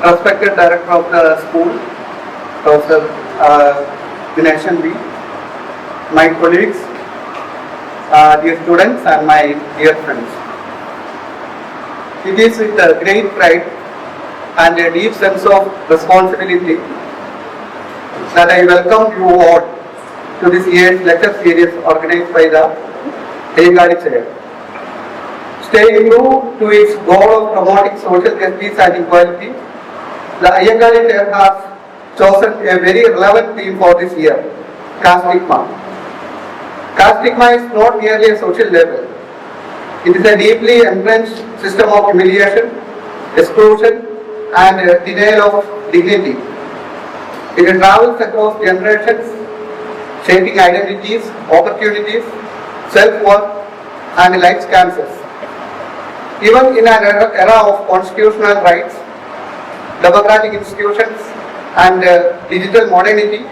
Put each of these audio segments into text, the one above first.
respected director of the school, Professor Dinesh B, my colleagues, dear students and my dear friends. It is with a great pride and a deep sense of responsibility that I welcome you all to this year's lecture series organized by the Ayyangari Chair. Staying true to its goal of promoting social justice and equality, the Ayyangari Chair has chosen a very relevant theme for this year, caste stigma. Caste stigma is not merely a social label. It is a deeply entrenched system of humiliation, exclusion, and denial of dignity. It travels across generations, shaping identities, opportunities, self-worth, and life chances. Even in an era of constitutional rights, democratic institutions, and digital modernity,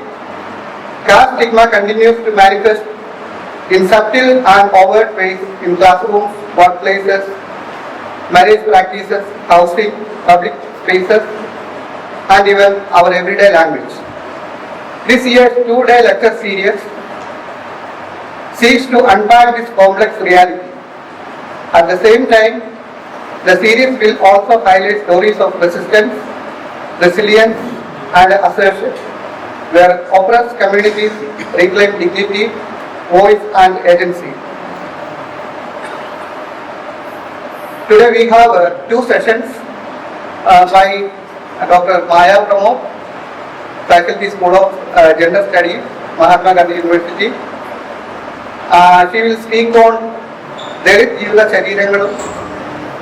caste stigma continues to manifest in subtle and overt ways in classrooms, workplaces, marriage practices, housing, public spaces, and even our everyday language. This year's two-day lecture series seeks to unpack this complex reality. At the same time, the series will also highlight stories of resistance, resilience, and assertion, where oppressed communities reclaim dignity, voice, and agency. Today we have two sessions by Dr. Maya Pramod, Faculty School of Gender Studies, Mahatma Gandhi University. She will speak on Dalit Jeevitha Sharirangalum,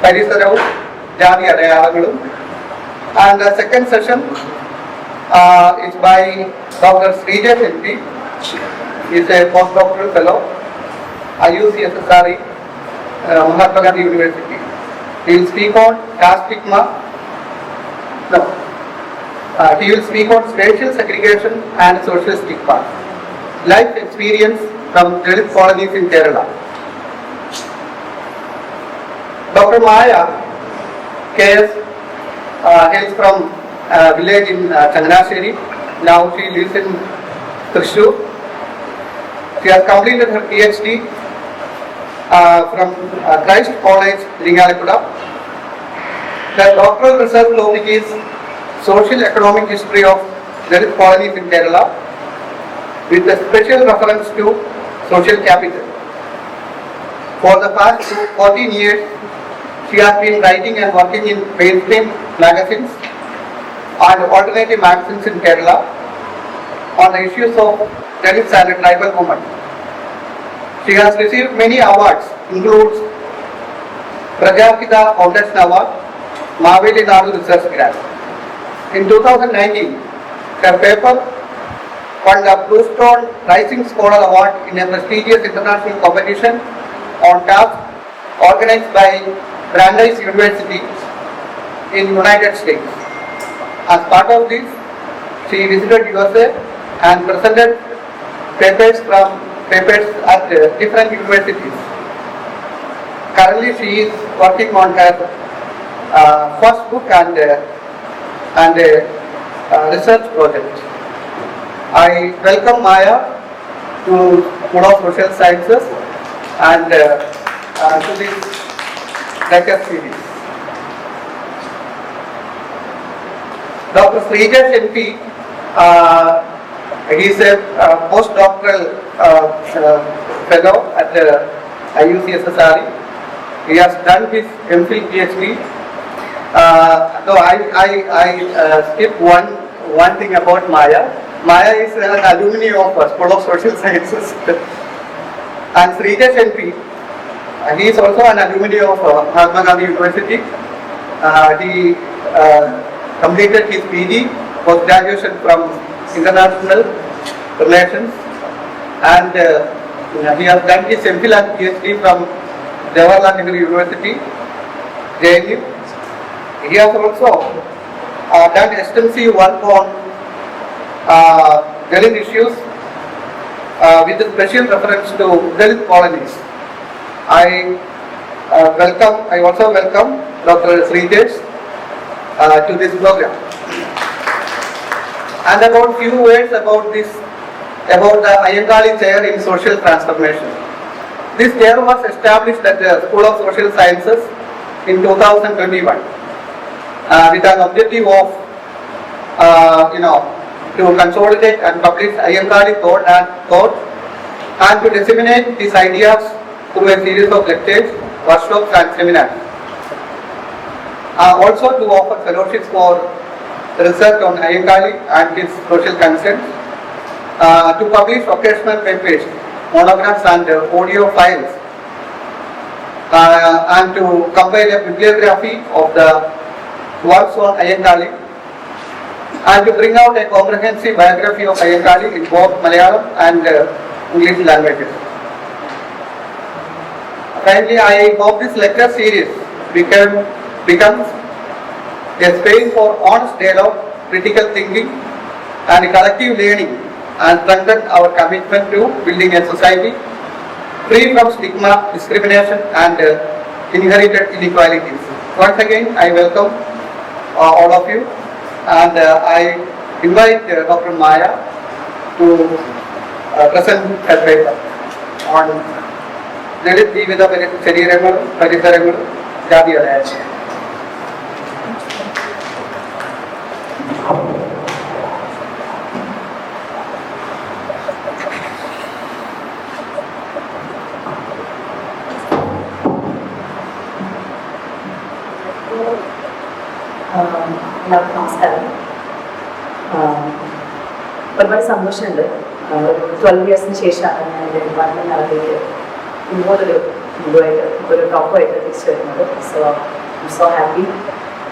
Parisaravu, Jati Adayalangalum. And the second session is by Dr. Srijesh MP. He is a postdoctoral fellow, IUCSSRE, Mahatma Gandhi University. He will speak on caste stigma. He will speak on spatial segregation and social stigma. Life experience from Dalit colonies in Kerala. Dr. Maya KS hails from a village in Changanasheri. Now she lives in Thrissur. She has completed her PhD from Christ College, Iringalikuda. The doctoral research topic is Social Economic History of Dalit Colonies in Kerala, with a special reference to social capital. For the past 14 years, she has been writing and working in mainstream magazines and alternative magazines in Kerala on the issues of Dalits and tribal women. She has received many awards, includes Prajakita Foundation Award, Maveli Nadu Research Grant. In 2019, her paper won the Bluestone Rising Scholar Award in a prestigious international competition on caste organized by Brandeis University in United States. As part of this, she visited USA and presented papers at different universities. Currently, she is working on her first book and research project. I welcome Maya to School of Social Sciences and to this lecture series. Dr. Srijesh MP, he is a postdoctoral fellow at IUCSSRE. He has done his MPhil PhD. Though I skip one thing about Maya. Maya is an alumni of School of Social Sciences. And Srijesh MP, he is also an alumni of Mahatma Gandhi University. He completed his PG, post-graduation from International Relations, and he has done his MPhil and PhD from Jawaharlal Nehru University, JNU. He has also done extensive work on Dalit issues with a special reference to Dalit colonies. I also welcome Dr. Srijesh to this program. And about few words about the Ayangali Chair in Social Transformation. This chair was established at the School of Social Sciences in 2021 with an objective of to consolidate and publish Ayangali thought and to disseminate these ideas through a series of lectures, workshops and seminars. Also to offer fellowships for research on Ayangali and his social concerns, to publish occasional papers, monographs and audio files, and to compile a bibliography of the works on Ayangali, and to bring out a comprehensive biography of Ayangali in both Malayalam and English languages. Finally, I hope this lecture series becomes a space for honest dialogue, critical thinking and collective learning, and strengthen our commitment to building a society free from stigma, discrimination and inherited inequalities. Once again, I welcome all of you, and I invite Dr. Maya to present her paper on Dalit Jeevitha Sharirangalum, Paritharangalum, Jatiyadaya. എല്ലാവർക്കും നമസ്കാരം. ഒരുപാട് സന്തോഷമുണ്ട്. 12 ഇയേഴ്സിന് ശേഷമാണ് ഞാൻ എൻ്റെ department നടത്തിയിട്ട് ഇതുപോലൊരു ഒരു ടോപ്പുമായിട്ട് തിരിച്ചു വരുന്നത്. So happy.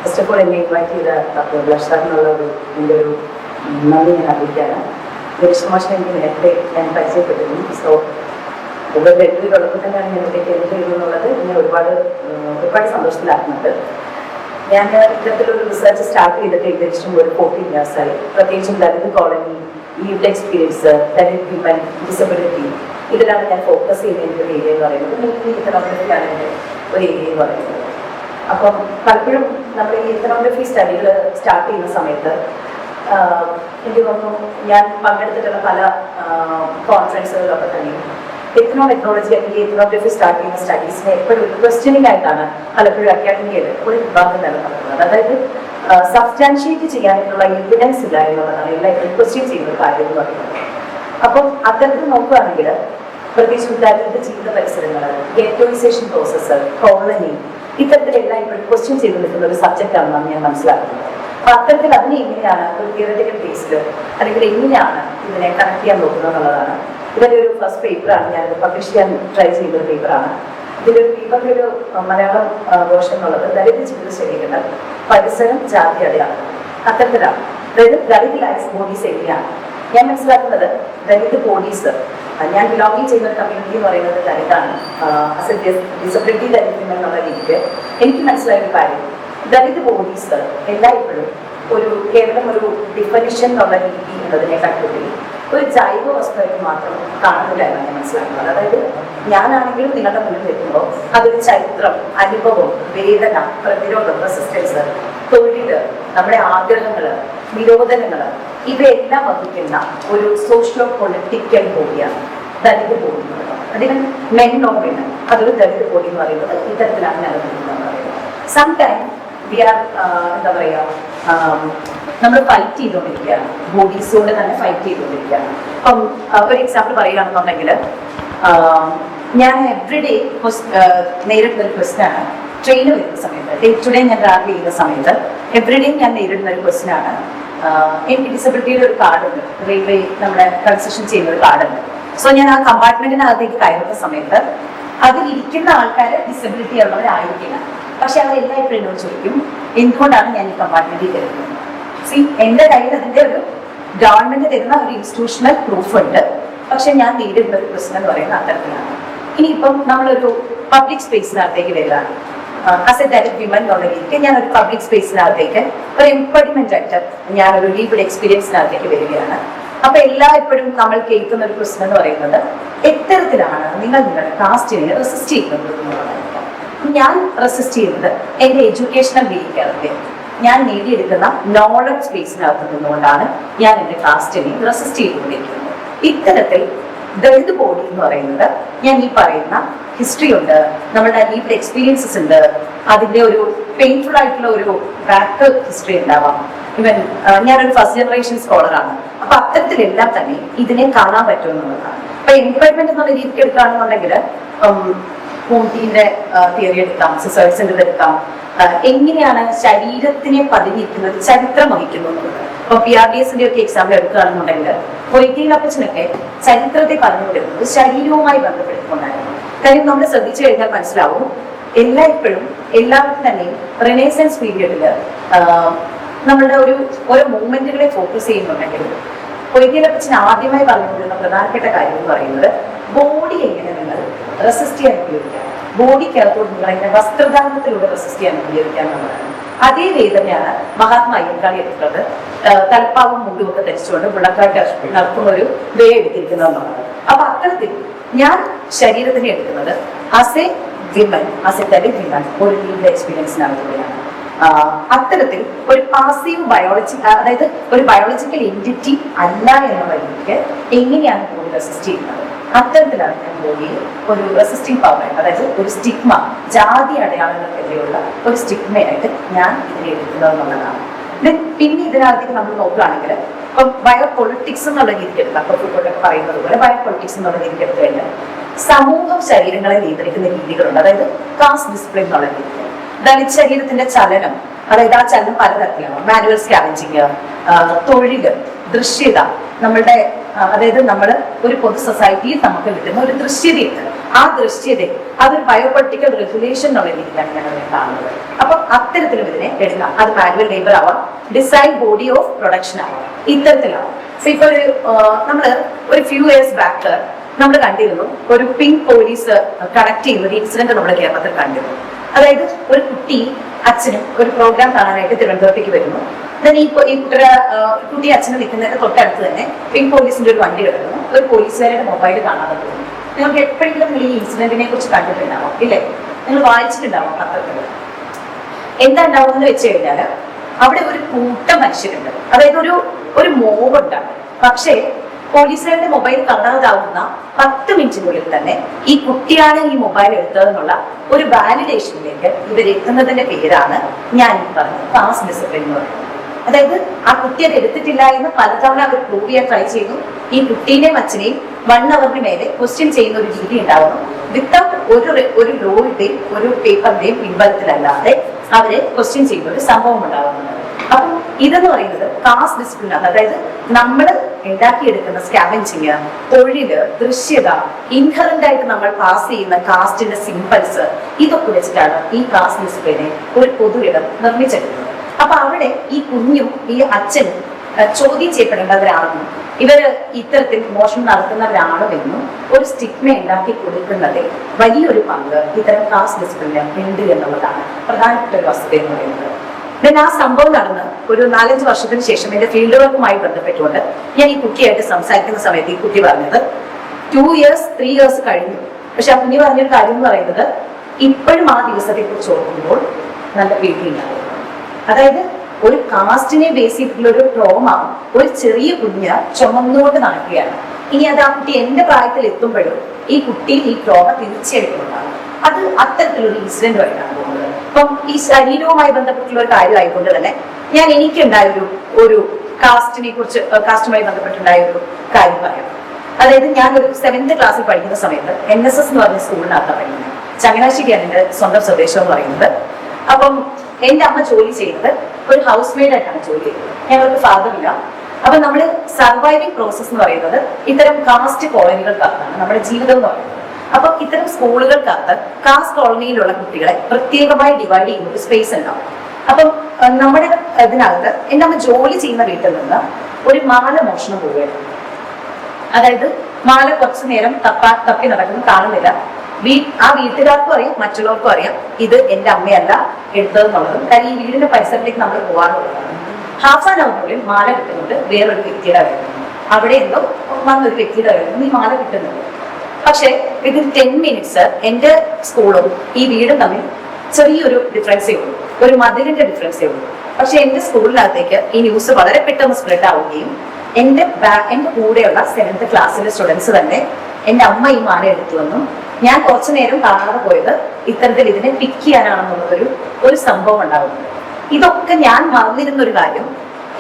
First of all എന്നെ ഇൻവൈറ്റ് ചെയ്ത ഡോക്ടർ ലക്ഷാറിനുള്ള എൻ്റെ ഒരു നന്ദി ഞാൻ അറിയിക്കുകയാണ്. ഗരിഷ്മാഷ എനിക്ക് നേരത്തെ ഞാൻ പരിചയപ്പെട്ടിരുന്നു. സോ ഇവിടെ ഡെൽഹിയിലുള്ളപ്പോൾ തന്നെയാണ് ഞാൻ ഇവിടേക്ക് എൻ്റർ ചെയ്തെന്നുള്ളത് എന്നെ ഒരുപാട് സന്തോഷത്തിലാക്കുന്നുണ്ട്. ഞാൻ ഇത്തരത്തിലൊരു റിസർച്ച് സ്റ്റാർട്ട് ചെയ്തിട്ട് ഏകദേശം ഒരു 14 ഇയേഴ്സായി. പ്രത്യേകിച്ചും Dalit colony, lived experience, Dalit women, disability, ഇതിലാണ് ഞാൻ ഫോക്കസ് ചെയ്യുന്ന എൻ്റെ ഒരു ഏരിയ എന്ന് പറയുന്നത്. ഇക്കണോഗ്രഫിയാണ് എൻ്റെ ഒരു ഏരിയ എന്ന് പറയുന്നത്. അപ്പം പലപ്പോഴും നമ്മൾ ഈ ഇക്കണോഗ്രഫി സ്റ്റഡികൾ സ്റ്റാർട്ട് ചെയ്യുന്ന സമയത്ത് എനിക്ക് തോന്നുന്നു ഞാൻ പങ്കെടുത്തിട്ടുള്ള പല കോൺഫറൻസുകളിലൊക്കെ തന്നെയും എക്കണോമെട്രോളജി അല്ലെങ്കിൽ എക്കണോഗ്രഫി സ്റ്റാർട്ട് ചെയ്യുന്ന സ്റ്റഡീസിനെ എപ്പോഴും ഒരു ക്വസ്റ്റ്യനിങ് ആയിട്ടാണ് പലപ്പോഴും അക്കാഡമിയിൽ ഒരു വിഭാഗം നിലനിർത്തുന്നത്. അതായത് സബ്സ്റ്റാൻഷിയേറ്റ് ചെയ്യാനായിട്ടുള്ള എവിഡൻസ് ഇല്ല എന്നുള്ളതാണ് എല്ലാവരും ക്വസ്റ്റ്യൻ ചെയ്യുന്ന ഒരു കാര്യം എന്ന് പറയുന്നത്. അപ്പം അത്തരത്തിൽ നോക്കുകയാണെങ്കിൽ പ്രത്യേകിച്ച് ദലിത് ജീവിത പരിസരങ്ങൾ, ഗെറ്റോയിസേഷൻ പ്രോസസ്സ്, കോളനി, ഇത്തരത്തിലെല്ലാം ഇപ്പോഴും ക്വസ്റ്റ്യൻ ചെയ്ത് നിൽക്കുന്ന ഒരു സബ്ജക്റ്റ് ആണെന്നാണ് ഞാൻ മനസ്സിലാക്കുന്നത്. അപ്പൊ അത്തരത്തിൽ അതിനെ എങ്ങനെയാണ് ഒരു തിയററ്റിക്കൽ ബേസിൽ അല്ലെങ്കിൽ എങ്ങനെയാണ് ഇതിനെ കണക്ട് ചെയ്യാൻ നോക്കുന്നത് എന്നുള്ളതാണ്. ഇതിൻ്റെ ഒരു ഫസ്റ്റ് പേപ്പറാണ് ഞാനിത് പബ്ലിഷ് ചെയ്യാൻ ട്രൈ ചെയ്തൊരു പേപ്പറാണ്. ഇതിൻ്റെ ഒരു പേപ്പറിൻ്റെ ഒരു മലയാളം വേർഷൻ എന്നുള്ളത് ദലിത് ജീവിത ശൈലികൾ, പരിസരം, ജാതി അടയാളം, അത്തരത്തിലാണ്. അതായത് ദലിത് ലൈഫ് ബോഡീസ് എങ്ങനെയാണ് ഞാൻ മനസ്സിലാക്കുന്നത്. ദലിത് ബോഡീസ്, ഞാൻ ബിലോങ്ങിങ് ചെയ്യുന്ന ഒരു കമ്മ്യൂണിറ്റി എന്ന് പറയുന്നത് ദലിതാണ്. ഡിസബിലിറ്റി ദലിത് എന്നുള്ള രീതിക്ക് എനിക്ക് മനസ്സിലായൊരു കാര്യം, ദലിത് ബോഡീസ് എല്ലായ്പ്പോഴും കേവലം ഒരു ഡിഫനിഷൻ എന്നുള്ള രീതി എന്നതിനെക്കാട്ടുപരി ഒരു ജൈവ വസ്തുവായിട്ട് മാത്രം കാണുന്നില്ല എന്നാണ് ഞാൻ മനസ്സിലാക്കുന്നത്. അതായത് ഞാനാണെങ്കിലും നിങ്ങളുടെ മുന്നിൽ നിൽക്കുമ്പോൾ അതൊരു ചരിത്രം, അനുഭവം, വേദന, പ്രതിരോധം, റെസിസ്റ്റൻസ്, തൊഴില്, നമ്മുടെ ആഗ്രഹങ്ങൾ, നിരോധനങ്ങൾ, ഇവയെല്ലാം വഹിക്കുന്ന ഒരു സോഷ്യോ പൊളിറ്റിക്കൽ ബോഡിയാണ് ദലിത് ബോഡി എന്ന് പറയുന്നത്. അതിന് മെൻ ഓർ വിമൻ, അതൊരു ദലിത് ബോഡി എന്ന് പറയുന്നത് ഇത്തരത്തിലാണ് നിലനിൽക്കുന്നതെന്ന് പറയുന്നത്. സംടൈം വി ആർ എന്താ പറയുക, നമ്മൾ ഫൈറ്റ് ചെയ്തുകൊണ്ടിരിക്കുകയാണ്, ബോഡീസുകൊണ്ട് തന്നെ ഫൈറ്റ് ചെയ്തുകൊണ്ടിരിക്കുകയാണ്. അപ്പം ഒരു എക്സാമ്പിൾ പറയുകയാണെന്നുണ്ടെങ്കിൽ, ഞാൻ എവറിഡേ നേരിടുന്ന ഒരു ക്വസ്റ്റ്യനാണ് ട്രെയിൻ വരുന്ന സമയത്ത്, ഡേ ടു ഡേ ഞാൻ ട്രാവൽ ചെയ്യുന്ന സമയത്ത് എവറിഡേ ഞാൻ നേരിടുന്ന ഒരു ക്വസ്റ്റ്യനാണ്. എനിക്ക് ഡിസബിലിറ്റിയുടെ ഒരു കാർഡുണ്ട്, റെയിൽവേ നമ്മുടെ കൺസെഷൻ ചെയ്യുന്ന ഒരു കാർഡുണ്ട്. സോ ഞാൻ ആ കമ്പാർട്ട്മെന്റിനകത്തേക്ക് കയറുന്ന സമയത്ത് അതിലിരിക്കുന്ന ആൾക്കാർ ഡിസബിലിറ്റി ഉള്ളവരായിരിക്കില്ല. പക്ഷെ അവരെല്ലാം ഇപ്പോഴും എന്നോട് ചോദിക്കും, എന്തുകൊണ്ടാണ് ഞാൻ ഈ കമ്പാർട്ട്മെന്റിൽ കയറുന്നത്? സി, എൻ്റെ കയ്യിൽ അതിൻ്റെ ഒരു ഗവൺമെന്റ് തരുന്ന ഒരു ഇൻസ്റ്റിറ്റ്യൂഷണൽ പ്രൂഫ് ഉണ്ട്. പക്ഷെ ഞാൻ നേരിടുന്ന ഒരു പ്രശ്നം എന്ന് പറയുന്നത് അത്തരത്തിലാണ്. ഇനിയിപ്പം നമ്മളൊരു പബ്ലിക് സ്പേസിനകത്തേക്ക് വരികയാണ്. ആസ് എ ദലിത് വിമൻ എന്നുള്ള രീതിക്ക് ഞാനൊരു പബ്ലിക് സ്പേസിനകത്തേക്ക് ഒരു എംപഡിമെന്റ് ആയിട്ട് ഞാനൊരു ലീവ്ഡ് എക്സ്പീരിയൻസിനകത്തേക്ക് വരികയാണ്. അപ്പൊ എപ്പോഴും നമ്മൾ കേൾക്കുന്ന ഒരു പ്രശ്നം എന്ന് പറയുന്നത്, എത്തരത്തിലാണ് നിങ്ങൾ നിങ്ങളുടെ കാസ്റ്റിനെ റെസിസ്റ്റ് ചെയ്യുന്നത് എന്നുള്ളതായിരിക്കും. ഞാൻ റെസിസ്റ്റ് ചെയ്യുന്നത് എൻ്റെ എഡ്യൂക്കേഷണൽ വേക്കാണ്. ഞാൻ നേടിയെടുക്കുന്ന നോളജ് ബേസിനകത്ത് നിന്നുകൊണ്ടാണ് ഞാൻ എൻ്റെ കാസ്റ്റിനെ റെസിസ്റ്റ് ചെയ്തുകൊണ്ടിരിക്കുന്നത്. ഇത്തരത്തിൽ ദളിത് ബോഡി എന്ന് പറയുന്നത് ഞാൻ ഈ പറയുന്ന ഹിസ്റ്ററി ഉണ്ട്, നമ്മളുടെ ലീവ്ഡ് എക്സ്പീരിയൻസസ് ഉണ്ട്, അതിന്റെ ഒരു പെയിൻഫുൾ ആയിട്ടുള്ള ഒരു ബാക്ക് ഹിസ്റ്ററി ഉണ്ടാവാം. ഇവൻ ഞാനൊരു ഫസ്റ്റ് ജനറേഷൻ സ്കോളറാണ്. അപ്പൊ അത്തരത്തിലെല്ലാം തന്നെ ഇതിനെ കാണാൻ പറ്റുമെന്നുള്ളതാണ്. അപ്പൊ എംപ്ലോയ്മെന്റ് എന്നുള്ള രീതിക്ക് എടുക്കുകയാണെന്നുണ്ടെങ്കിൽ ഹോംറ്റിന്റെ തിയറി എടുക്കാം, സിസേഴ്സിന്റെ എടുക്കാം, എങ്ങനെയാണ് ശരീരത്തിനെ പതിഞ്ഞിരിക്കുന്നത്, ചരിത്രം വഹിക്കുന്നു എന്നുള്ളത്. ഇപ്പൊ PRDSന്റെ ഒക്കെ എക്സാമ്പിൾ എടുക്കുകയാണെന്നുണ്ടെങ്കിൽ ഒരിക്കലും അപ്പച്ചനൊക്കെ ചരിത്രത്തെ പറഞ്ഞുകൊണ്ടിരുന്നത് ശരീരവുമായി ബന്ധപ്പെടുത്തിക്കൊണ്ടായിരുന്നു. കാര്യം നമ്മൾ ശ്രദ്ധിച്ചു കഴിഞ്ഞാൽ മനസ്സിലാവും, എല്ലാവർക്കും തന്നെ റിനൈസൻസ് പീരിയഡില് നമ്മളുടെ ഓരോ മൂവ്മെന്റുകളെ ഫോക്കസ് ചെയ്യുന്നുണ്ടെങ്കിൽ ഒരിക്കലും അപ്പച്ചൻ ആദ്യമായി പറഞ്ഞുകൊണ്ടിരുന്ന പ്രധാനപ്പെട്ട കാര്യം എന്ന് പറയുന്നത് ബോഡി എങ്ങനെ നിങ്ങൾ റെസിസ്റ്റ് ചെയ്യാൻ ഉപയോഗിക്കാം, ബോഡിക്കകത്തോട് നിങ്ങൾ എങ്ങനെ വസ്ത്രധാരണത്തിലൂടെ റെസിസ്റ്റ് ചെയ്യാൻ ഉപയോഗിക്കാം എന്നുള്ളതാണ്. അതേ വേദനയാണ് മഹാത്മാ അയ്യങ്കാളി എടുക്കുന്നത്. തലപ്പാവും മുണ്ടും ഒക്കെ ധരിച്ചുകൊണ്ട് മുളക്കാട്ട് നടത്തുന്ന ഒരു വേ എടുത്തിരിക്കുന്നതെന്നുള്ളത്. അപ്പൊ അത്തരത്തിൽ ഞാൻ ശരീരത്തിനെ എടുക്കുന്നത് as A women, as A Dalit women, ഒരു ലീവ്ഡ് എക്സ്പീരിയൻസിനകത്തൂടെയാണ്. അത്തരത്തിൽ ഒരു പാസീവ് ബയോളജി, അതായത് ഒരു ബയോളജിക്കൽ എൻറ്റിറ്റി അല്ല എന്നുള്ള രീതിക്ക് എങ്ങനെയാണ് ബോഡി റെസിസ്റ്റ് ചെയ്യുന്നത്, അത്തരത്തിലാണ് ഞാൻ ബോഡിയിൽ ഒരു റെസിസ്റ്റിംഗ് പവർ, അതായത് ഒരു സ്റ്റിഗ്മ, ജാതി അടയാളങ്ങൾക്കെതിരെയുള്ള ഒരു സ്റ്റിഗ്മയായിട്ട് ഞാൻ ഇതിനെ എടുക്കുന്നത് എന്നുള്ളതാണ്. പിന്നെ ഇതിനകത്തേക്ക് നമ്മൾ നോക്കുകയാണെങ്കിൽ ഇപ്പം ബയോ പൊളിറ്റിക്സ് എന്നുള്ള രീതിക്ക് എടുക്കാം. അപ്പൊ ഫുട്ബോളൊക്കെ പറയുന്നത് പോലെ ബയോ പൊളിറ്റിക്സ് എന്നുള്ള രീതിക്ക് എടുത്തു കഴിഞ്ഞാൽ സമൂഹം ശരീരങ്ങളെ നിയന്ത്രിക്കുന്ന രീതികളുണ്ട്. അതായത് കാസ്റ്റ് ഡിസിപ്ലിൻ എന്നുള്ള രീതിക്ക് ദളിത് ശരീരത്തിന്റെ ചലനം, അതായത് ആ ചലനം പലതരത്തിലാണ്. മാനുവൽ സ്കാവഞ്ചിങ്, തൊഴില്, ദൃശ്യത, നമ്മളുടെ അതായത് നമ്മൾ ഒരു പൊതു സൊസൈറ്റിയിൽ നമുക്ക് കിട്ടുന്ന ഒരു ദൃശ്യതയുണ്ട്. ആ ദൃശ്യത അതൊരു ബയോപൊളിറ്റിക്കൽ റെഗുലേഷൻ എന്നുള്ള രീതിയിലാണ് ഞാൻ അതിനെ കാണുന്നത്. അപ്പൊ അത്തരത്തിലും ഇതിനെ എടുക്കാം. അത് മാനുവൽ ലേബർ ആവാം, ഡിസൈൻ ബോഡി ഓഫ് പ്രൊഡക്ഷൻ ആവാം, ഇത്തരത്തിലാവാം. ഇപ്പൊ നമ്മള് ഒരു ഫ്യൂ ഇയേഴ്സ് ബാക്ക് നമ്മൾ കണ്ടിരുന്നു ഒരു പിങ്ക് പോലീസ് കണക്ട് ചെയ്യുന്ന ഒരു ഇൻസിഡന്റ് നമ്മൾ കേരളത്തിൽ കണ്ടിരുന്നു. അതായത് ഒരു കുട്ടി അച്ഛനും ഒരു പ്രോഗ്രാം കാണാനായിട്ട് തിരുവനന്തപുരത്തേക്ക് വരുന്നു. ഈ കുട്ടി അച്ഛന് നിൽക്കുന്നതിന്റെ തൊട്ടടുത്ത് തന്നെ പിങ്ക് പോലീസിന്റെ ഒരു വണ്ടി കിടക്കുന്നു. ഒരു പോലീസുകാരുടെ മൊബൈൽ കാണാതെ പോകുന്നു. നിങ്ങൾക്ക് എപ്പോഴെങ്കിലും നിങ്ങൾ ഈ ഇൻസിഡന്റിനെ കുറിച്ച് കണ്ടിട്ടുണ്ടാവും, ഇല്ലേ? നിങ്ങൾ വായിച്ചിട്ടുണ്ടാവും പത്രത്തിൽ. എന്താ ഉണ്ടാവുമെന്ന് വെച്ച് കഴിഞ്ഞാല് അവിടെ ഒരു കൂട്ടം മനുഷ്യരുണ്ട്, അതായത് ഒരു മോബ് ഉണ്ടാവും. പക്ഷേ പോലീസുകാരുടെ മൊബൈൽ കാണാതാവുന്ന 10 മിനിറ്റിനുള്ളിൽ തന്നെ ഈ കുട്ടിയാണ് ഈ മൊബൈൽ എടുത്തതെന്നുള്ള ഒരു വാലിഡേഷനിലേക്ക് ഇവരെത്തുന്നതിന്റെ പേരാണ് ഞാൻ ഈ പറഞ്ഞത് കാസ്റ്റ് ഡിസിപ്ലിൻ എന്ന് പറയുന്നത്. അതായത് ആ കുട്ടി അത് എടുത്തിട്ടില്ല എന്ന് പലതവണ അവർ പ്രൂവ് ചെയ്യാൻ ട്രൈ ചെയ്തു. ഈ കുട്ടീനെയും അച്ഛനെയും 1 അവറിന് മേലെ ക്വസ്റ്റ്യൻ ചെയ്യുന്ന ഒരു രീതി ഉണ്ടാവുന്നു. വിത്തൗട്ട് ഒരു ലോയുടെയും ഒരു പേപ്പറിന്റെയും പിൻബലത്തിലല്ലാതെ അവരെ ക്വസ്റ്റ്യൻ ചെയ്യുന്ന ഒരു സംഭവം ഉണ്ടാകുന്നുണ്ട്. അപ്പം ഇതെന്ന് പറയുന്നത് കാസ്റ്റ് ഡിസിപ്ലിൻ ആണ്. അതായത് നമ്മൾ ഉണ്ടാക്കിയെടുക്കുന്ന സ്കാവഞ്ചിങ്, തൊഴില്, ദൃശ്യത, ഇൻഹറന്റ് ആയിട്ട് നമ്മൾ പാസ് ചെയ്യുന്ന കാസ്റ്റിന്റെ സിംബൽസ്, ഇതൊക്കെ വെച്ചിട്ടാണ് ഈ കാസ്റ്റ് ഡിസിപ്ലിനെ ഒരു പൊതുവിടം നിർമ്മിച്ചെടുക്കുന്നത്. അപ്പൊ അവിടെ ഈ കുഞ്ഞും ഈ അച്ഛനും ചോദ്യം ചെയ്യപ്പെടേണ്ടവരാണെന്നും ഇവര് ഇത്തരത്തിൽ മോഷണം നടത്തുന്നവരാണെന്നും ഒരു സ്റ്റിഗ്മ ഉണ്ടാക്കി കൊടുക്കുന്നതിൽ വലിയൊരു പങ്ക് ഇത്തരം കാസ്റ്റ് ഡിസിപ്ലിന് ഉണ്ട് എന്നുള്ളതാണ് പ്രധാനപ്പെട്ട ഒരു വസ്തുത എന്ന് പറയുന്നത്. പിന്നെ ആ സംഭവം നടന്ന് ഒരു 4-5 വർഷത്തിന് ശേഷം എന്റെ ഫീൽഡ് വർക്കുമായി ബന്ധപ്പെട്ടുകൊണ്ട് ഞാൻ ഈ കുട്ടിയായിട്ട് സംസാരിക്കുന്ന സമയത്ത് ഈ കുട്ടി പറഞ്ഞത് 2 years 3 years കഴിഞ്ഞു. പക്ഷെ ആ കുഞ്ഞി പറഞ്ഞൊരു കാര്യം എന്ന് പറയുന്നത് ഇപ്പോഴും ആ ദിവസത്തെ കുറിച്ച് ഓർക്കുമ്പോൾ നല്ല പേടിയുണ്ടാവും. അതായത് ഒരു കാസ്റ്റിനെ ബേസ് ചെയ്തിട്ടുള്ള ഒരു ട്രോമ ഒരു ചെറിയ കുഞ്ഞ് ചുമന്നുകൊണ്ട് നടക്കുകയാണ്. ഇനി അത് ആ കുട്ടി എന്റെ പ്രായത്തിൽ എത്തുമ്പോഴും ഈ കുട്ടി ഈ ട്രോമ തീർച്ചയായിട്ടും ഉണ്ടാകും. അത് അത്തരത്തിലൊരു ഇൻസിഡന്റ് വഴിയാണ് പോകുന്നത്. അപ്പം ഈ ശരീരവുമായി ബന്ധപ്പെട്ടുള്ള ഒരു കാര്യമായിക്കൊണ്ട് തന്നെ ഞാൻ എനിക്കുണ്ടായ ഒരു കാസ്റ്റുമായി ബന്ധപ്പെട്ടുണ്ടായ ഒരു കാര്യം പറയാം. അതായത് ഞാൻ ഒരു 7th ക്ലാസ്സിൽ പഠിക്കുന്ന സമയത്ത് NSS എന്ന് പറഞ്ഞ സ്കൂളിനകത്താണ് പഠിക്കുന്നത്. ചങ്ങനാശ്ശേരിയാണ് എന്റെ സ്വന്തം സ്വദേശം എന്ന് പറയുന്നത്. അപ്പം എന്റെ അമ്മ ജോലി ചെയ്യുന്നത് ഒരു ഹൗസ് മെയ്ഡ് ആയിട്ടാണ് ജോലി ചെയ്യുന്നത്. ഞങ്ങൾക്ക് ഫാദർ ഇല്ല. അപ്പൊ നമ്മുടെ സർവൈവിംഗ് പ്രോസസ് എന്ന് പറയുന്നത് ഇത്തരം കാസ്റ്റ് കോളനികൾക്കകത്താണ് നമ്മുടെ ജീവിതം എന്ന് പറയുന്നത്. അപ്പൊ ഇത്തരം സ്കൂളുകൾക്കകത്ത് കാസ്റ്റ് കോളനിയിലുള്ള കുട്ടികളെ പ്രത്യേകമായി ഡിവൈഡ് ചെയ്യുന്ന ഒരു സ്പേസ് ഉണ്ടാവും. അപ്പം നമ്മുടെ ഇതിനകത്ത് എന്റെ അമ്മ ജോലി ചെയ്യുന്ന വീട്ടിൽ നിന്ന് ഒരു മാല മോഷണം പോവുകയാണ്. അതായത് മാല കുറച്ചു നേരം തപ്പി നടക്കുന്നു, കാണുന്നില്ല. ആ വീട്ടുകാർക്കും അറിയാം, മറ്റുള്ളവർക്കും അറിയാം ഇത് എന്റെ അമ്മയല്ല എടുത്തതെന്നുള്ളതും. കാര്യം ഈ വീടിന്റെ പരിസരത്തേക്ക് നമ്മൾ പോകാറുള്ളതാണ്. ഹാഫ് ആൻ അവറിനുള്ളിൽ മാല കിട്ടുന്നുണ്ട് വേറൊരു വ്യക്തിയുടെ വരുന്നു. അവിടെ എന്തോ വന്നൊരു വ്യക്തിയുടെ വരുന്നു, ഈ മാല കിട്ടുന്നുണ്ട്. പക്ഷെ ഇതിൽ 10 minutes എന്റെ സ്കൂളും ഈ വീടും തമ്മിൽ ചെറിയൊരു ഡിഫറൻസേ ഉള്ളൂ. ഒരു മതിലിന്റെ ഡിഫറൻസേ ഉള്ളൂ. പക്ഷെ എന്റെ സ്കൂളിനകത്തേക്ക് ഈ ന്യൂസ് വളരെ പെട്ടെന്ന് സ്പ്രെഡ് ആവുകയും എന്റെ കൂടെയുള്ള 7th ക്ലാസ്സിലെ സ്റ്റുഡൻസ് തന്നെ എന്റെ അമ്മ ഈ മാല എടുത്തു വന്നും ഞാൻ കുറച്ചു നേരം കാണാതെ പോയത് ഇത്തരത്തിൽ ഇതിനെ പിക്ക് ചെയ്യാനാണെന്നുള്ളതൊരു സംഭവം ഉണ്ടാവുന്നത്. ഇതൊക്കെ ഞാൻ മറന്നിരുന്ന ഒരു കാര്യം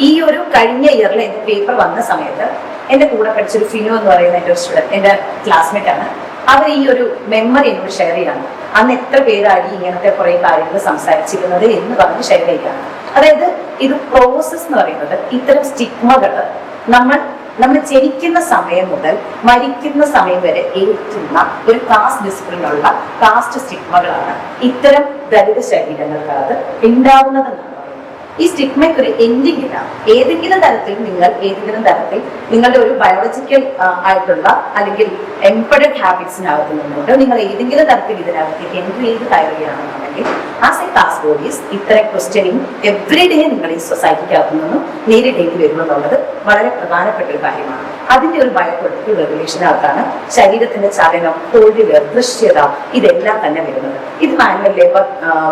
ഈ ഒരു കഴിഞ്ഞ ഇയറിൽ എന്റെ പേപ്പർ വന്ന സമയത്ത് എന്റെ കൂടെ പഠിച്ചൊരു ഫിനു എന്ന് പറയുന്ന എന്റെ സ്റ്റുഡന്റ്, എന്റെ ക്ലാസ്മേറ്റ് ആണ്. അവർ ഈ ഒരു മെമ്മറി എന്നോട് ഷെയർ ചെയ്യാണ്. അന്ന് എത്ര പേരായി ഇങ്ങനത്തെ കുറെ കാര്യങ്ങൾ സംസാരിച്ചിരുന്നത് എന്ന് പറഞ്ഞ് ഷെയർ ചെയ്യുകയാണ്. അതായത് ഇത് പ്രോസസ് എന്ന് പറയുന്നത് ഇത്തരം സ്റ്റിഗ്മകള് നമ്മൾ ജനിക്കുന്ന സമയം മുതൽ മരിക്കുന്ന സമയം വരെ ഏറ്റുന്ന ഒരു കാസ്റ്റ് ഡിസിപ്ലിനുള്ള കാസ്റ്റ് സ്റ്റിഗ്മകളാണ് ഇത്തരം ദളിത് ശരീരങ്ങൾക്കകത്ത് ഉണ്ടാവുന്നതെന്നാണ്. ഈ സ്റ്റിഗ്മയ്ക്ക് ഒരു എൻഡിങ് ഇല്ല. ഏതെങ്കിലും തരത്തിൽ നിങ്ങളുടെ ഒരു ബയോളജിക്കൽ ആയിട്ടുള്ള അല്ലെങ്കിൽ എംപഡഡ് ഹാബിറ്റ്സിനകത്ത് നിന്നുകൊണ്ട് നിങ്ങൾ ഏതെങ്കിലും തരത്തിൽ ഇതിനകത്തേക്ക് എൻട്രി ചെയ്ത് കയറുകയാണെന്നുണ്ടെങ്കിൽ ആസ് എ കാസ്റ്റ് ബോഡീസ് ഇത്തരം ക്വസ്റ്റ്യനിങ് എവറി ഡേ നിങ്ങൾ ഈ സൊസൈറ്റിക്കകത്ത് നിന്നും നേരിടേണ്ടി വരുമെന്നുള്ളത് വളരെ പ്രധാനപ്പെട്ട ഒരു കാര്യമാണ്. അതിന്റെ ഒരു ബയോപൊളിറ്റിക്കൽ റെഗുലേഷനകത്താണ് ശരീരത്തിന്റെ ചലനം, തൊഴില്, ദൃശ്യത ഇതെല്ലാം തന്നെ വരുന്നത്. ഇത് മാനുവൽ ലേബർ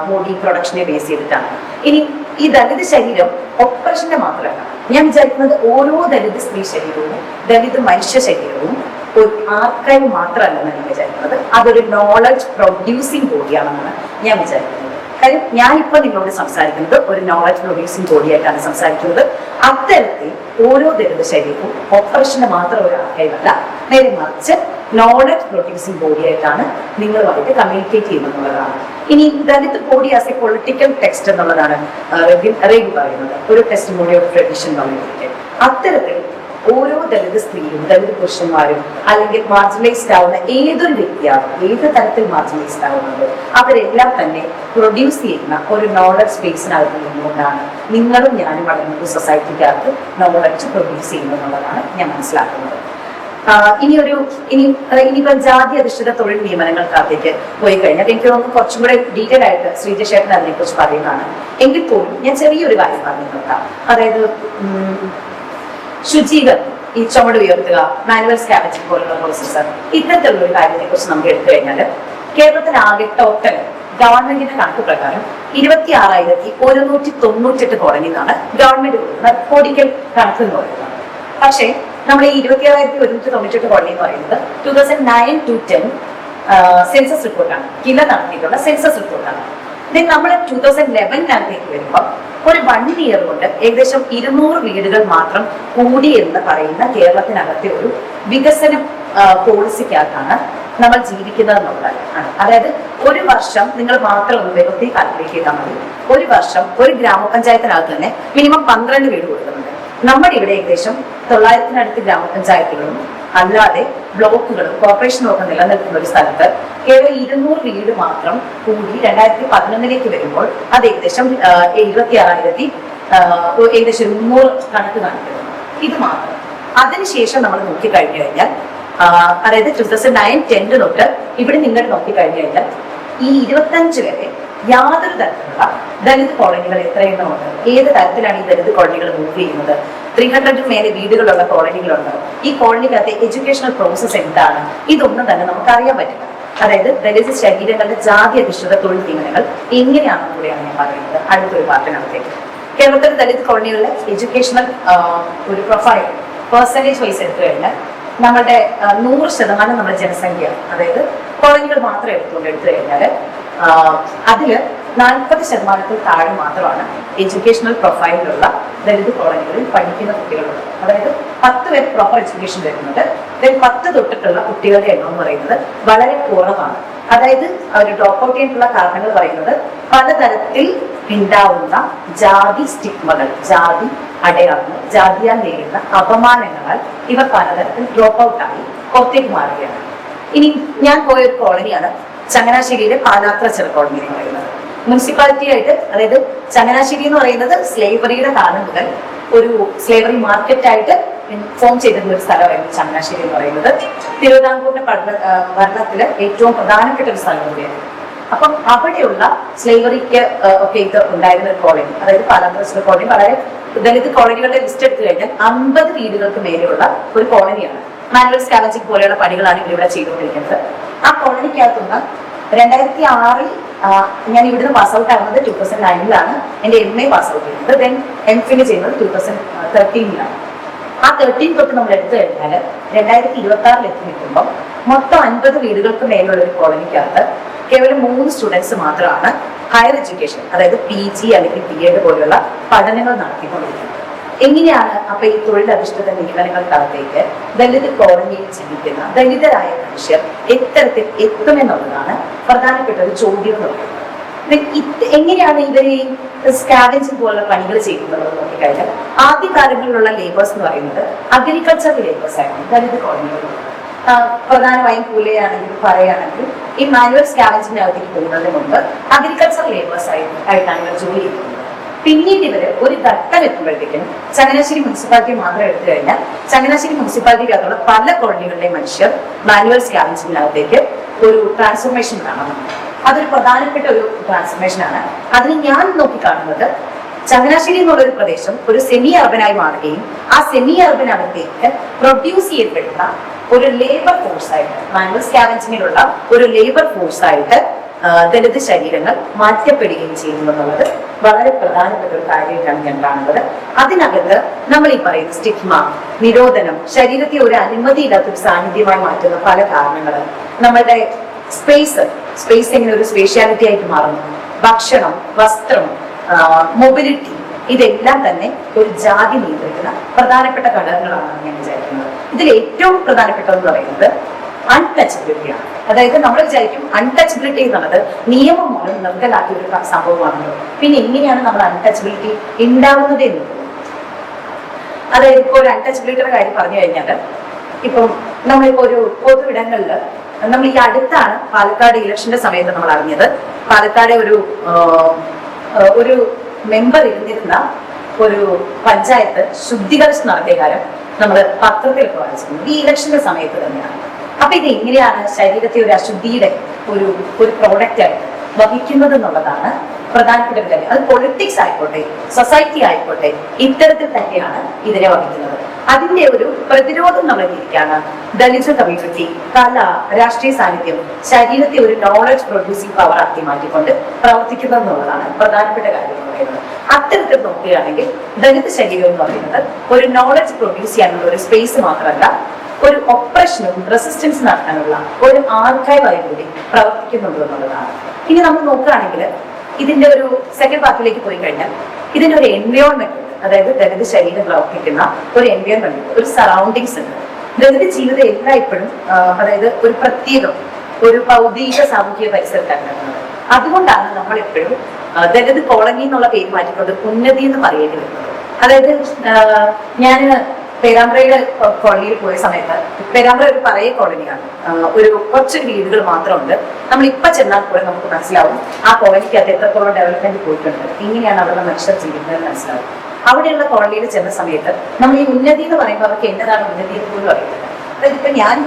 ബോഡി പ്രൊഡക്ഷനെ ബേസ് ചെയ്തിട്ടാണ്. ഇനി ഈ ദളിത് ശരീരം ഓപ്പറേഷന്റെ മാത്രമല്ല, ഞാൻ വിചാരിക്കുന്നത് ഓരോ ദളിത് സ്ത്രീ ശരീരവും ദളിത് മനുഷ്യ ശരീരവും ഒരു ആർക്കൈവ് മാത്രമല്ലെന്ന് ഞാൻ വിചാരിക്കുന്നത്, അതൊരു നോളജ് പ്രൊഡ്യൂസിങ് ബോഡിയാണെന്നാണ് ഞാൻ വിചാരിക്കുന്നത്. കാര്യം ഞാനിപ്പോ നിങ്ങളോട് സംസാരിക്കുന്നത് ഒരു നോളജ് പ്രൊഡ്യൂസിങ് ബോഡിയായിട്ടാണ് സംസാരിക്കുന്നത്. അത്തരത്തിൽ ഓരോ ദളിത് ശരീരവും ഓപ്പറേഷന്റെ മാത്രം ഒരു ആർക്കൈവ് അല്ല, നേരെ മറിച്ച് നോളജ് പ്രൊഡ്യൂസിങ് ബോഡിയായിട്ടാണ് നിങ്ങളുമായിട്ട് കമ്മ്യൂണിക്കേറ്റ് ചെയ്യുന്നതാണ്. ഇനി Dalit body as A political text എന്നുള്ളതാണ് റെഗു പറയുന്നത്, ഒരു ടെസ്റ്റിമോണി ഓഫ് ട്രഡീഷൻ കമ്മ്യൂണിറ്റി. അത്തരത്തിൽ ഓരോ ദളിത് സ്ത്രീയും ദളിത് പുരുഷന്മാരും അല്ലെങ്കിൽ മാർജിനലൈസ്ഡ് ആവുന്ന ഏതൊരു വ്യക്തിയാണ്, ഏത് തരത്തിൽ മാർജിനലൈസ്ഡ് ആവുന്നത്, അവരെല്ലാം തന്നെ പ്രൊഡ്യൂസ് ചെയ്യുന്ന ഒരു നോളജ് സ്പേസിനകത്ത് നിന്നുകൊണ്ടാണ് നിങ്ങളും ഞാനും അടങ്ങുന്ന സൊസൈറ്റിക്കകത്ത് നോളജ് പ്രൊഡ്യൂസ് ചെയ്യുന്നതെന്നുള്ളതാണ് ഞാൻ മനസ്സിലാക്കുന്നത്. ഇനിയിപ്പോ ജാതി അധിഷ്ഠിത തൊഴിൽ നിയമനങ്ങൾക്കകത്തേക്ക് പോയി കഴിഞ്ഞാൽ എനിക്ക് തോന്നുന്നു കുറച്ചും കൂടെ ഡീറ്റെയിൽ ആയിട്ട് ശ്രീജേഷേട്ടൻ അതിനെ കുറിച്ച് പറയുന്നതാണ്. എങ്കിൽ പോലും ഞാൻ ചെറിയൊരു കാര്യം പറഞ്ഞു നോക്കാം. അതായത് ശുചീകരണം, ഈ ചുമട് ഉയർത്തുക, മാനുവൽ സ്കാവഞ്ചിങ് പോലുള്ള പ്രോസസ്സ്, ഇത്തരത്തിലുള്ള ഒരു കാര്യത്തെ കുറിച്ച് നമുക്ക് എടുത്തു കഴിഞ്ഞാൽ കേരളത്തിലാകെ ടോട്ടൽ ഗവൺമെന്റിന്റെ കണക്ക് പ്രകാരം 26,198 കോളനി എന്നാണ് ഗവൺമെന്റ് കൊടുക്കുന്ന കോടിക്കൽ കണക്ക് എന്ന് പറയുന്നത്. പക്ഷേ നമ്മൾ ഈ 26,198 കോളനി എന്ന് പറയുന്നത് 2009 to 10 സെൻസസ് റിപ്പോർട്ടാണ്, കില നടത്തിയിട്ടുള്ള സെൻസസ് റിപ്പോർട്ടാണ്. നമ്മൾ 2011 വരുമ്പോൾ ഒരു 1 ഇയർ കൊണ്ട് ഏകദേശം 200 വീടുകൾ മാത്രം കൂടി എന്ന് പറയുന്ന കേരളത്തിനകത്തെ ഒരു വികസന പോളിസിക്കകത്താണ് നമ്മൾ ജീവിക്കുന്നത് എന്നുള്ളതാണ്. അതായത് ഒരു വർഷം നിങ്ങൾ മാത്രം ഒന്ന് വേഗത്തിൽ കാൽക്കുലേറ്റ് ചെയ്താൽ മതി. ഒരു വർഷം ഒരു ഗ്രാമപഞ്ചായത്തിനകത്ത് തന്നെ മിനിമം 12 വീട് കൊടുക്കുന്നുണ്ട്. നമ്മുടെ ഇവിടെ ഏകദേശം 900-അടുത്ത് ഗ്രാമപഞ്ചായത്തുകളും അല്ലാതെ ബ്ലോക്കുകളും കോർപ്പറേഷനും ഒക്കെ നിലനിൽക്കുന്ന ഒരു സ്ഥലത്ത് കേവലം 200 വീട് മാത്രം കൂടി 2011 വരുമ്പോൾ അത് ഏകദേശം 26,000 ഏകദേശം 300 കണക്ക് കാണിക്കുന്നു. ഇത് മാത്രം. അതിനുശേഷം നമ്മൾ നോക്കിക്കഴിഞ്ഞു കഴിഞ്ഞാൽ അതായത് 2009-10 തൊട്ട് ഇവിടെ നിങ്ങൾ നോക്കിക്കഴിഞ്ഞു കഴിഞ്ഞാൽ ഈ 25 വരെ യാതൊരു തരത്തിലുള്ള ദളിത് കോളനികൾ എത്രയെണ്ണമുണ്ട്, ഏത് തരത്തിലാണ് ഈ ദളിത് കോളനികൾ മൂവ് ചെയ്യുന്നത്, 300 മേലെ വീടുകളുള്ള കോളനികളുണ്ടോ, ഈ കോളനിക്കകത്തെ എഡ്യൂക്കേഷണൽ പ്രോസസ് എന്താണ്, ഇതൊന്നും തന്നെ നമുക്ക് അറിയാൻ പറ്റില്ല. അതായത് ദളിത് ശരീരങ്ങളുടെ ജാതി അധിഷ്ഠിത തൊഴിൽ നിയമനങ്ങൾ എങ്ങനെയാണെന്ന് കൂടെയാണ് ഞാൻ പറയുന്നത് അടുത്തൊരു പാർട്ടിനകത്തേക്ക്. കേരളത്തിലെ ദളിത് കോളനികളിലെ എഡ്യൂക്കേഷണൽ ഒരു പ്രൊഫൈൽ പെർസെൻറ്റേജ് വൈസ് എടുത്തു കഴിഞ്ഞാൽ നമ്മുടെ 100% നമ്മുടെ ജനസംഖ്യ, അതായത് കോളനികൾ മാത്രം എടുത്തു കഴിഞ്ഞാൽ അതില് 40% താഴെ മാത്രമാണ് എഡ്യൂക്കേഷണൽ പ്രൊഫൈലിലുള്ള ദളിത് കോളനികളിൽ പഠിക്കുന്ന കുട്ടികളുള്ളത്. അതായത് 10 പേർ പ്രോപ്പർ എഡ്യൂക്കേഷൻ വരുന്നുണ്ട്. 10 തൊട്ടിട്ടുള്ള കുട്ടികളുടെ എണ്ണം എന്ന് പറയുന്നത് വളരെ കുറവാണ്. അതായത് അവർ ഡ്രോപ്പ് ഔട്ട് ചെയ്യാനുള്ള കാരണങ്ങൾ പറയുന്നത് പലതരത്തിൽ ഉണ്ടാവുന്ന ജാതി സ്റ്റിഗ്മകൾ, ജാതി അടയാളങ്ങൾ, ജാതിയാൽ നേരിടുന്ന അപമാനങ്ങളാൽ ഇവർ പലതരത്തിൽ ഡ്രോപ്പ് ഔട്ടായി പുറത്തേക്ക് മാറുകയാണ്. ഇനി ഞാൻ പോയ ഒരു കോളനിയാണ് ചങ്ങനാശ്ശേരിയിലെ പാലാത്ര ചെറു കോളനി എന്ന് പറയുന്നത്. മുനിസിപ്പാലിറ്റി ആയിട്ട്, അതായത് ചങ്ങനാശ്ശേരി എന്ന് പറയുന്നത് സ്ലേവറിയുടെ കാലം മുതൽ ഒരു സ്ലേവറി മാർക്കറ്റായിട്ട് ഫോം ചെയ്തിരുന്ന ഒരു സ്ഥലമായിരുന്നു ചങ്ങനാശ്ശേരി എന്ന് പറയുന്നത്. തിരുവിതാംകൂറിന്റെ ഭരണത്തില് ഏറ്റവും പ്രധാനപ്പെട്ട ഒരു സ്ഥലം കൂടിയാണ്. അപ്പം അവിടെയുള്ള സ്ലേവറിക്ക് ഒക്കെ ഇത് ഉണ്ടായിരുന്ന ഒരു കോളനി, അതായത് പാലാത്ര ചെറു കോളനി വളരെ ദളിത് കോളനികളുടെ ലിസ്റ്റ് എടുത്തു കഴിഞ്ഞാൽ 50 വീടുകൾക്ക് മേലെയുള്ള ഒരു കോളനിയാണ്. മാനുവൽ സ്കാവഞ്ചിങ് പോലെയുള്ള പണികളാണ് ഇവിടെ ചെയ്തുകൊണ്ടിരിക്കുന്നത്. ആ കോളനിക്കകത്തുനിന്ന് 2006 ഞാൻ ഇവിടുന്ന് പാസ് ഔട്ട് ആവുന്നത് 2009-ലാണ്. എൻ്റെ MA പാസ് ഔട്ട് ചെയ്യുന്നത്. ദെൻ MPhil ചെയ്യുന്നത് 2013-ലാണ്. ആ 13 തൊട്ട് നമ്മൾ എടുത്തു കഴിഞ്ഞാൽ 2026 എത്തി നിൽക്കുമ്പോൾ മൊത്തം 50 വീടുകൾക്ക് മേലുള്ള ഒരു കോളനിക്കകത്ത് കേവലം 3 സ്റ്റുഡൻസ് മാത്രമാണ് ഹയർ എഡ്യൂക്കേഷൻ, അതായത് PG അല്ലെങ്കിൽ BEd പോലുള്ള പഠനങ്ങൾ നടത്തിക്കൊണ്ടിരിക്കുന്നത്. എങ്ങനെയാണ് അപ്പൊ ഈ തൊഴിലധിഷ്ഠിത നിയമനങ്ങൾക്കകത്തേക്ക് ദളിത് കോളനിയിൽ ജീവിക്കുന്ന ദളിതരായ മനുഷ്യർ എത്തരത്തിൽ എത്തുമെന്നുള്ളതാണ് പ്രധാനപ്പെട്ട ഒരു ചോദ്യം എന്ന് പറയുന്നത്. എങ്ങനെയാണ് ഇവർ ഈ സ്കാവഞ്ചിങ് പോലുള്ള പണികൾ ചെയ്യുന്നത് നോക്കിക്കഴിഞ്ഞാൽ ആദ്യകാലങ്ങളിലുള്ള ലേബേഴ്സ് എന്ന് പറയുന്നത് അഗ്രികൾച്ചർ ലേബേഴ്സ് ആയിരുന്നു ദളിത് കോളനികളിൽ. പ്രധാനമായും കൂലയാണെങ്കിലും പറയുകയാണെങ്കിലും ഈ മാനുവൽ സ്കാവഞ്ചിങ്ങിനകത്തേക്ക് പോകുന്നതിന് മുമ്പ് അഗ്രികൾച്ചർ ലേബേഴ്സ് ആയിട്ടാണ് ഇവർ ജോലി ചെയ്യുന്നത്. പിന്നീട് ഇവര് ഒരു ഘട്ടം എത്തുമ്പോഴത്തേക്കും ചങ്ങനാശ്ശേരി മുനിസിപ്പാലിറ്റി മാത്രം എടുത്തു കഴിഞ്ഞാൽ ചങ്ങനാശ്ശേരി മുനിസിപ്പാലിറ്റിക്കകത്തുള്ള പല കോളനികളിലെ മനുഷ്യർ മാനുവൽ സ്കാവഞ്ചിങ്ങിനകത്തേക്ക് ഒരു ട്രാൻസ്ഫോർമേഷൻ കാണണം. അതൊരു പ്രധാനപ്പെട്ട ഒരു ട്രാൻസ്ഫോർമേഷനാണ്. അതിന് ഞാൻ നോക്കിക്കാണുന്നത് ചങ്ങനാശ്ശേരി എന്നുള്ളൊരു പ്രദേശം ഒരു സെമി അർബനായി മാറുകയും ആ സെമി അർബനകത്തേക്ക് പ്രൊഡ്യൂസ് ചെയ്യപ്പെടുന്ന ഒരു ലേബർ ഫോഴ്സായിട്ട്, മാനുവൽ സ്കാവഞ്ചിങ്ങിലുള്ള ഒരു ലേബർ ഫോഴ്സായിട്ട് ദളിത് ശരീരങ്ങൾ മാറ്റപ്പെടുകയും ചെയ്യുന്നു എന്നുള്ളത് വളരെ പ്രധാനപ്പെട്ട ഒരു കാര്യമായിട്ടാണ് ഞാൻ കാണുന്നത്. അതിനകത്ത് നമ്മൾ ഈ പറയുന്ന സ്റ്റിഗ്മ, നിരോധനം, ശരീരത്തെ ഒരു അനുമതിയില്ലാത്തൊരു സാന്നിധ്യമായി മാറ്റുന്ന പല കാരണങ്ങൾ, നമ്മളുടെ സ്പേസ് എങ്ങനെ ഒരു സ്പേഷ്യാലിറ്റി ആയിട്ട് മാറുന്നു, ഭക്ഷണം, വസ്ത്രം, മൊബിലിറ്റി, ഇതെല്ലാം തന്നെ ഒരു ജാതി നിയന്ത്രിക്കുന്ന പ്രധാനപ്പെട്ട ഘടകങ്ങളാണ് ഞാൻ വിചാരിക്കുന്നത്. ഇതിൽ ഏറ്റവും പ്രധാനപ്പെട്ടതെന്ന് പറയുന്നത് അൺടച്ചബിലിറ്റിയാണ്. അതായത് നമ്മൾ വിചാരിക്കും അൺടച്ചബിലിറ്റി എന്നുള്ളത് നിയമം മൂലം നിർത്തലാക്കിയ ഒരു സംഭവമാണല്ലോ. പിന്നെ എങ്ങനെയാണ് നമ്മൾ അൺടച്ചബിലിറ്റി ഉണ്ടാവുന്നത് എന്നത്? അതായത് ഇപ്പോൾ ഒരു അൺടച്ചബിലിറ്റിയുടെ കാര്യം പറഞ്ഞു കഴിഞ്ഞാൽ, ഇപ്പം നമ്മളിപ്പോ ഒരു പൊതുവിടങ്ങളിൽ നമ്മൾ ഈ അടുത്താണ് പാലക്കാട് ഇലക്ഷന്റെ സമയത്ത് നമ്മൾ അറിഞ്ഞത്, പാലക്കാട് ഒരു മെമ്പർ ഇരുന്നിരുന്ന ഒരു പഞ്ചായത്ത് ശുദ്ധീകരണം നടത്തിയ കാര്യം നമ്മൾ പത്രത്തിലൊക്കെ വായിച്ചിട്ടുണ്ട്. ഈ ഇലക്ഷന്റെ സമയത്ത് തന്നെയാണ്. അപ്പൊ ഇത് എങ്ങനെയാണ് ശരീരത്തെ ഒരു അശുദ്ധിയുടെ ഒരു പ്രോഡക്റ്റ് ആയിട്ട് വഹിക്കുന്നത് എന്നുള്ളതാണ് പ്രധാനപ്പെട്ട ഒരു കാര്യം. അത് പൊളിറ്റിക്സ് ആയിക്കോട്ടെ, സൊസൈറ്റി ആയിക്കോട്ടെ, ഇത്തരത്തിൽ തന്നെയാണ് ഇതിനെ വഹിക്കുന്നത്. അതിന്റെ ഒരു പ്രതിരോധം നമ്മൾ ഇരിക്കുകയാണ്. ദളിത് കമ്മ്യൂണിറ്റി, കല, രാഷ്ട്രീയ സാന്നിധ്യം ശരീരത്തെ ഒരു നോളജ് പ്രൊഡ്യൂസിംഗ് പവർ ആക്കി മാറ്റിക്കൊണ്ട് പ്രവർത്തിക്കുന്നത് എന്നുള്ളതാണ് പ്രധാനപ്പെട്ട കാര്യം എന്ന് പറയുന്നത്. അത്തരത്തിൽ നോക്കുകയാണെങ്കിൽ ദളിത് ശരീരം എന്ന് പറയുന്നത് ഒരു നോളജ് പ്രൊഡ്യൂസ് ചെയ്യാനുള്ള ഒരു സ്പേസ് മാത്രമല്ല, ഒരു ഒപ്രഷനും റെസിസ്റ്റൻസ് നടത്താനുള്ള ഒരു ആർക്കൈവായി കൂടി പ്രവർത്തിക്കുന്നുണ്ട് എന്നുള്ളതാണ്. ഇനി നമ്മൾ നോക്കുകയാണെങ്കിൽ ഇതിന്റെ ഒരു സെക്കൻഡ് പാർട്ടിലേക്ക് പോയി കഴിഞ്ഞാൽ ഇതിന്റെ ഒരു എൻവയോൺമെന്റ് ഉണ്ട്. അതായത് ദളിത് ശരീരം പ്രവർത്തിക്കുന്ന ഒരു എൻവയോൺമെന്റ്, ഒരു സറൗണ്ടിങ്സ് ഉണ്ട്. ദളിത് ജീവിതം എല്ലായ്പ്പോഴും അതായത് ഒരു പ്രത്യേകം ഒരു ഭൗതിക സാമൂഹിക പരിസരത്താണ് നടക്കുന്നത്. അതുകൊണ്ടാണ് നമ്മൾ എപ്പോഴും ദളിത് കോളനി എന്നുള്ള പേര് മാറ്റിക്കൊണ്ട് ഉന്നതി എന്ന് പറയേണ്ടി വരുന്നത്. അതായത് ഞാൻ പേരാമ്പ്രയുടെ കോളനിയിൽ പോയ സമയത്ത്, പേരാമ്പ്ര ഒരു പറയ കോളനിയാണ്, ഒരു കുറച്ച് വീടുകൾ മാത്രമുണ്ട്. നമ്മൾ ഇപ്പൊ ചെന്നാൽ കൂടെ നമുക്ക് മനസ്സിലാവും ആ കോളനിക്കകത്ത് എത്രത്തോളം ഡെവലപ്മെന്റ് പോയിട്ടുണ്ട്, എങ്ങനെയാണ് അവിടുത്തെ മനുഷ്യർ ജീവിക്കുന്നത് മനസ്സിലാവും. അവിടെയുള്ള കോളനിയിൽ ചെന്ന സമയത്ത് നമ്മൾ ഈ ഉന്നതി എന്ന് പറയുമ്പോൾ അവർക്ക് എന്നതാണ് ഉന്നതി എന്ന് പോലും അറിയില്ല. അതായത് ഇപ്പൊ ഞാൻ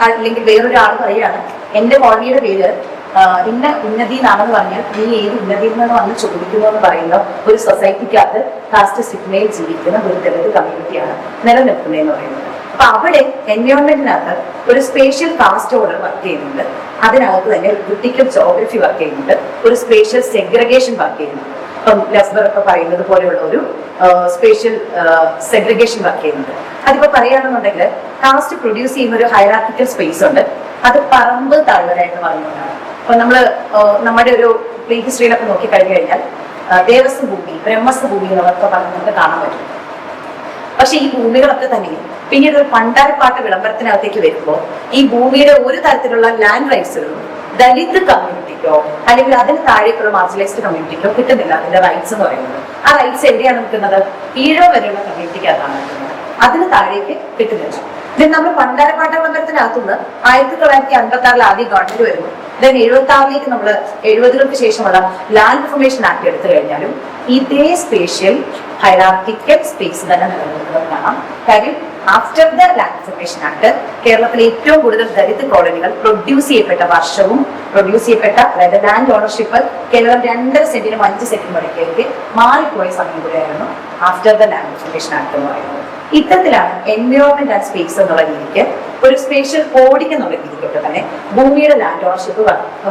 അല്ലെങ്കിൽ വേറൊരാൾ പറയുകയാണ് എന്റെ കോളനിയുടെ പേര് ഇന്ന ഉന്നതി എന്നാണെന്ന് പറഞ്ഞാൽ നീ ഏത് ഉന്നതിയിൽ നിന്ന് വന്ന് ചോദിക്കുന്നു എന്ന് പറയുന്ന ഒരു സൊസൈറ്റിക്കകത്ത് കാസ്റ്റ് സിഗ്മയിൽ ജീവിക്കുന്ന ഒരു ദളിത് കമ്മ്യൂണിറ്റിയാണ് നിലനിൽക്കുന്നതെന്ന് പറയുന്നത്. അപ്പൊ അവിടെ എൻവയോൺമെന്റിനകത്ത് ഒരു സ്പേഷ്യൽ കാസ്റ്റ് ഓർഡർ വർക്ക് ചെയ്യുന്നുണ്ട്, അതിനകത്ത് തന്നെ ഒരു ക്രിട്ടിക്കൽ ജോഗ്രഫി വർക്ക് ചെയ്യുന്നുണ്ട്, ഒരു സ്പേഷ്യൽ സെഗ്രിഗേഷൻ വർക്ക് ചെയ്യുന്നുണ്ട്. ഇപ്പം ലസ്ബർ ഒക്കെ പറയുന്നത് പോലെയുള്ള ഒരു സ്പേഷ്യൽ സെഗ്രിഗേഷൻ വർക്ക് ചെയ്യുന്നുണ്ട്. അതിപ്പോ പറയുകയാണെന്നുണ്ടെങ്കിൽ കാസ്റ്റ് പ്രൊഡ്യൂസ് ചെയ്യുന്ന ഒരു ഹൈറാർക്കിക്കൽ സ്പേസ് ഉണ്ട്, അത് പറമ്പ് താഴ്വര എന്ന് പറഞ്ഞുകൊണ്ടാണ്. അപ്പൊ നമ്മുടെ ഒരു പ്രീ ഹിസ്റ്ററിയിലൊക്കെ നോക്കിക്കഴിഞ്ഞു കഴിഞ്ഞാൽ ദേവസ്വ ഭൂമി, ബ്രഹ്മസ്വ ഭൂമി എന്നൊക്കെ പറഞ്ഞ് നമുക്ക് കാണാൻ പറ്റും. പക്ഷെ ഈ ഭൂമികളൊക്കെ തന്നെ പിന്നീട് ഒരു പണ്ടാരപ്പാട്ട് വിളംബരത്തിനകത്തേക്ക് വരുമ്പോൾ ഈ ഭൂമിയുടെ ഒരു തരത്തിലുള്ള ലാൻഡ് റൈറ്റ്സുകളും ദളിത് കമ്മ്യൂണിറ്റിക്കോ അല്ലെങ്കിൽ അതിന് താഴേക്കുള്ള മാർജിനലൈസ്ഡ് കമ്മ്യൂണിറ്റിക്കോ കിട്ടുന്നില്ല. അതിന്റെ റൈറ്റ്സ് എന്ന് പറയുന്നത് ആ റൈറ്റ്സ് എവിടെയാണ് കിട്ടുന്നത്? ഈഴോ വരെയുള്ള കമ്മ്യൂണിറ്റിക്കകത്താണ് കിട്ടുന്നത്, അതിന് താഴേക്ക് കിട്ടുന്നില്ല. ദെൻ നമ്മൾ പണ്ടാരപ്പാട്ട വിളംബരത്തിനകത്തുനിന്ന് 1956 ആദ്യം ഗവൺമെന്റ് വരുന്നു. ദെൻ 76 നമ്മൾ 70-കൾക്ക് ശേഷമുള്ള ലാൻഡ് ഇൻഫർമേഷൻ ആക്ട് എടുത്തു കഴിഞ്ഞാലും ഇതേ സ്പേഷ്യൽ ഹൈറാർക്കിക്കൽ സ്പേസ് തന്നെ നിലനിൽക്കുന്നത് കാണാം. കാര്യം after the land information act കേരളത്തിലെ ഏറ്റവും കൂടുതൽ ദളിത് കോളനികൾ പ്രൊഡ്യൂസ് ചെയ്യപ്പെട്ട വർഷവും അതായത് ലാൻഡ് ഓണർഷിപ്പ് കേവലം 2 സെന്റിനും 5 സെന്റിനും ഇടയ്ക്കേക്ക് മാറിപ്പോയ സമയം കൂടെയായിരുന്നു after the land information act എന്ന് പറയുന്നത്. ഇത്തരത്തിലാണ് എൻവയോൺമെന്റ് ആൻഡ് സ്പേസ് എന്നുള്ള രീതിക്ക് ഒരു സ്പേഷ്യൽ കോഡിംഗ് എന്നുള്ള രീതിക്കൊക്കെ തന്നെ ഭൂമിയുടെ ലാൻഡ് ഓണർഷിപ്പ്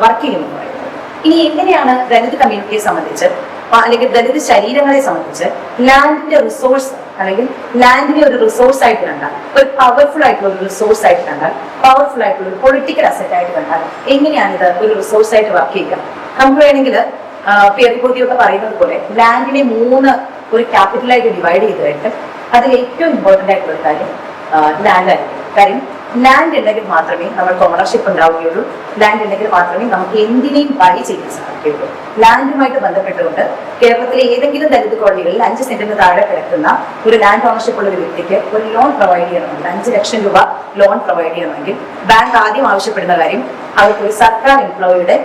വർക്ക് ചെയ്യുമെന്ന് പറയുന്നത്. ഇനി എങ്ങനെയാണ് ദലിത് കമ്മ്യൂണിറ്റിയെ സംബന്ധിച്ച് അല്ലെങ്കിൽ ദലിത് ശരീരങ്ങളെ സംബന്ധിച്ച് ലാൻഡിന്റെ റിസോഴ്സ് അല്ലെങ്കിൽ ലാൻഡിനെ ഒരു റിസോഴ്സ് ആയിട്ട് കണ്ടാൽ, ഒരു പവർഫുൾ ആയിട്ടുള്ള ഒരു റിസോഴ്സ് ആയിട്ട് കണ്ടാൽ, പവർഫുൾ ആയിട്ടുള്ള ഒരു പൊളിറ്റിക്കൽ അസറ്റ് ആയിട്ട് കണ്ടാൽ എങ്ങനെയാണ് ഇത് ഒരു റിസോഴ്സ് ആയിട്ട് വർക്ക് ചെയ്യുക? നമുക്ക് വേണമെങ്കിൽ പിയർപൂർത്തിയൊക്കെ പറയുന്നത് പോലെ ലാൻഡിനെ 3 ഒരു ക്യാപിറ്റലായിട്ട് ഡിവൈഡ് ചെയ്ത് കഴിഞ്ഞിട്ട് അതിൽ ഏറ്റവും ഇമ്പോർട്ടന്റ് ആയിട്ടുള്ള ഒരു കാര്യം ലാൻഡ് ആയിരിക്കും. കാര്യം ലാൻഡ് ഉണ്ടെങ്കിൽ മാത്രമേ നമുക്ക് ഓണർഷിപ്പ് ഉണ്ടാവുകയുള്ളൂ. ലാൻഡ് ഉണ്ടെങ്കിൽ മാത്രമേ നമുക്ക് എന്തിനേയും ബൈ ചെയ്യാൻ സാധിക്കുകയുള്ളൂ. ലാൻഡുമായിട്ട് ബന്ധപ്പെട്ടുകൊണ്ട് കേരളത്തിലെ ഏതെങ്കിലും ദലിത് കോളനികളിൽ 5 സെന്റിന് താഴെ കിടക്കുന്ന ഒരു ലാൻഡ് ഓണർഷിപ്പ് ഉള്ള ഒരു വ്യക്തിക്ക് ഒരു ലോൺ പ്രൊവൈഡ് ചെയ്യണമെങ്കിൽ 5 ലക്ഷം രൂപ ലോൺ പ്രൊവൈഡ് ചെയ്യണമെങ്കിൽ ബാങ്ക് ആദ്യം ആവശ്യപ്പെടുന്ന കാര്യം അവർക്ക് ഒരു സർക്കാർ എംപ്ലോയിയുടെ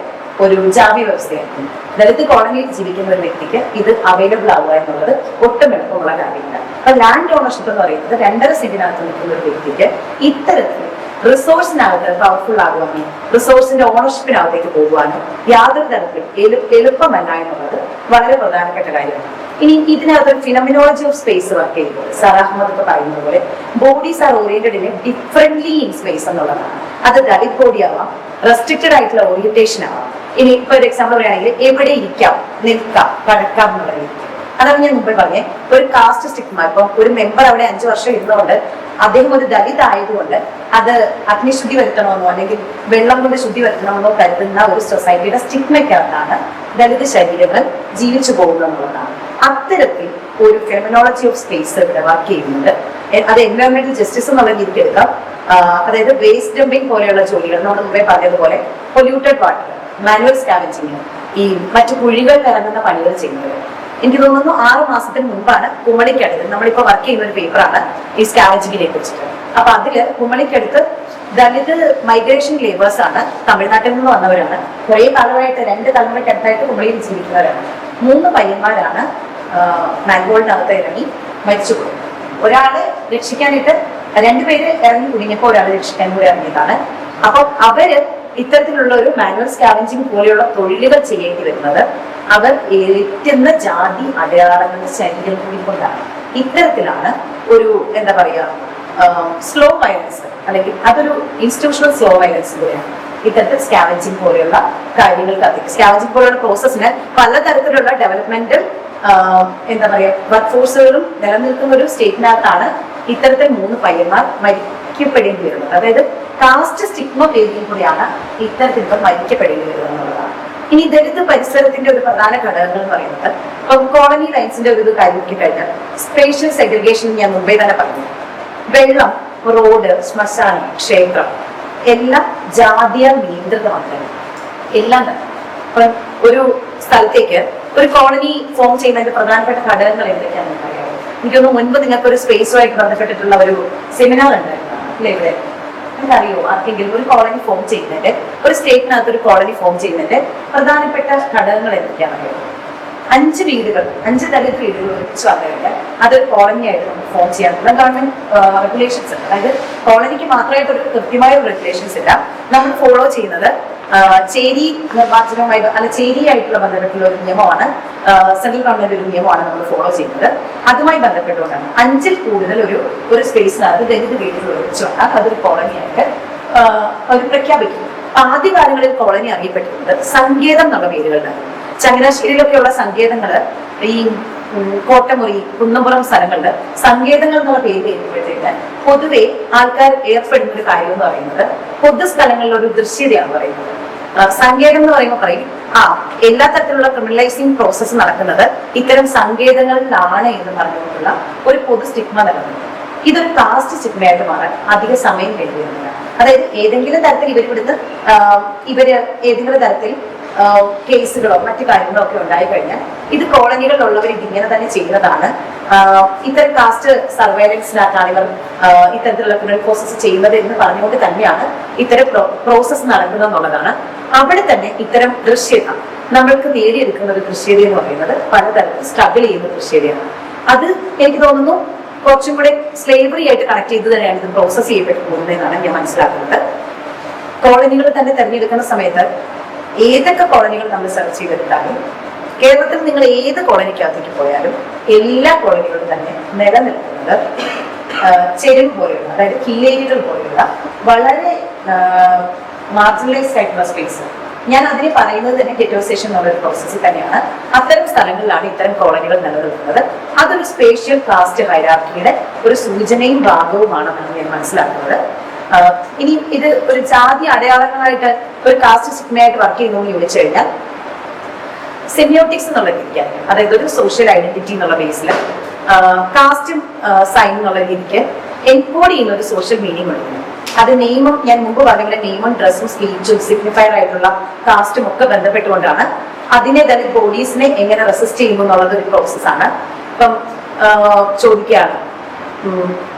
ഒരു ജാമ്യ വ്യവസ്ഥയായിരിക്കും. ദലിത് കോളനിയിൽ ജീവിക്കുന്ന ഒരു വ്യക്തിക്ക് ഇത് അവൈലബിൾ ആവുക എന്നുള്ളത് ഒട്ടും എളുപ്പമുള്ള കാര്യമില്ല. അപ്പൊ ലാൻഡ് ഓണർഷിപ്പ് എന്ന് പറയുന്നത് 2.5 സെന്റിനകത്ത് നിൽക്കുന്ന ഒരു വ്യക്തിക്ക് ഇത്തരത്തിൽ റിസോഴ്സിനകത്ത് പവർഫുൾ ആകുവാനോ റിസോഴ്സിന്റെ ഓണർഷിപ്പിനകത്തേക്ക് പോകുവാനോ യാതൊരു തരത്തിലും എളുപ്പമല്ല എന്നുള്ളത് വളരെ പ്രധാനപ്പെട്ട കാര്യമാണ്. ഇനി ഇതിനകത്ത് ഫിനമിനോളജി ഓഫ് സ്പേസ് വർക്ക് ചെയ്യുമ്പോൾ സാർ അഹമ്മദ് ഒക്കെ പറയുന്നത് പോലെ bodies are oriented in differently in space എന്നുള്ളതാണ്. അത് ദലിത് ബോഡി ആവാം, റെസ്ട്രിക്റ്റഡ് ആയിട്ടുള്ള ഓറിയന്റേഷൻ ആവാം. ഇനി ഇപ്പൊ ഒരു എക്സാമ്പിൾ പറയുകയാണെങ്കിൽ എവിടെ ഇരിക്കാം, നിൽക്കാം, കടക്കാം എന്നുള്ള രീതി. അതാണ് ഞാൻ മുമ്പ് പറഞ്ഞേ, ഒരു കാസ്റ്റ് സ്റ്റിഗ്മ. ഇപ്പം ഒരു മെമ്പർ അവിടെ 5 വർഷം ഇരുന്നുകൊണ്ട് അദ്ദേഹം ഒരു ദലിത് ആയതുകൊണ്ട് അത് അഗ്നിശുദ്ധി വരുത്തണമെന്നോ അല്ലെങ്കിൽ വെള്ളം കൊണ്ട് ശുദ്ധി വരുത്തണമെന്നോ കരുതുന്ന ഒരു സൊസൈറ്റിയുടെ സ്റ്റിഗ്മയ്ക്കകത്താണ് ദലിത് ശരീരങ്ങൾ ജീവിച്ചു പോകുന്നത് എന്നുള്ളതാണ്. അത്തരത്തിൽ ഒരു ഫെമിനോളജി ഓഫ് സ്പേസ് ഇവിടെ വർക്ക് ചെയ്യുന്നുണ്ട്. അത് എൻവയോൺമെന്റൽ ജസ്റ്റിസ് എന്നുള്ള രീതിക്ക് എടുക്കാം. അതായത് വേസ്റ്റ് ഡംപിങ് പോലെയുള്ള ജോലികൾ, നമ്മൾ മുമ്പേ പറഞ്ഞതുപോലെ പൊല്യൂട്ടഡ് വാട്ടർ, മാനുവൽ സ്കാവഞ്ചിങ്, ഈ മറ്റു കുഴികളിൽ ഇറങ്ങുന്ന പണികൾ ചെയ്യുന്നത്. എനിക്ക് തോന്നുന്നു 6 മാസത്തിന് മുമ്പാണ് കുമളിക്കടുത്ത്, നമ്മളിപ്പോ വർക്ക് ചെയ്യുന്ന ഒരു പേപ്പറാണ് ഈ സ്കാവഞ്ചിങ്ങിനെ കുറിച്ചിട്ട്. അപ്പൊ അതില് കുമളിക്കടുത്ത് ദലിത് മൈഗ്രേഷൻ ലേബേഴ്സ് ആണ്, തമിഴ്നാട്ടിൽ നിന്ന് വന്നവരാണ്. കുറെ കാലമായിട്ട് 2 തലമുറയ്ക്കടുത്തായിട്ട് കുമളിയിൽ ജീവിക്കുന്നവരാണ്. 3 പയ്യന്മാരാണ് മാൻഹോളിനകത്ത് ഇറങ്ങി മരിച്ചുപോയി. ഒരാള് രക്ഷിക്കാനായിട്ട് 2 പേര് ഇറങ്ങി കുടുങ്ങിയപ്പോൾ ഒരാൾ രക്ഷിക്കാൻ കൂടി ഇറങ്ങിയതാണ്. അപ്പൊ അവര് ഇത്തരത്തിലുള്ള ഒരു മാനുവൽ സ്കാവഞ്ചിങ് പോലെയുള്ള തൊഴിലുകൾ ചെയ്യേണ്ടി വരുന്നത് അവർ ഏറ്റുന്ന ജാതി അടയാളങ്ങളുടെ ശരീരം കൂടിക്കൊണ്ടാണ്. ഇത്തരത്തിലാണ് ഒരു എന്താ പറയാ സ്ലോ വയലൻസ്, അല്ലെങ്കിൽ അതൊരു ഇൻസ്റ്റിറ്റ്യൂഷണൽ സ്ലോ വയലൻസ് കൂടെയാണ് ഇത്തരത്തിൽ സ്കാവഞ്ചിങ് പോലെയുള്ള കാര്യങ്ങൾക്ക്. സ്കാവഞ്ചിങ് പോലെയുള്ള പ്രോസസ്സിന് പലതരത്തിലുള്ള ഡെവലപ്മെന്റൽ എന്താ പറയാ വർക്ക് ഫോഴ്സുകളും നിലനിൽക്കുന്ന ഒരു സ്റ്റേറ്റിനകത്താണ് ഇത്തരത്തിൽ 3 പയ്യന്മാർ മരിക്കപ്പെടേണ്ടി വരുന്നത്. അതായത് കാസ്റ്റ് സ്റ്റിഗ്മ പേരിൽ കൂടിയാണ് ഇത്തരത്തിൽ മരിക്കപ്പെടേണ്ടി വരുന്നത് എന്നുള്ളതാണ്. ഇനി ദലിത് പരിസരത്തിന്റെ ഒരു പ്രധാന ഘടകങ്ങൾ എന്ന് പറയുന്നത്, ഇപ്പം കോളനി ലൈൻസിന്റെ ഒരു ഇത് കാര്യമാക്കി കഴിഞ്ഞാൽ സ്പേഷ്യൽ സെഗ്രിഗേഷൻ ഞാൻ മുമ്പേ തന്നെ പറഞ്ഞു. വെള്ളം, റോഡ്, ശ്മശാനം, ക്ഷേത്രം എല്ലാം ജാതിയാൽ നിയന്ത്രിതമാണ്. എല്ലാം തന്നെ ഇപ്പം ഒരു സ്ഥലത്തേക്ക് ഒരു കോളനി ഫോം ചെയ്യുന്നതിന്റെ പ്രധാനപ്പെട്ട ഘടകങ്ങൾ എന്തൊക്കെയാണെന്ന് പറയാമോ? എനിക്കൊന്ന് മുൻപ് നിങ്ങൾക്ക് ഒരു സ്പേസുമായിട്ട് ബന്ധപ്പെട്ടിട്ടുള്ള ഒരു സെമിനാർ ഉണ്ടായിരുന്നു അല്ലെ ഇവിടെ? അറിയോ ആർക്കെങ്കിലും? ഒരു കോളനി ഫോം ചെയ്യുന്നതിന്റെ, ഒരു സ്റ്റേറ്റിനകത്ത് ഒരു കോളനി ഫോം ചെയ്യുന്നതിന്റെ പ്രധാനപ്പെട്ട ഘടകങ്ങൾ എന്തൊക്കെയാണെന്നറിയോ? 5 വീടുകൾ, 5 ദലിത് വീടുകൾ ഒരുമിച്ച് വന്നു കഴിഞ്ഞാൽ അതൊരു കോളനി ആയിട്ട് നമുക്ക് ഫോം ചെയ്യാനുള്ള ഗവൺമെന്റ് റെഗുലേഷൻസ് ഉണ്ട്. അതായത് കോളനിക്ക് മാത്രമായിട്ട് ഒരു കൃത്യമായ റെഗുലേഷൻസ് ഇല്ല. നമ്മൾ ഫോളോ ചെയ്യുന്നത് ചേരി നിർമ്മാർജ്ജനവുമായി ചേരിയായിട്ടുള്ള ബന്ധപ്പെട്ടുള്ള ഒരു നിയമമാണ്, സെൻട്രൽ ഗവൺമെന്റ് ഒരു നിയമമാണ് നമ്മൾ ഫോളോ ചെയ്യുന്നത്. അതുമായി ബന്ധപ്പെട്ടുകൊണ്ടാണ് 5ൽ കൂടുതൽ ഒരു സ്പേസിനകത്ത് ദലിത് വീടുകൾ ഒരുമിച്ച് വന്നാൽ അതൊരു കോളനിയായിട്ട് അവർ പ്രഖ്യാപിക്കും. ആദ്യകാലങ്ങളിൽ കോളനി അറിയപ്പെട്ടിരുന്നത് സങ്കേതം എന്നുള്ള പേരുകളിലാണ്. ചങ്ങനാശ്ശേരിയിലൊക്കെയുള്ള സങ്കേതങ്ങള്, ഈ കോട്ടമുറി, കുന്നംപുറം സ്ഥലങ്ങളില് സങ്കേതങ്ങൾ എന്നുള്ള പേര് കേൾക്കുമ്പോഴത്തേക്ക് പൊതുവെ ആൾക്കാർ ഏർപ്പെടുന്ന ഒരു കാര്യം എന്ന് പറയുന്നത് പൊതുസ്ഥലങ്ങളിലെ ഒരു ദൃശ്യതയാണ് പറയുന്നത്. സങ്കേതം എന്ന് പറയുമ്പോൾ പറയും എല്ലാ തരത്തിലുള്ള ക്രിമിനലൈസിങ് പ്രോസസ്സ് നടക്കുന്നത് ഇത്തരം സങ്കേതങ്ങളിലാണ് എന്ന് പറഞ്ഞുകൊണ്ടുള്ള ഒരു പൊതു സ്റ്റിഗ്മ നിലനിൽക്കുന്നു. ഇതൊരു കാസ്റ്റ് സ്റ്റിഗ്മയായിട്ട് മാറാൻ അധിക സമയം വേണ്ടി വരുന്നില്ല. അതായത് ഏതെങ്കിലും തരത്തിൽ ഇവര് ഏതെങ്കിലും തരത്തിൽ കേസുകളോ മറ്റു കാര്യങ്ങളോ ഒക്കെ ഉണ്ടായി കഴിഞ്ഞാൽ ഇത് കോളനികളിലുള്ളവർ ഇതിങ്ങനെ തന്നെ ചെയ്യുന്നതാണ്, ഇത്തരം കാസ്റ്റ് സർവൈലൻസിനകത്താണ് ഇവർ ഇത്തരത്തിലുള്ള ക്രിമിനൽ പ്രോസസ്സ് ചെയ്യുന്നത് എന്ന് പറഞ്ഞുകൊണ്ട് തന്നെയാണ് ഇത്തരം പ്രോസസ്സ് നടക്കുന്നത് എന്നുള്ളതാണ്. അവിടെ തന്നെ ഇത്തരം ദൃശ്യത നമ്മൾക്ക് നേടിയെടുക്കുന്ന ഒരു ദൃശ്യത എന്ന് പറയുന്നത് പലതരത്തിൽ സ്ട്രഗിൾ ചെയ്യുന്ന ദൃശ്യതയാണ്. അത് എനിക്ക് തോന്നുന്നു കുറച്ചും കൂടെ സ്ലേവറി ആയിട്ട് കണക്ട് ചെയ്ത് തന്നെയാണ് ഇത് പ്രോസസ്സ് ചെയ്യപ്പെട്ടു പോകുന്നതെന്നാണ് ഞാൻ മനസ്സിലാക്കുന്നത്. കോളനികൾ തന്നെ തെരഞ്ഞെടുക്കുന്ന സമയത്ത് ഏതൊക്കെ കോളനികൾ നമ്മൾ സെർച്ച് ചെയ്തെടുത്താലും കേരളത്തിൽ നിങ്ങൾ ഏത് കോളനിക്കകത്തേക്ക് പോയാലും എല്ലാ കോളനികളും തന്നെ നിലനിൽക്കുന്നത് ചെരുവ് പോലെയുള്ള, അതായത് ഹില്ലേരികൾ പോലെയുള്ള വളരെ മാർജിനലൈസ്ഡ് ആയിട്ടുള്ള സ്പേസ്, ഞാൻ അതിനെ പറയുന്നത് തന്നെ ഗെറ്റോസേഷൻ എന്നുള്ള ഒരു പ്രോസസ്സിൽ തന്നെയാണ്. അത്തരം സ്ഥലങ്ങളിലാണ് ഇത്തരം കോളനികൾ നിലനിൽക്കുന്നത്. അതൊരു സ്പേഷ്യൽ കാസ്റ്റ് ഹൈറാർക്കിയുടെ ഒരു സൂചനയും ഭാഗവുമാണെന്നാണ് ഞാൻ മനസ്സിലാക്കുന്നത്. ഇനി ഇത് ഒരു ജാതി അടയാളങ്ങളായിട്ട് ഒരു കാസ്റ്റ് സിഗ്മയായിട്ട് വർക്ക് ചെയ്യുന്നു എന്ന് ചോദിച്ചു കഴിഞ്ഞാൽ സെമിയോട്ടിക്സ് എന്നുള്ള രീതിക്കാണ്, അതായത് ഒരു സോഷ്യൽ ഐഡന്റിറ്റി എന്നുള്ള ബേസിൽ കാസ്റ്റും സൈൻ എന്നുള്ള രീതിക്ക് എൻകോഡ് ചെയ്യുന്ന ഒരു സോഷ്യൽ മീനിങ് ഉണ്ട്. അത് നെയിമും ഞാൻ മുമ്പ് പറഞ്ഞ നെയിമും ഡ്രസ്സും സ്പീച്ചും സിഗ്നിഫയർ ആയിട്ടുള്ള കാസ്റ്റും ഒക്കെ ബന്ധപ്പെട്ടുകൊണ്ടാണ് അതിനെ തന്നെ ബോഡീസിനെ എങ്ങനെ റെസിസ്റ്റ് ചെയ്യുന്നു എന്നുള്ളത് ഒരു പ്രോസസ്സാണ്. ഇപ്പം ചോദിക്കുകയാണ്,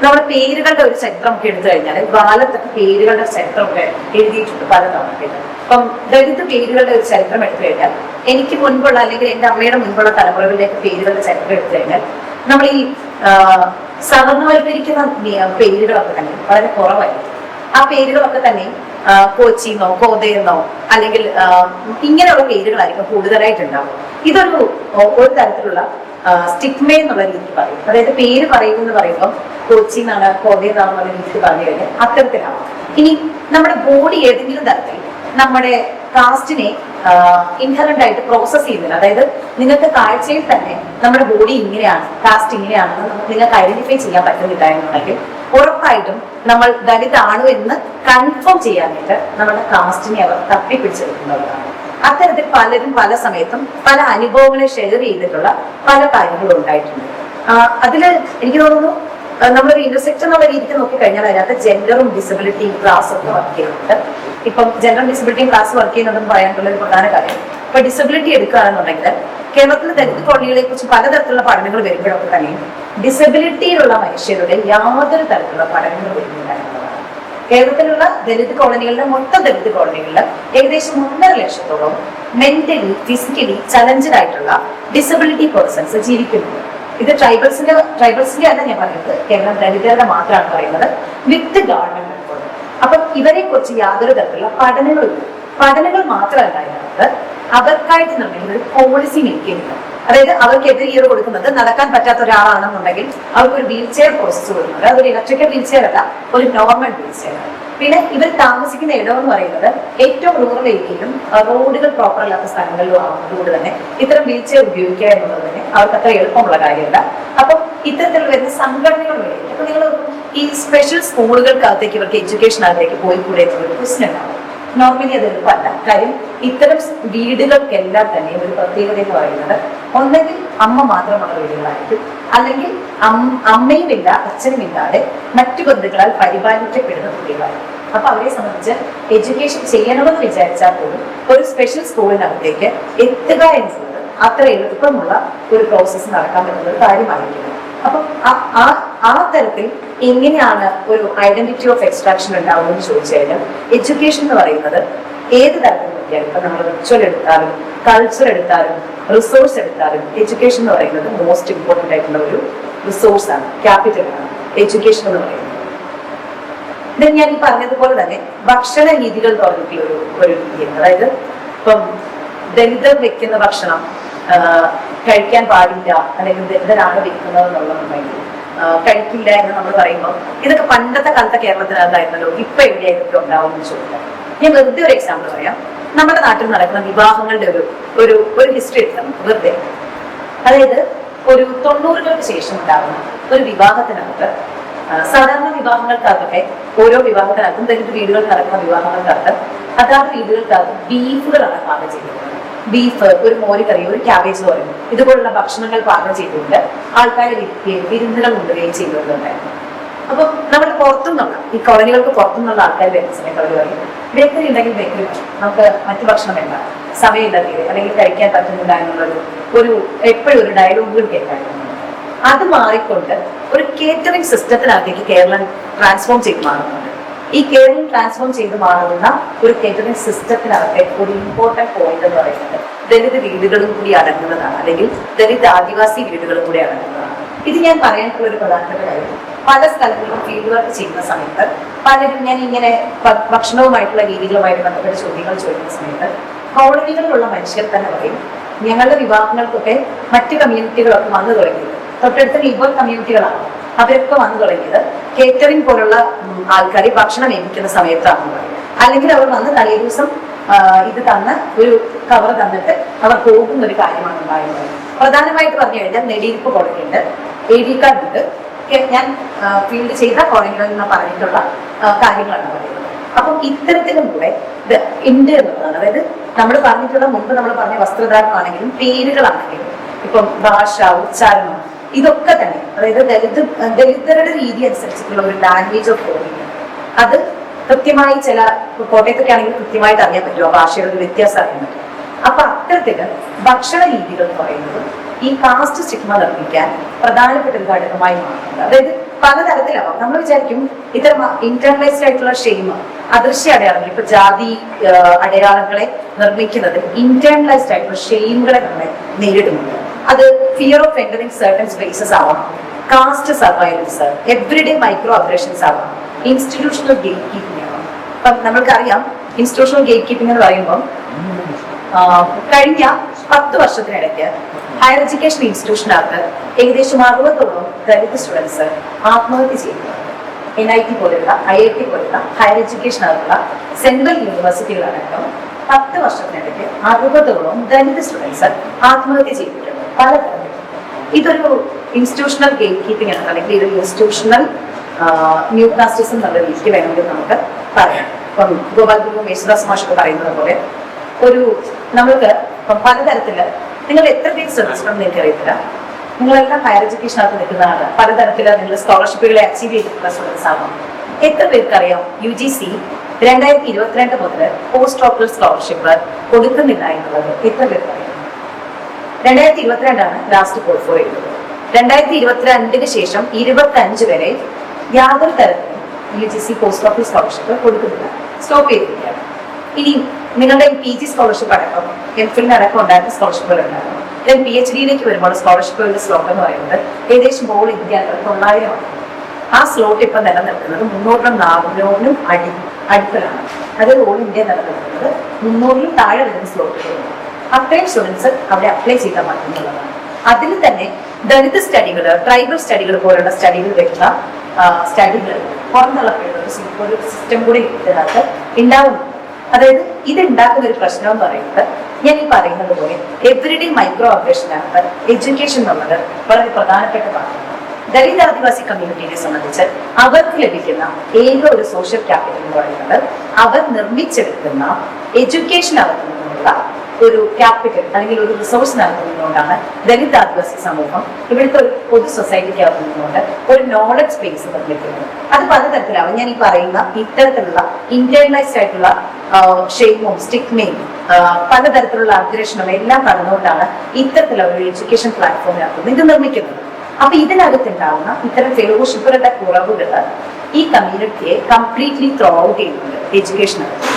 നമ്മുടെ പേരുകളുടെ ഒരു ചരിത്രം ഒക്കെ എടുത്തു കഴിഞ്ഞാൽ ബാലത്തൊക്കെ പേരുകളുടെ ചരിത്രമൊക്കെ എഴുതിയിട്ടുണ്ട് പല തവണ. അപ്പം ദളിത് പേരുകളുടെ ഒരു ചരിത്രം എടുത്തു കഴിഞ്ഞാൽ എനിക്ക് മുൻപുള്ള അല്ലെങ്കിൽ എൻ്റെ അമ്മയുടെ മുൻപുള്ള തലമുറകളിലേക്ക് പേരുകളുടെ ചരിത്രം എടുത്തു കഴിഞ്ഞാൽ നമ്മൾ ഈ സവർണവൽക്കരിക്കുന്ന പേരുകളൊക്കെ തന്നെ വളരെ കുറവായിരിക്കും. ആ പേരുകളൊക്കെ തന്നെ കോച്ചിന്നോ കോതയെന്നോ അല്ലെങ്കിൽ ഇങ്ങനെയുള്ള പേരുകളായിരിക്കും കൂടുതലായിട്ടുണ്ടാവും. ഇതൊരു ഒരു തരത്തിലുള്ള സ്റ്റിഗ്മ എന്നുള്ള രീതിക്ക് പറയും. അതായത് പേര് പറയുമെന്ന് പറയുമ്പോൾ കോച്ചി എന്നാണ് കോതയെന്നാണെന്നുള്ള രീതിക്ക് പറഞ്ഞു കഴിഞ്ഞാൽ അത്തരത്തിലാണ്. ഇനി നമ്മുടെ ബോഡി ഏതെങ്കിലും തരത്തിൽ നമ്മുടെ കാസ്റ്റിനെ ഇൻഹറന്റ് ആയിട്ട് പ്രോസസ് ചെയ്യുന്നില്ല. അതായത് നിങ്ങൾക്ക് കാഴ്ചയിൽ തന്നെ നമ്മുടെ ബോഡി ഇങ്ങനെയാണ്, കാസ്റ്റ് ഇങ്ങനെയാണെന്ന് നിങ്ങൾക്ക് ഐഡന്റിഫൈ ചെയ്യാൻ പറ്റുന്നില്ല എന്നുണ്ടെങ്കിൽ ഉറപ്പായിട്ടും നമ്മൾ ദളിതാണ് എന്ന് കൺഫേം ചെയ്യാനായിട്ട് നമ്മുടെ കാസ്റ്റിനെ അവർ തപ്പിപ്പിടിച്ചെടുക്കുന്നതാണ്. അത്തരത്തിൽ പലരും പല സമയത്തും പല അനുഭവങ്ങളെ ഷെയർ ചെയ്തിട്ടുള്ള പല കാര്യങ്ങളും ഉണ്ടായിട്ടുണ്ട്. അതില് എനിക്ക് തോന്നുന്നു നമ്മളൊരു ഇന്റർസെക്ഷൻ എന്നുള്ള രീതിക്ക് നോക്കിക്കഴിഞ്ഞാൽ അതിനകത്ത് ജെൻഡറും ഡിസബിലിറ്റിയും ക്ലാസ് ഒക്കെ വർക്ക് ചെയ്യുന്നുണ്ട്. ഇപ്പം ജെൻഡറും ഡിസബിലിറ്റിയും ക്ലാസ് വർക്ക് ചെയ്യുന്നുണ്ടെന്ന് പറയാനുള്ള ഒരു പ്രധാന കാര്യം, ഇപ്പൊ ഡിസബിലിറ്റി എടുക്കുകയാണെന്നുണ്ടെങ്കിൽ കേരളത്തിൽ ദളിത് കോളനികളെ കുറിച്ച് പലതരത്തിലുള്ള പഠനങ്ങൾ വരുമ്പോഴൊക്കെ തന്നെയും ഡിസബിലിറ്റിയിലുള്ള മനുഷ്യരുടെ യാതൊരു തരത്തിലുള്ള പഠനങ്ങൾ വരുന്നുണ്ടായിരുന്നതാണ്. കേരളത്തിലുള്ള ദളിത് കോളനികളിലെ മൊത്തം ദളിത് കോളനികളിൽ ഏകദേശം 1.5 ലക്ഷത്തോളം മെന്റലി ഫിസിക്കലി ചലഞ്ചഡ് ആയിട്ടുള്ള ഡിസബിലിറ്റി പേഴ്സൺസ് ജീവിക്കുന്നുണ്ട്. ഇത് ട്രൈബൽസിന്റെ അല്ല ഞാൻ പറയുന്നത്, കേരളം ദളിതരുടെ മാത്രമാണ് പറയുന്നത്, വിത്ത് ഗവൺമെന്റ്. അപ്പം ഇവരെ കുറിച്ച് യാതൊരു തരത്തിലുള്ള പഠനങ്ങൾ മാത്രമല്ല അതിനകത്ത് അവർക്കായിട്ട് നിർമ്മിക്കുന്ന ഒരു പോളിസി മേക്ക് ചെയ്യുന്നുണ്ട്. അതായത് അവർക്ക് എതിർ ഇയർ കൊടുക്കുന്നത് നടക്കാൻ പറ്റാത്ത ഒരാളാണെന്നുണ്ടെങ്കിൽ അവർക്ക് ഒരു വീൽ ചെയർ പ്രോസസ് കൊടുക്കുന്നുണ്ട്. അതൊരു ഇലക്ട്രിക്കൽ വീൽ ചെയർ അല്ല, ഒരു നോർമൽ വീൽ ചെയർ. പിന്നെ ഇവർ താമസിക്കുന്ന ഇടം എന്ന് പറയുന്നത് ഏറ്റവും റൂറൽ ഏരിയയിലും റോഡുകൾ പ്രോപ്പർ അല്ലാത്ത സ്ഥലങ്ങളിലും ആവുന്നതുകൊണ്ട് തന്നെ ഇത്തരം വീൽ ചെയർ ഉപയോഗിക്കുക എന്നുള്ളത് തന്നെ അവർക്ക് അത്ര എളുപ്പമുള്ള കാര്യമല്ല. അപ്പം ഇത്തരത്തിൽ വരുന്ന സംഘടനകൾ വഴി അപ്പൊ നിങ്ങൾ ഈ സ്പെഷ്യൽ സ്കൂളുകൾക്കകത്തേക്ക് ഇവർക്ക് എഡ്യൂക്കേഷനകത്തേക്ക് പോയി കൂടെ എന്നുള്ളൊരു ക്വസ്റ്റ്യൻ ഉണ്ടാവും. നോർമലി അത് എളുപ്പമല്ല. കാര്യം ഇത്തരം വീടുകൾക്കെല്ലാം തന്നെ ഒരു പ്രത്യേകത എന്ന് പറയുന്നത് ഒന്നെങ്കിൽ അമ്മ മാത്രമുള്ള വീടുകളായിരിക്കും, അല്ലെങ്കിൽ അമ്മയും ഇല്ല അച്ഛനും ഇല്ലാതെ മറ്റു ബന്ധുക്കളാൽ പരിപാലിക്കപ്പെടുന്ന കുട്ടികളായിരിക്കും. അപ്പൊ അവരെ സംബന്ധിച്ച് എഡ്യൂക്കേഷൻ ചെയ്യണമെന്ന് വിചാരിച്ചാൽ പോലും ഒരു സ്പെഷ്യൽ സ്കൂളിനകത്തേക്ക് എത്തുക എന്നുള്ളത് അത്ര എളുപ്പമുള്ള ഒരു പ്രോസസ്സ് നടക്കാൻ പറ്റുന്ന ഒരു കാര്യമായിരിക്കും. അപ്പം ആ തരത്തിൽ എങ്ങനെയാണ് ഒരു ഐഡന്റിറ്റി ഓഫ് എക്സ്ട്രാക്ഷൻ ഉണ്ടാവുമെന്ന് ചോദിച്ചു കഴിഞ്ഞാൽ എഡ്യൂക്കേഷൻ എന്ന് പറയുന്നത് ഏത് തരത്തിൽ നോക്കിയാലും ഇപ്പൊ നമ്മൾ റിച്വൽ എടുത്താലും കൾച്ചർ എടുത്താലും റിസോഴ്സ് എടുത്താലും എഡ്യൂക്കേഷൻ എന്ന് പറയുന്നത് മോസ്റ്റ് ഇമ്പോർട്ടന്റ് ആയിട്ടുള്ള ഒരു റിസോഴ്സ് ആണ്, ക്യാപിറ്റലാണ് എഡ്യൂക്കേഷൻ എന്ന് പറയുന്നത്. ഇത് ഞാൻ ഈ പറഞ്ഞതുപോലെ തന്നെ ഭക്ഷണ രീതികൾ തുടങ്ങിയിട്ടുള്ള ഒരു രീതിയാണ്. അതായത് ഇപ്പം ദളിതർ വെക്കുന്ന ഭക്ഷണം കഴിക്കാൻ പാടില്ല, അല്ലെങ്കിൽ ദളിതരാണ് വെക്കുന്നത് എന്നുള്ളതുണ്ടെങ്കിൽ കഴിക്കില്ല എന്ന് നമ്മൾ പറയുമ്പോൾ ഇതൊക്കെ പണ്ടത്തെ കാലത്തെ കേരളത്തിനകത്തായിരുന്നല്ലോ, ഇപ്പൊ എവിടെയായിട്ടൊക്കെ ഉണ്ടാവും എന്ന് ചോദിക്കാം. ഞാൻ വെറുതെ ഒരു എക്സാമ്പിൾ പറയാം. നമ്മുടെ നാട്ടിൽ നടക്കുന്ന വിവാഹങ്ങളുടെ ഒരു ഹിസ്റ്ററി എടുക്കാം വെറുതെ. അതായത് ഒരു 90കളുടെ ശേഷം ഉണ്ടാകുന്ന ഒരു വിവാഹത്തിനകത്ത് സാധാരണ വിവാഹങ്ങൾക്കകത്തൊക്കെ ഓരോ വിവാഹത്തിനകത്തും ദളിത് വീടുകളിൽ നടക്കുന്ന വിവാഹങ്ങൾക്കകത്ത് അതാത് വീടുകൾക്കകത്ത് ബീഫുകളാണ് പാകം ചെയ്യുന്നത്. ബീഫ്, ഒരു മോരുകറി, ഒരു ക്യാബേജ് തോരൻ, ഇതുപോലുള്ള ഭക്ഷണങ്ങൾ പാകം ചെയ്തുകൊണ്ട് ആൾക്കാരെ വിരുന്നുകൾ കൊണ്ടുവരികയും ചെയ്തുകൊണ്ടുണ്ടായിരുന്നു. അപ്പം നമ്മൾ പുറത്തുനിന്നുള്ള ഈ കോളനികൾക്ക് പുറത്തുനിന്നുള്ള ആൾക്കാർ വരുന്ന സമയത്ത് അവർ പറയും ബേക്കറി ഉണ്ടെങ്കിൽ ബേക്കറി നമുക്ക് മറ്റു ഭക്ഷണം വേണ്ട, സമയമില്ല തീരെ, അല്ലെങ്കിൽ കഴിക്കാൻ പറ്റുന്നില്ല എന്നുള്ളൊരു എപ്പോഴും ഒരു ഡയലോഗുകൾ കേൾക്കാറുണ്ട്. അത് മാറിക്കൊണ്ട് ഒരു കേറ്ററിംഗ് സിസ്റ്റത്തിനകത്തേക്ക് കേരളം ട്രാൻസ്ഫോം ചെയ്ത് മാറുന്നുണ്ട്. ഈ കേരളം ട്രാൻസ്ഫോം ചെയ്ത് മാറുന്ന ഒരു കേറ്ററിംഗ് സിസ്റ്റത്തിനകത്തെ ഒരു ഇമ്പോർട്ടന്റ് പോയിന്റ് എന്ന് പറയുന്നത് ദളിത് വീടുകളും കൂടി അടങ്ങുന്നതാണ്, അല്ലെങ്കിൽ ദളിത് ആദിവാസി വീടുകളും കൂടി അടങ്ങുന്നതാണ്. ഇത് ഞാൻ പറയാനുള്ള ഒരു പ്രധാനപ്പെട്ട കാര്യം, പല സ്ഥലങ്ങളിലും ഫീൽഡ് വർക്ക് ചെയ്യുന്ന സമയത്ത് പലരും ഞാൻ ഇങ്ങനെ ഭക്ഷണവുമായിട്ടുള്ള രീതികളുമായിട്ട് ബന്ധപ്പെട്ട ചോദ്യങ്ങൾ ചോദിക്കുന്ന സമയത്ത് കോളനികളിലുള്ള മനുഷ്യർ തന്നെ പറയും ഞങ്ങളുടെ വിവാഹങ്ങൾക്കൊക്കെ മറ്റു കമ്മ്യൂണിറ്റികളൊക്കെ വന്നു തുടങ്ങിയത്, തൊട്ടടുത്ത ലിബർ കമ്മ്യൂണിറ്റികളാണ്, അവരൊക്കെ വന്നു തുടങ്ങിയത് കേറ്ററിംഗ് പോലുള്ള ആൾക്കാരെ ഭക്ഷണം ഏൽപ്പിക്കുന്ന സമയത്താണ്. അല്ലെങ്കിൽ അവർ വന്ന് തലേ ദിവസം ഇത് തന്ന് ഒരു കവർ തന്നിട്ട് അവർ പോകുന്ന ഒരു കാര്യമാണ് ഉണ്ടായിരുന്നത്. പ്രധാനമായിട്ട് പറഞ്ഞു കഴിഞ്ഞാൽ നെടിയിരിപ്പ് കോളനിയുണ്ട്, AD കാർഡ് ഉണ്ട്, ഞാൻ ഫീൽഡ് ചെയ്ത കോളനികളിൽ നിന്ന് പറഞ്ഞിട്ടുള്ള കാര്യങ്ങളാണ് പറയുന്നത്. അപ്പം ഇത്തരത്തിലും കൂടെ ഇത് ഉണ്ട് എന്നുള്ളതാണ്. അതായത് നമ്മൾ പറഞ്ഞിട്ടുള്ള മുമ്പ് നമ്മൾ പറഞ്ഞ വസ്ത്രധാരണമാണെങ്കിലും പേരുകളാണെങ്കിലും ഇപ്പം ഭാഷ, ഉച്ചാരണം, ഇതൊക്കെ തന്നെ അതായത് ദലിതരുടെ രീതി അനുസരിച്ചിട്ടുള്ള ഒരു ലാംഗ്വേജ് ഓഫ് ടോക്കിംഗ് അത് കൃത്യമായി ചില കോട്ടയത്തൊക്കെ ആണെങ്കിൽ കൃത്യമായിട്ട് അറിയാൻ പറ്റുമോ, ഭാഷയുടെ ഒരു വ്യത്യാസം അറിയാൻ പറ്റും. അപ്പൊ അത്തരത്തില് ഭക്ഷണ രീതികൾ എന്ന് പറയുന്നത് ഈ കാസ്റ്റ് സ്റ്റിഗ്മ നിർമ്മിക്കാൻ പ്രധാനപ്പെട്ട ഒരു ഘടകമായി മാറുന്നുണ്ട്. അതായത് പലതരത്തിലാവാം. നമ്മൾ വിചാരിക്കും ഇത്തരം ഇന്റർണലൈസ്ഡ് ആയിട്ടുള്ള ഷെയിം, അദൃശ്യ അടയാളങ്ങൾ, ഇപ്പൊ ജാതി അടയാളങ്ങളെ നിർമ്മിക്കുന്നത് ഇന്റേണലൈസ്ഡ് ആയിട്ടുള്ള ഷെയിമുകളെ നമ്മളെ നേരിടുന്നുണ്ട്. അത് fear of entering certain spaces ആവാം, കാസ്റ്റ് സർവൈലൻസ്, എവറിഡേ മൈക്രോ അഗ്രഷൻസ് ആവാം, ഇൻസ്റ്റിറ്റ്യൂഷണൽ ഗേറ്റ് കീപ്പിംഗ് ആവാം. ഇപ്പം നമ്മൾക്കറിയാം ഇൻസ്റ്റിറ്റ്യൂഷണൽ ഗേറ്റ് കീപ്പിംഗ് എന്ന് പറയുമ്പോൾ കഴിഞ്ഞ 10 വർഷത്തിനിടയ്ക്ക് ഹയർ എഡ്യൂക്കേഷൻ ഇൻസ്റ്റിറ്റ്യൂഷനകത്ത് ഏകദേശം 60ഓളം ദലിത് സ്റ്റുഡൻസ് ആത്മഹത്യ ചെയ്യുന്നു. NIT പോലുള്ള IIT പോലുള്ള ഹയർ എഡ്യൂക്കേഷനകത്തുള്ള സെൻട്രൽ യൂണിവേഴ്സിറ്റികളടക്കം 10 വർഷത്തിനിടയ്ക്ക് 60ഓളം ദലിത് സ്റ്റുഡൻസ് ആത്മഹത്യ ചെയ്തിട്ടുണ്ട് പലതരത്തിൽ. ഇതൊരു ഇൻസ്റ്റിറ്റ്യൂഷണൽ ഗേറ്റ് കീപ്പിംഗ് ആണ്, അല്ലെങ്കിൽ ഇതൊരു ഇൻസ്റ്റിറ്റ്യൂഷണൽ ന്യൂ കാസ്റ്റിസം എന്നുള്ള രീതിക്ക് വേണമെങ്കിൽ നമുക്ക് പറയാം. ഇപ്പം ഗോപാൽ ഗുരു യേശുദാസ് മാഷൊക്കെ പറയുന്നത് പോലെ ഒരു നമ്മൾക്ക് ഇപ്പം പലതരത്തില് നിങ്ങൾ എത്ര പേര് ശ്രദ്ധിച്ചിട്ടുണ്ടെന്ന് എനിക്കറിയത്തില്ല, നിങ്ങളെല്ലാം ഹയർ എഡ്യൂക്കേഷനകത്ത് നിൽക്കുന്നതാണ്, പലതരത്തില് നിങ്ങൾ സ്കോളർഷിപ്പുകളെ അച്ചീവ് ചെയ്തിട്ടുള്ള സ്റ്റുഡൻസ് ആവാം. എത്ര പേർക്കറിയാം UGC 2022 മുതൽ പോസ്റ്റ് ഡോക്ടറൽ സ്കോളർഷിപ്പ് കൊടുക്കുന്നില്ല എന്നുള്ളത്? എത്ര പേർക്കറിയാം? 2022 ലാസ്റ്റ് പോർട്ട്ഫോളിയോ ചെയ്തത്. 2022 ശേഷം 25 വരെ യാതൊരു തരത്തിലും UGC പോസ്റ്റ് ഡോക്ടറൽ സ്കോളർഷിപ്പ് കൊടുക്കുന്നില്ല, സ്റ്റോപ്പ് ചെയ്തിരിക്കുകയാണ്. ഇനി നിങ്ങളുടെ PG സ്കോളർഷിപ്പ് അടക്കം MPhil അടക്കം ഉണ്ടായിരുന്ന സ്കോളർഷിപ്പുകൾ ഉണ്ടായിരുന്നു. ദെൻ PhD-യിലേക്ക് വരുമ്പോൾ സ്കോളർഷിപ്പുകളുടെ സ്ലോട്ട് എന്ന് പറയുന്നത് ഏകദേശം ഓൾ ഇന്ത്യ 900 ആണ്. ആ സ്ലോട്ട് ഇപ്പം നിലനിൽക്കുന്നത് 300-നും 400-നും അടുക്കലാണ്. അതായത് ഓൾ ഇന്ത്യ നിലനിൽക്കുന്നത് 300-ലും താഴെ വരുന്ന സ്ലോട്ടുകളുണ്ട്. അത്രയും സ്റ്റുഡൻസ് അവിടെ അപ്ലൈ ചെയ്താൽ മറ്റുള്ളതാണ്. അതിൽ തന്നെ ദളിത് സ്റ്റഡികൾ, ട്രൈബൽ സ്റ്റഡികൾ പോലുള്ള സ്റ്റഡികൾ വരുന്ന സ്റ്റഡികൾ പുറന്തള്ളപ്പെടുന്ന ഒരു സിസ്റ്റം കൂടി ഇതിനകത്ത് ഉണ്ടാവുന്നു. അതായത് ഇത് ഉണ്ടാക്കുന്ന ഒരു പ്രശ്നം എന്ന് പറയുന്നത് ഞാൻ ഈ പറയുന്നത് പോലെ എവറിഡേ മൈക്രോ അഗ്രഷനാണ് എഡ്യൂക്കേഷൻ എന്നുള്ളത് വളരെ പ്രധാനപ്പെട്ട ഭാഗമാണ്. ദളിത് ആദിവാസി കമ്മ്യൂണിറ്റിയെ സംബന്ധിച്ച് അവർക്ക് ലഭിക്കുന്ന ഏക ഒരു സോഷ്യൽ ക്യാപിറ്റൽ എന്ന് പറയുന്നത് അവർ നിർമ്മിച്ചെടുക്കുന്ന എഡ്യൂക്കേഷൻ അവർക്ക് നിന്നുള്ള ഒരു ക്യാപിറ്റൽ അല്ലെങ്കിൽ ഒരു റിസോഴ്സ് നടത്തുന്നതുകൊണ്ടാണ് ദളിത് ആദിവാസി സമൂഹം ഇവിടുത്തെ ഒരു പൊതു സൊസൈറ്റിക്ക് നിന്നുകൊണ്ട് ഒരു നോളജ് സ്പേസ് നിർമ്മിക്കുന്നത്. അത് പലതരത്തിലാവും. ഞാൻ ഈ പറയുന്ന ഇത്തരത്തിലുള്ള ഇന്റേണലൈസ്ഡ് ആയിട്ടുള്ള ഷെയിമും സ്റ്റിഗ്മയും പലതരത്തിലുള്ള അഗ്രഷനും എല്ലാം കടന്നുകൊണ്ടാണ് ഇത്തരത്തിലുള്ള ഒരു എഡ്യൂക്കേഷൻ പ്ലാറ്റ്ഫോമിനകത്ത് ഇത് നിർമ്മിക്കുന്നത്. അപ്പൊ ഇതിനകത്തുണ്ടാവുന്ന ഇത്തരം ഫെലോഷിപ്പുകളുടെ കുറവുകൾ ഈ കമ്മ്യൂണിറ്റിയെ കംപ്ലീറ്റ്ലി ത്രോ ഔട്ട് ചെയ്യുന്നുണ്ട് എഡ്യൂക്കേഷനകത്ത്.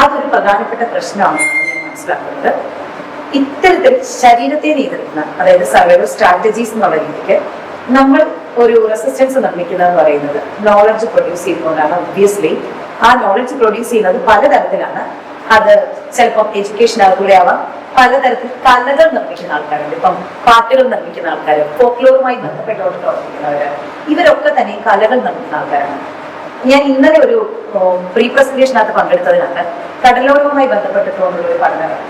അതൊരു പ്രധാനപ്പെട്ട പ്രശ്നമാണ് മനസ്സിലാക്കുന്നത്. ഇത്തരത്തിൽ ശരീരത്തെ നിയന്ത്രിക്കുന്ന, അതായത് സർവൈവൽ സ്ട്രാറ്റജീസ് എന്നുള്ള രീതിക്ക് നമ്മൾ ഒരു റെസിസ്റ്റൻസ് നിർമ്മിക്കുന്നതെന്ന് പറയുന്നത് നോളജ് പ്രൊഡ്യൂസ് ചെയ്യുന്നതുകൊണ്ടാണ്. ഒബ്വിയസ്ലി ആ നോളജ് പ്രൊഡ്യൂസ് ചെയ്യുന്നത് പലതരത്തിലാണ്. അത് ചിലപ്പം എഡ്യൂക്കേഷനകത്തൂടെ ആവാം, പലതരത്തിൽ കലകൾ നിർമ്മിക്കുന്ന ആൾക്കാരുണ്ട്. ഇപ്പം പാട്ടുകൾ നിർമ്മിക്കുന്ന ആൾക്കാർ, ഫോക്ലോറുമായി ബന്ധപ്പെട്ടുകൊണ്ട് പ്രവർത്തിക്കുന്നവര്, ഇവരൊക്കെ തന്നെ കലകൾ നിർമ്മിക്കുന്ന ആൾക്കാരാണ്. ഞാൻ ഇന്നലെ ഒരു പ്രീ പ്രസന്റേഷനകത്ത് പങ്കെടുത്തതിനകത്ത് കടലോരവുമായി ബന്ധപ്പെട്ടിട്ടുള്ള ഒരു പഠനമാണ്.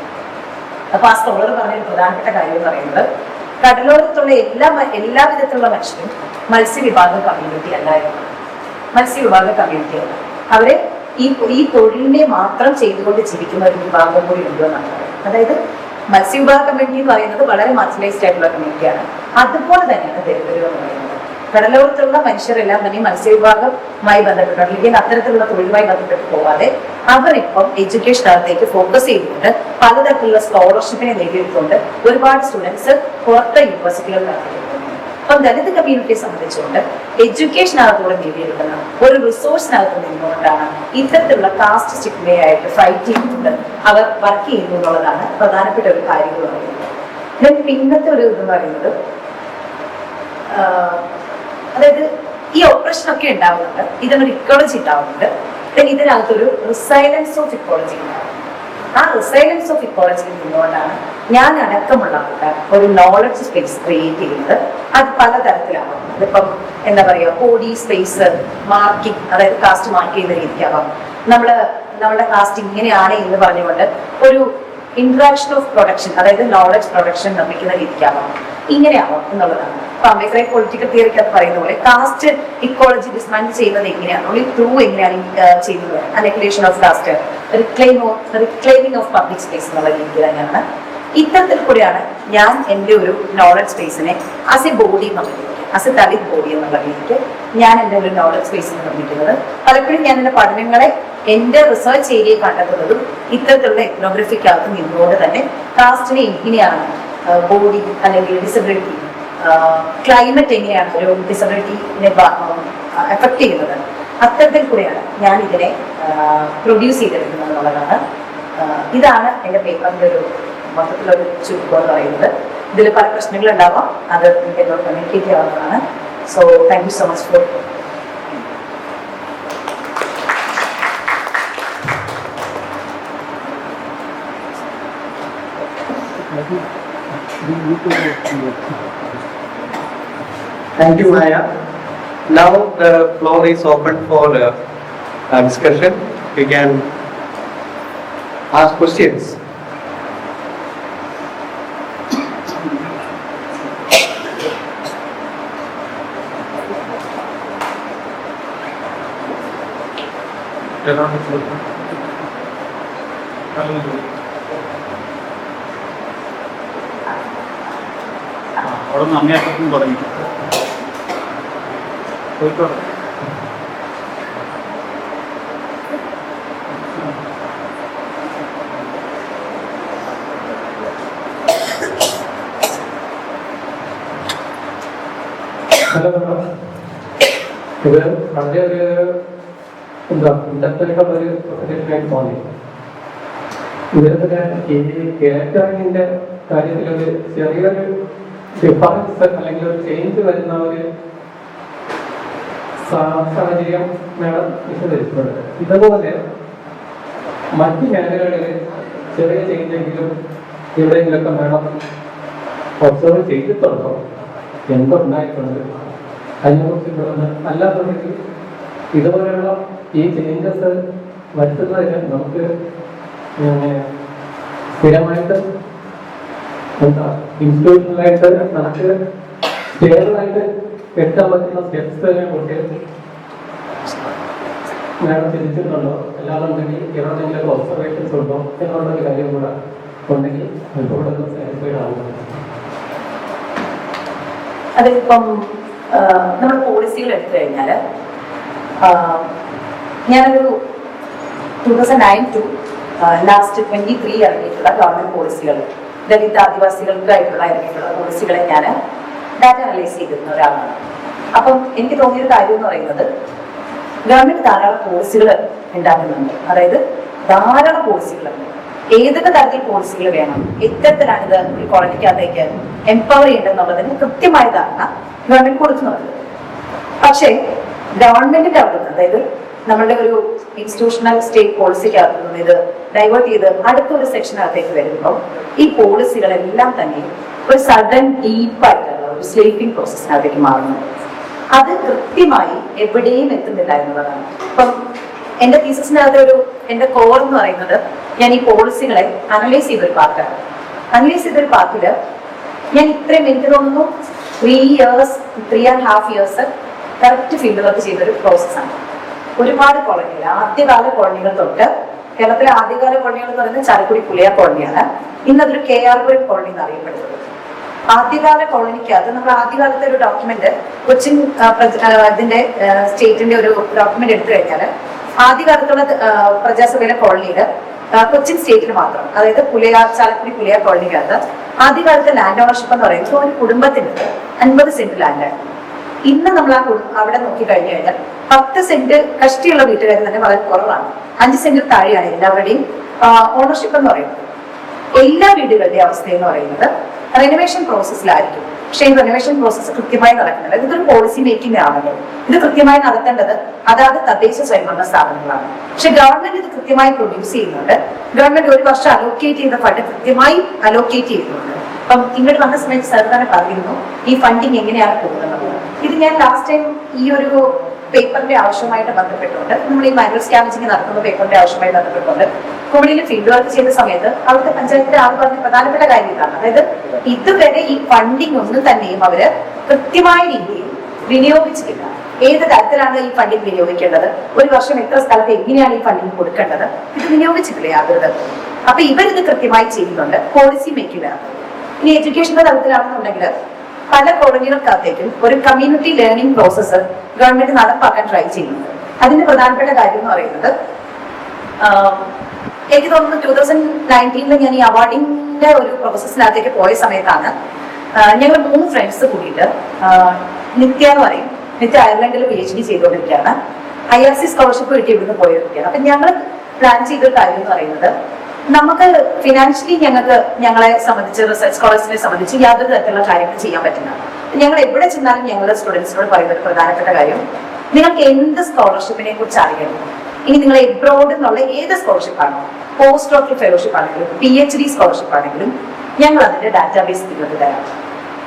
അപ്പൊ ആ സ്കോളർ പറഞ്ഞൊരു പ്രധാനപ്പെട്ട കാര്യം എന്ന് പറയുന്നത് കടലോരത്തുള്ള എല്ലാ വിധത്തിലുള്ള മനുഷ്യരും മത്സ്യവിഭാഗം കമ്മ്യൂണിറ്റി അല്ലായിരുന്നു. മത്സ്യവിഭാഗ കമ്മ്യൂണിറ്റിയാണ്. അവരെ ഈ തൊഴിലിനെ മാത്രം ചെയ്തുകൊണ്ട് ജീവിക്കുന്ന ഒരു വിഭാഗം കൂടി ഉണ്ട് എന്നാണ് പറയുന്നത്. അതായത് മത്സ്യവിഭാഗ കമ്മ്യൂണിറ്റി എന്ന് പറയുന്നത് വളരെ മാർജിനലൈസ്ഡ് ആയിട്ടുള്ള കമ്മ്യൂണിറ്റിയാണ്. അതുപോലെ തന്നെയാണ് ദരിദ്രർ എന്ന് പറയുന്നത്. കടലോരത്തുള്ള മനുഷ്യരെല്ലാം തന്നെ മത്സ്യവിഭാഗവുമായി ബന്ധപ്പെട്ട് അല്ലെങ്കിൽ അത്തരത്തിലുള്ള തൊഴിലുമായി ബന്ധപ്പെട്ട് പോകാതെ അവരിപ്പം എഡ്യൂക്കേഷനകത്തേക്ക് ഫോക്കസ് ചെയ്തുകൊണ്ട് പലതരത്തിലുള്ള സ്കോളർഷിപ്പിനെ നേടിയെടുത്തുകൊണ്ട് ഒരുപാട് സ്റ്റുഡൻസ് പുറത്തെ യൂണിവേഴ്സിറ്റികളിൽ നടത്തിയിട്ടുണ്ട്. അപ്പം ദലിത് കമ്മ്യൂണിറ്റിയെ സംബന്ധിച്ചുകൊണ്ട് എഡ്യൂക്കേഷനകത്തൂടെ നേടിയെടുക്കുന്ന ഒരു റിസോഴ്സിനകത്ത് നിന്നുകൊണ്ടാണ് ഇത്തരത്തിലുള്ള കാസ്റ്റ് സ്റ്റിഗ്മയായിട്ട് ഫൈറ്റ് ചെയ്യുന്നുണ്ട് അവർ വർക്ക് ചെയ്യുന്നു എന്നുള്ളതാണ് പ്രധാനപ്പെട്ട ഒരു കാര്യം എന്ന് പറയുന്നത്. പിന്നത്തെ ഒരു ഇതെന്ന് പറയുന്നത് അതായത് ഈ ഓപ്പറേഷൻ ഒക്കെ ഉണ്ടാവുന്നുണ്ട്, ഇതിനൊരു ഇക്കോളജി ഉണ്ടാവുന്നുണ്ട്. ഇതിനകത്തൊരു റിസൈലൻസ് ഓഫ് ഇക്കോളജി ഉണ്ടാവും. ആ റിസൈലൻസ് ഓഫ് ഇക്കോളജിയിൽ നിന്നുകൊണ്ടാണ് ഞാൻ അടക്കമുള്ള ആൾക്കാർ ഒരു നോളജ് സ്പേസ് ക്രിയേറ്റ് ചെയ്യുന്നത്. അത് പലതരത്തിലാവും. അതിപ്പം എന്താ പറയുക, ബോഡി സ്പേസ് മാർക്കിംഗ്, അതായത് കാസ്റ്റ് മാർക്ക് ചെയ്യുന്ന രീതിക്കാവാം. നമ്മുടെ കാസ്റ്റ് ഇങ്ങനെയാണ് എന്ന് പറഞ്ഞുകൊണ്ട് ഒരു ഇന്ററാക്ഷൻ ഓഫ് പ്രൊഡക്ഷൻ, അതായത് നോളജ് പ്രൊഡക്ഷൻ നിർമ്മിക്കുന്ന രീതിക്കാവാം. ഇങ്ങനെയാവാം എന്നുള്ളതാണ്. അപ്പൊ അംബേദ്കർ പൊളിറ്റിക്കൽ തിയറിക്കകത്ത് പറയുന്ന പോലെ കാസ്റ്റ് ഇക്കോളജി ഡിസ്മാൻഡിൽ ചെയ്യുന്നത് എങ്ങനെയാണ്, ഓൺലി ത്രൂ എങ്ങനെയാണ് ചെയ്യുന്നത്, annihilation of caste, reclaiming of public space എന്നുള്ള രീതിയിൽ തന്നെയാണ്. ഇത്തരത്തിൽ കൂടെയാണ് ഞാൻ എൻ്റെ ഒരു നോളജ് സ്പേസിനെ ആസ് എ ബോഡി നിർമ്മിക്കുന്നത്, ആസ് എ ദളിത് ബോഡി എന്നുള്ള രീതിക്ക് ഞാൻ എൻ്റെ ഒരു നോളജ് സ്പേസ് നിർമ്മിക്കുന്നത്. പലപ്പോഴും ഞാൻ എൻ്റെ പഠനങ്ങളെ എൻ്റെ റിസർച്ച് ഏരിയയെ കണ്ടെത്തുന്നതും ഇത്തരത്തിലുള്ള എത്നോഗ്രഫിക്കകത്ത് നിന്നുകൊണ്ട് തന്നെ കാസ്റ്റിനെ എങ്ങനെയാണ് ബോഡി അല്ലെങ്കിൽ ഡിസബിലിറ്റി, ക്ലൈമറ്റ് എങ്ങനെയാണ് ഒരു ഡിസബിലിറ്റിനെ എഫക്ട് ചെയ്യുന്നത്, അത്തരത്തിൽ കൂടെയാണ് ഞാൻ ഇതിനെ പ്രൊഡ്യൂസ് ചെയ്തെടുക്കുന്നത് എന്നുള്ളതാണ്. ഇതാണ് എൻ്റെ പേപ്പറിൻ്റെ ഒരു മൊത്തത്തിലൊരു ചുരുക്കം എന്ന് പറയുന്നത്. ഇതിൽ പല പ്രശ്നങ്ങളുണ്ടാവാം, അത് എനിക്ക് എന്നോട് കമ്മ്യൂണിക്കേറ്റ് ചെയ്യാവുന്നതാണ്. So thank you so much for. Thank you, Maya. Now the floor is open for discussion. We can ask questions. അവിടെ നിന്ന് അങ്ങേറ്റത്തും തുടങ്ങി കോഴിക്കോട്. ഹലോ, ഇത് വളരെ ഒരു ഇൻഡസ്ട്രിയിലുള്ളൊരു പ്രസന്റേഷനായിട്ട് തോന്നി. ഇതിൽ ഈ കേറ്ററിങ്ങിന്റെ കാര്യത്തിലൊരു ചെറിയൊരു ഡിഫറൻസ് അല്ലെങ്കിൽ ഒരു ചേഞ്ച് വരുന്ന ഒരു സാഹചര്യം മേഡം വിശദീകരിച്ചിട്ടുണ്ട്. ഇതുപോലെ മറ്റ് മേഖലകളിൽ ചെറിയ ചേഞ്ചെങ്കിലും എവിടെയെങ്കിലുമൊക്കെ മേഡം ഒബ്സർവ് ചെയ്തിട്ടുണ്ടോ, എന്തുണ്ടായിട്ടുണ്ട്, അതിനെക്കുറിച്ച് അല്ലാത്തുണ്ടെങ്കിൽ ഇതുപോലെയുള്ള ഈ ചേഞ്ചസ് വരുത്തുന്നതിന് നമുക്ക് സ്ഥിരമായിട്ട് എന്താ ഇൻസ്റ്റിറ്റ്യൂഷണലായിട്ട് നമുക്ക് സ്റ്റേബിളായിട്ട് എടുക്കാൻ പറ്റുന്ന സ്റ്റെപ്സിനെ കുറിച്ച് മാഡം ചിന്തിച്ചിട്ടുണ്ടോ? അല്ലാതുണ്ടെങ്കിൽ എവിടെയെങ്കിലും ഒബ്സർവേഷൻസ് ഉണ്ടോ എന്നുള്ളൊരു കാര്യം കൂടെ ഉണ്ടെങ്കിൽ ഇവിടെ സാറ്റിസ്ഫൈഡ് ആവുക. അതിപ്പം നമ്മൾ പോളിസികൾ എടുത്തു കഴിഞ്ഞാൽ ഞാനൊരു 2009 to ലാസ്റ്റ് 23 ഇറങ്ങിയിട്ടുള്ള ഗവൺമെന്റ് പോളിസികൾ, ദളിത് ആദിവാസികൾക്കായിട്ടുള്ള ഇറങ്ങിയിട്ടുള്ള പോളിസികളെ ഞാൻ ഡാറ്റ അനലൈസ് ചെയ്തിരുന്ന ഒരാളാണ്. അപ്പം എനിക്ക് തോന്നിയൊരു കാര്യം എന്ന് പറയുന്നത്, ഗവൺമെന്റ് ധാരാളം പോളിസികൾ ഉണ്ടാക്കുന്നുണ്ട്. അതായത് ധാരാളം പോളിസികളുണ്ട്. ഏതൊക്കെ തരത്തിൽ പോളിസികൾ വേണം, എത്തരത്തിലാണ് ഇത് ഒരു കോളനിക്കകത്തേക്ക് എംപവർ ചെയ്യേണ്ടതെന്നുള്ളതിന് കൃത്യമായ ധാരണ ഗവൺമെന്റ് കൊടുക്കുന്നുണ്ട്. പക്ഷേ ഗവൺമെന്റിന്റെ അവിടുന്ന്, അതായത് നമ്മളുടെ ഒരു ഇൻസ്റ്റിറ്റ്യൂഷണൽ സ്റ്റേറ്റ് പോളിസിക്കകത്ത് നിന്ന് ഇത് ഡൈവേർട്ട് ചെയ്ത് അടുത്തൊരു സെക്ഷനകത്തേക്ക് വരുമ്പോൾ ഈ പോളിസികളെല്ലാം തന്നെ ഒരു സഡൻ ഡീപ്പായിട്ടുള്ള ഒരു സ്ലീപ്പിംഗ് പ്രോസസ്സിനകത്തേക്ക് മാറുന്നു. അത് കൃത്യമായി എവിടെയും എത്തുന്നില്ല എന്നുള്ളതാണ്. ഇപ്പം എന്റെ തീസിസിനകത്ത് എന്റെ കോർ എന്ന് പറയുന്നത്, ഞാൻ ഈ പോളിസികളെ അനലൈസ് ചെയ്തൊരു പാർട്ടാണ്. അനലൈസ് ചെയ്തൊരു പാർട്ടില് ഞാൻ ഇത്രയും, എനിക്ക് തോന്നുന്നു 3.5 years കറക്റ്റ് ഫീൽഡ് വർക്ക് ചെയ്തൊരു പ്രോസസ്സാണ്. ഒരുപാട് കോളനികൾ, ആദ്യകാല കോളനികൾ തൊട്ട്, കേരളത്തിലെ ആദ്യകാല കോളനികൾ എന്ന് പറയുന്നത് ചാലക്കുടി പുളിയ കോളനിയാണ്. ഇന്നതൊരു KR പുരം കോളനി എന്ന് അറിയപ്പെടുന്നത്. ആദ്യകാല കോളനിക്കകത്ത് നമ്മൾ ആദ്യകാലത്തെ ഒരു ഡോക്യുമെന്റ്, കൊച്ചിൻ ഇതിന്റെ സ്റ്റേറ്റിന്റെ ഒരു ഡോക്യുമെന്റ് എടുത്തു കഴിഞ്ഞാൽ ആദ്യകാലത്തുള്ള പ്രജാസഭയിലെ കോളനിയിൽ കൊച്ചിൻ സ്റ്റേറ്റിന് മാത്രം, അതായത് ചാലക്കുടി പുളിയ കോളനിക്കകത്ത് ആദ്യകാലത്തെ ലാൻഡ് ഓണർഷിപ്പ് എന്ന് പറയുന്നത് ഒരു കുടുംബത്തിന് 50 സെന്റ് ലാൻഡാണ്. ഇന്ന് നമ്മൾ അവിടെ നോക്കി കഴിഞ്ഞു കഴിഞ്ഞാൽ 10 സെന്റ് കഷ്ടിയുള്ള വീട്ടുകാർ തന്നെ വളരെ കുറവാണ്. 5 സെന്റിൽ താഴെയാണ് എല്ലാവരുടെയും ഓണർഷിപ്പ് എന്ന് പറയുന്നത്. എല്ലാ വീടുകളുടെയും അവസ്ഥ എന്ന് പറയുന്നത് റെനോവേഷൻ പ്രോസസ്സിലായിരിക്കും. പക്ഷെ ഈ റെനോവേഷൻ പ്രോസസ്സ് കൃത്യമായി നടക്കുന്നില്ല. ഇതൊരു പോളിസി മേക്കിംഗ് ആണല്ലോ. ഇത് കൃത്യമായി നടത്തേണ്ടത് അതാത് തദ്ദേശ സ്വയംഭരണ സ്ഥാപനങ്ങളാണ്. പക്ഷെ ഗവൺമെന്റ് ഇത് കൃത്യമായി പ്രൊഡ്യൂസ് ചെയ്യുന്നുണ്ട്. ഗവൺമെന്റ് ഒരു വർഷം അലോക്കേറ്റ് ചെയ്ത ഫണ്ട് കൃത്യമായി അലോക്കേറ്റ് ചെയ്യുന്നുണ്ട്. അപ്പം ഇങ്ങോട്ട് വന്ന സമയത്ത് സാർ തന്നെ പറയുന്നു ഈ ഫണ്ടിങ് എങ്ങനെയാണ് പോകുന്നത്. ഇത് ഞാൻ ലാസ്റ്റ് ടൈം ഈ ഒരു പേപ്പറിന്റെ ആവശ്യമായിട്ട് ബന്ധപ്പെട്ടുകൊണ്ട് നമ്മൾ ഈ മാനുവൽ സ്കാവഞ്ചിങ് നടത്തുന്ന പേപ്പറിന്റെ ആവശ്യമായി ബന്ധപ്പെട്ടുകൊണ്ട് കുമളിയിൽ ഫീൽഡ് വർക്ക് ചെയ്ത സമയത്ത് അവിടുത്തെ പഞ്ചായത്തിന്റെ ആൾ പറഞ്ഞ പ്രധാനപ്പെട്ട കാര്യം ഇതാണ്. അതായത് ഇതുവരെ ഈ ഫണ്ടിങ് ഒന്നും തന്നെയും അവര് കൃത്യമായ രീതിയിൽ വിനിയോഗിച്ചിട്ടില്ല. ഏത് തരത്തിലാണ് ഈ ഫണ്ടിങ് വിനിയോഗിക്കേണ്ടത്, ഒരു വർഷം എത്ര സ്ഥലത്ത് എങ്ങനെയാണ് ഈ ഫണ്ടിങ് കൊടുക്കേണ്ടത്, ഇത് വിനിയോഗിച്ചിട്ടില്ല യാതൊരു തരത്തിലും. അപ്പൊ ഇവരിത് കൃത്യമായി ചെയ്യുന്നുണ്ട് പോളിസി മേക്കിംഗിലാണ്. ഇനി എഡ്യൂക്കേഷന്റെ തലത്തിലാണെന്നുണ്ടെങ്കിൽ പല കോളനികൾക്കകത്തേക്കും ഒരു കമ്മ്യൂണിറ്റി ലേണിംഗ് പ്രോസസ്സ് ഗവൺമെന്റ് നടപ്പാക്കാൻ ട്രൈ ചെയ്യുന്നുണ്ട്. അതിന്റെ പ്രധാനപ്പെട്ട കാര്യം എന്ന് പറയുന്നത് എനിക്ക് തോന്നുന്നു 2019 ഞാൻ ഈ അവാർഡിന്റെ ഒരു പ്രോസസ്സിനകത്തേക്ക് പോയ സമയത്താണ് ഞങ്ങൾ 3 ഫ്രണ്ട്സ് കൂടിയിട്ട് നിത്യ എന്ന് പറയും, നിത്യ അയർലൻഡിൽ PhD ചെയ്തുകൊണ്ടിരിക്കുകയാണ്. IRC സ്കോളർഷിപ്പ് കിട്ടി ഇവിടുന്ന് പോയിരിക്കുകയാണ്. അപ്പൊ ഞങ്ങൾ പ്ലാൻ ചെയ്തൊരു കാര്യം എന്ന് പറയുന്നത് നമുക്ക് ഫിനാൻഷ്യലി ഞങ്ങളെ സംബന്ധിച്ച് റിസർച്ച് സ്കോളേഴ്സിനെ സംബന്ധിച്ച് യാതൊരു തരത്തിലുള്ള കാര്യങ്ങൾ ചെയ്യാൻ പറ്റില്ല. ഞങ്ങൾ എവിടെ ചെന്നാലും ഞങ്ങളുടെ സ്റ്റുഡൻസിനോട് പറയുന്ന ഒരു പ്രധാനപ്പെട്ട കാര്യം, നിങ്ങൾക്ക് എന്ത് സ്കോളർഷിപ്പിനെ കുറിച്ച് അറിയണം, ഇനി നിങ്ങൾ എബ്രോഡ് എന്നുള്ള ഏത് സ്കോളർഷിപ്പ് ആണോ, പോസ്റ്റ് ഡോക്ടർ ഫെലോഷിപ്പ് ആണെങ്കിലും PhD സ്കോളർഷിപ്പ് ആണെങ്കിലും ഞങ്ങൾ അതിന്റെ ഡാറ്റാബേസ് നിങ്ങൾക്ക് തരാം.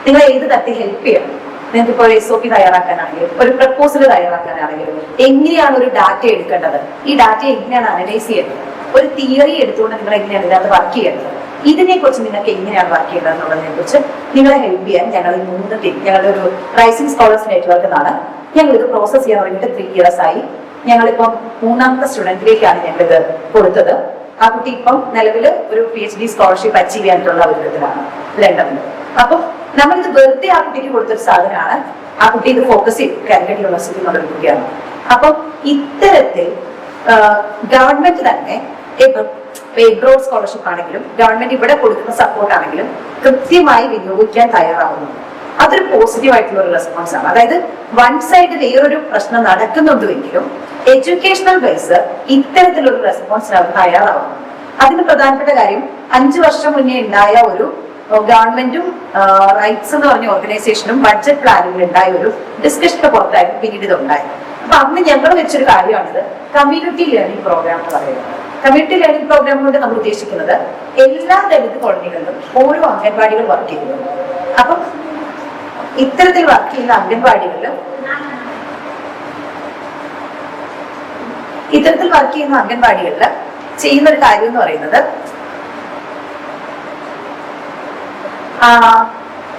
നിങ്ങൾ ഏത് തരത്തിൽ ഹെൽപ്പ് ചെയ്യണം. നിങ്ങൾക്ക് ഇപ്പോൾ SOP തയ്യാറാക്കാനാണെങ്കിലും ഒരു പ്രപ്പോസൽ തയ്യാറാക്കാനാണെങ്കിലും എങ്ങനെയാണ് ഒരു ഡാറ്റ എടുക്കേണ്ടത്, ഈ ഡാറ്റ എങ്ങനെയാണ് അനലൈസ് ചെയ്യേണ്ടത്, ഒരു തിയറി എടുത്തുകൊണ്ട് നിങ്ങൾ എങ്ങനെയാണ് ഇതിനകത്ത് വർക്ക് ചെയ്യേണ്ടത്, ഇതിനെക്കുറിച്ച് നിങ്ങൾക്ക് എങ്ങനെയാണ് വർക്ക് ചെയ്യേണ്ടത് എന്നുള്ളതിനെ കുറിച്ച് നിങ്ങളെ ഹെൽപ്പ് ചെയ്യാൻ ഞങ്ങൾ 3 ടീം, ഞങ്ങളുടെ ഒരു റൈസിംഗ് സ്കോളേഴ്സ് നെറ്റ്വർക്ക് എന്നാണ് ഞങ്ങൾ ഇത് പ്രോസസ് ചെയ്യാൻ തുടങ്ങിയിട്ട് 3 years ആയി. ഞങ്ങളിപ്പം 3ാമത്തെ സ്റ്റുഡന്റിലേക്കാണ് ഞങ്ങളിത് കൊടുത്തത്. ആ കുട്ടി ഇപ്പം നിലവിൽ ഒരു PhD സ്കോളർഷിപ്പ് അച്ചീവ് ചെയ്യാനുള്ള ഒരു വിധത്തിലാണ് ലണ്ടനിൽ. അപ്പം നമ്മളിത് വെറുതെ ആ കുട്ടിക്ക് കൊടുത്തൊരു സാധനമാണ്. ആ കുട്ടി ഇത് ഫോക്കസ് ചെയ്തു കാലിക്കറ്റ് യൂണിവേഴ്സിറ്റി എന്നുള്ള ഒരു കുട്ടിയാണ്. അപ്പം ഇത്തരത്തിൽ ഗവൺമെന്റ് തന്നെ എബ്രോഡ് സ്കോളർഷിപ്പ് ആണെങ്കിലും ഗവൺമെന്റ് ഇവിടെ കൊടുക്കുന്ന സപ്പോർട്ട് ആണെങ്കിലും കൃത്യമായി വിനിയോഗിക്കാൻ തയ്യാറാവുന്നു. അതൊരു പോസിറ്റീവ് ആയിട്ടുള്ള ഒരു റെസ്പോൺസ് ആണ്. അതായത് വൺ സൈഡ് വേറൊരു പ്രശ്നം നടക്കുന്നുണ്ടെങ്കിലും എഡ്യൂക്കേഷണൽ ബേസ് ഇത്തരത്തിലൊരു റെസ്പോൺസിന് അവർ തയ്യാറാവുന്നു. അതിന് പ്രധാനപ്പെട്ട കാര്യം 5 വർഷം മുന്നേ ഉണ്ടായ ഒരു ഗവൺമെന്റും റൈറ്റ്സ് എന്ന് പറഞ്ഞ ഓർഗനൈസേഷനും ബഡ്ജറ്റ് പ്ലാനിംഗിൽ ഉണ്ടായ ഒരു ഡിസ്കഷന്റെ പുറത്തായിരുന്നു പിന്നീട് ഇത് ഉണ്ടായത്. അപ്പൊ അന്ന് ഞങ്ങൾ വെച്ചൊരു കാര്യമാണിത് കമ്മ്യൂണിറ്റി ലേണിംഗ് പ്രോഗ്രാം എന്ന് പറയുന്നത്. കമ്മ്യൂണിറ്റി ലേണിംഗ് പ്രോഗ്രാം കൊണ്ട് നമ്മൾ ഉദ്ദേശിക്കുന്നത് എല്ലാ ദളിത് കോളനികളിലും ഓരോ അംഗൻവാടികൾ വർക്ക് ചെയ്യുന്നുണ്ട്. അപ്പം ഇത്തരത്തിൽ വർക്ക് ചെയ്യുന്ന അംഗൻവാടികളിൽ ചെയ്യുന്ന ഒരു കാര്യം എന്ന് പറയുന്നത്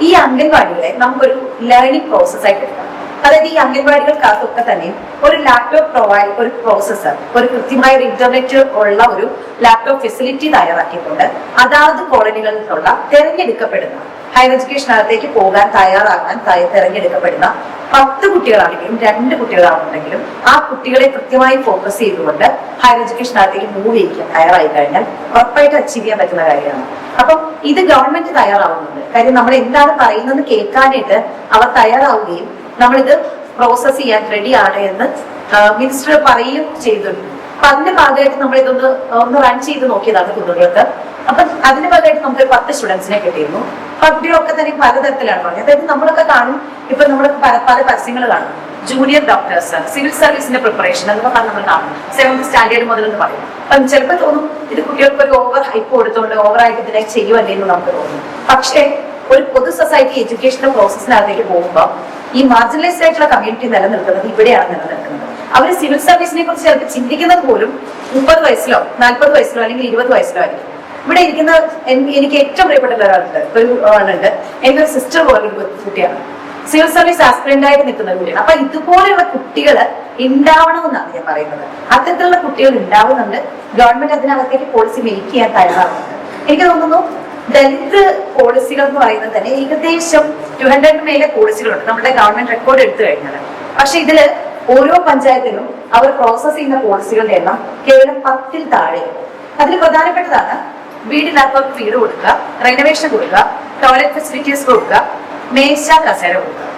ഈ അംഗൻവാടികളെ നമുക്കൊരു ലേണിംഗ് പ്രോസസ് ആയിട്ട് എടുക്കാം. അതായത് ഈ അംഗൻവാടികൾക്കകത്തൊക്കെ തന്നെ ഒരു ലാപ്ടോപ്പ് ഒരു പ്രോസസ്സർ, ഒരു കൃത്യമായ ഒരു ഇന്റർനെറ്റ് ഉള്ള ഒരു ലാപ്ടോപ്പ് ഫെസിലിറ്റി തയ്യാറാക്കിയിട്ടുണ്ട്. അതാത് കോളനികളിൽ നിന്നുള്ള തെരഞ്ഞെടുക്കപ്പെടുന്ന ഹയർ എഡ്യൂക്കേഷനകത്തേക്ക് പോകാൻ തെരഞ്ഞെടുക്കപ്പെടുന്ന 10 കുട്ടികളാണെങ്കിലും 2 കുട്ടികളാണെന്നുണ്ടെങ്കിലും ആ കുട്ടികളെ കൃത്യമായി ഫോക്കസ് ചെയ്തുകൊണ്ട് ഹയർ എഡ്യൂക്കേഷനകത്തേക്ക് മൂവ് ചെയ്യിക്കാൻ തയ്യാറായി കഴിഞ്ഞാൽ ഉറപ്പായിട്ട് അച്ചീവ് ചെയ്യാൻ പറ്റുന്ന കാര്യമാണ്. അപ്പം ഇത് ഗവൺമെന്റ് തയ്യാറാവുന്നുണ്ട്. കാര്യം നമ്മൾ എന്താണ് പറയുന്നത് കേൾക്കാനായിട്ട് അവർ തയ്യാറാവുകയും നമ്മളിത് പ്രോസസ് ചെയ്യാൻ റെഡിയാണ് എന്ന് മിനിസ്റ്റർ പറയുകയും ചെയ്തിട്ടുണ്ട്. അപ്പൊ അതിന്റെ ഭാഗമായിട്ട് നമ്മൾ ഒന്ന് റൺ ചെയ്ത് നോക്കിയതാണ് കുട്ടികൾക്ക്. അപ്പൊ അതിന്റെ ഭാഗമായിട്ട് നമുക്ക് 10 സ്റ്റുഡൻസിനെ കിട്ടിയിരുന്നു. കുട്ടികളൊക്കെ തന്നെ പലതരത്തിലാണ് പറഞ്ഞത്. അതായത് നമ്മളൊക്കെ കാണും, ഇപ്പൊ നമ്മൾ പല പരസ്യങ്ങൾ കാണും, ജൂനിയർ ഡോക്ടേഴ്സ്, സിവിൽ സർവീസിന്റെ പ്രിപ്പറേഷൻ എന്നൊക്കെ പറഞ്ഞ് നമ്മൾ കാണും. 7th സ്റ്റാൻഡേർഡ് മുതൽ എന്ന് പറയും. അപ്പം ചിലപ്പോൾ തോന്നും ഇത് കുട്ടികൾക്ക് ഒരു ഓവർ ഹൈപ്പ് കൊടുത്തുകൊണ്ട് ഓവറായിട്ട് ഇതിനെ ചെയ്യുമല്ലേ എന്ന് നമുക്ക് തോന്നും. പക്ഷേ ഒരു പൊതു സൊസൈറ്റി എഡ്യൂക്കേഷണൽ പ്രോസസ്സിനകത്തേക്ക് പോകുമ്പോൾ ഈ മാർജിനലൈസ്ഡ് ആയിട്ടുള്ള കമ്മ്യൂണിറ്റി നിലനിൽക്കുന്നത് ഇവിടെയാണ് നിലനിൽക്കുന്നത്. അവർ സിവിൽ സർവീസിനെ കുറിച്ച് ചിലപ്പോൾ ചിന്തിക്കുന്നത് പോലും 30 വയസ്സിലോ 40 വയസ്സിലോ അല്ലെങ്കിൽ 20 വയസ്സിലോ ആയിരിക്കും. ഇവിടെ ഇരിക്കുന്ന എനിക്ക് ഏറ്റവും പ്രിയപ്പെട്ട ഒരാളുണ്ട്, ഒരു ആളുണ്ട്, എനിക്കൊരു സിസ്റ്റർ പോലൊരു കുട്ടിയാണ്, സിവിൽ സർവീസ് ആസ്പിറന്റ് ആയിട്ട് നിൽക്കുന്ന ഒരു കുട്ടിയാണ്. അപ്പൊ ഇതുപോലെയുള്ള കുട്ടികൾ ഉണ്ടാവണമെന്നാണ് ഞാൻ പറയുന്നത്. അത്തരത്തിലുള്ള കുട്ടികൾ ഉണ്ടാവുന്നുണ്ട്. ഗവൺമെന്റ് അതിനകത്തേക്ക് പോളിസി മേക്ക് ചെയ്യാൻ തയ്യാറാവുന്നുണ്ട്. എനിക്ക് തോന്നുന്നു ദളിത് പോളിസികൾ എന്ന് പറയുന്നത് തന്നെ ഏകദേശം 200 മേലെ പോളിസികളുണ്ട് നമ്മുടെ ഗവൺമെന്റ് റെക്കോർഡ് എടുത്തു കഴിഞ്ഞാൽ. പക്ഷെ ഇതില് ഓരോ പഞ്ചായത്തിലും അവർ പ്രോസസ് ചെയ്യുന്ന പോളിസികളുടെ എണ്ണം കേവലം 10-ൽ താഴെ. അതിൽ പ്രധാനപ്പെട്ടതാണ് വീടിനകത്ത് വീട് കൊടുക്കുക, റെനോവേഷൻ കൊടുക്കുക, ടോയ്ലറ്റ് ഫെസിലിറ്റീസ് കൊടുക്കുക, മേശ കസേര കൊടുക്കുക.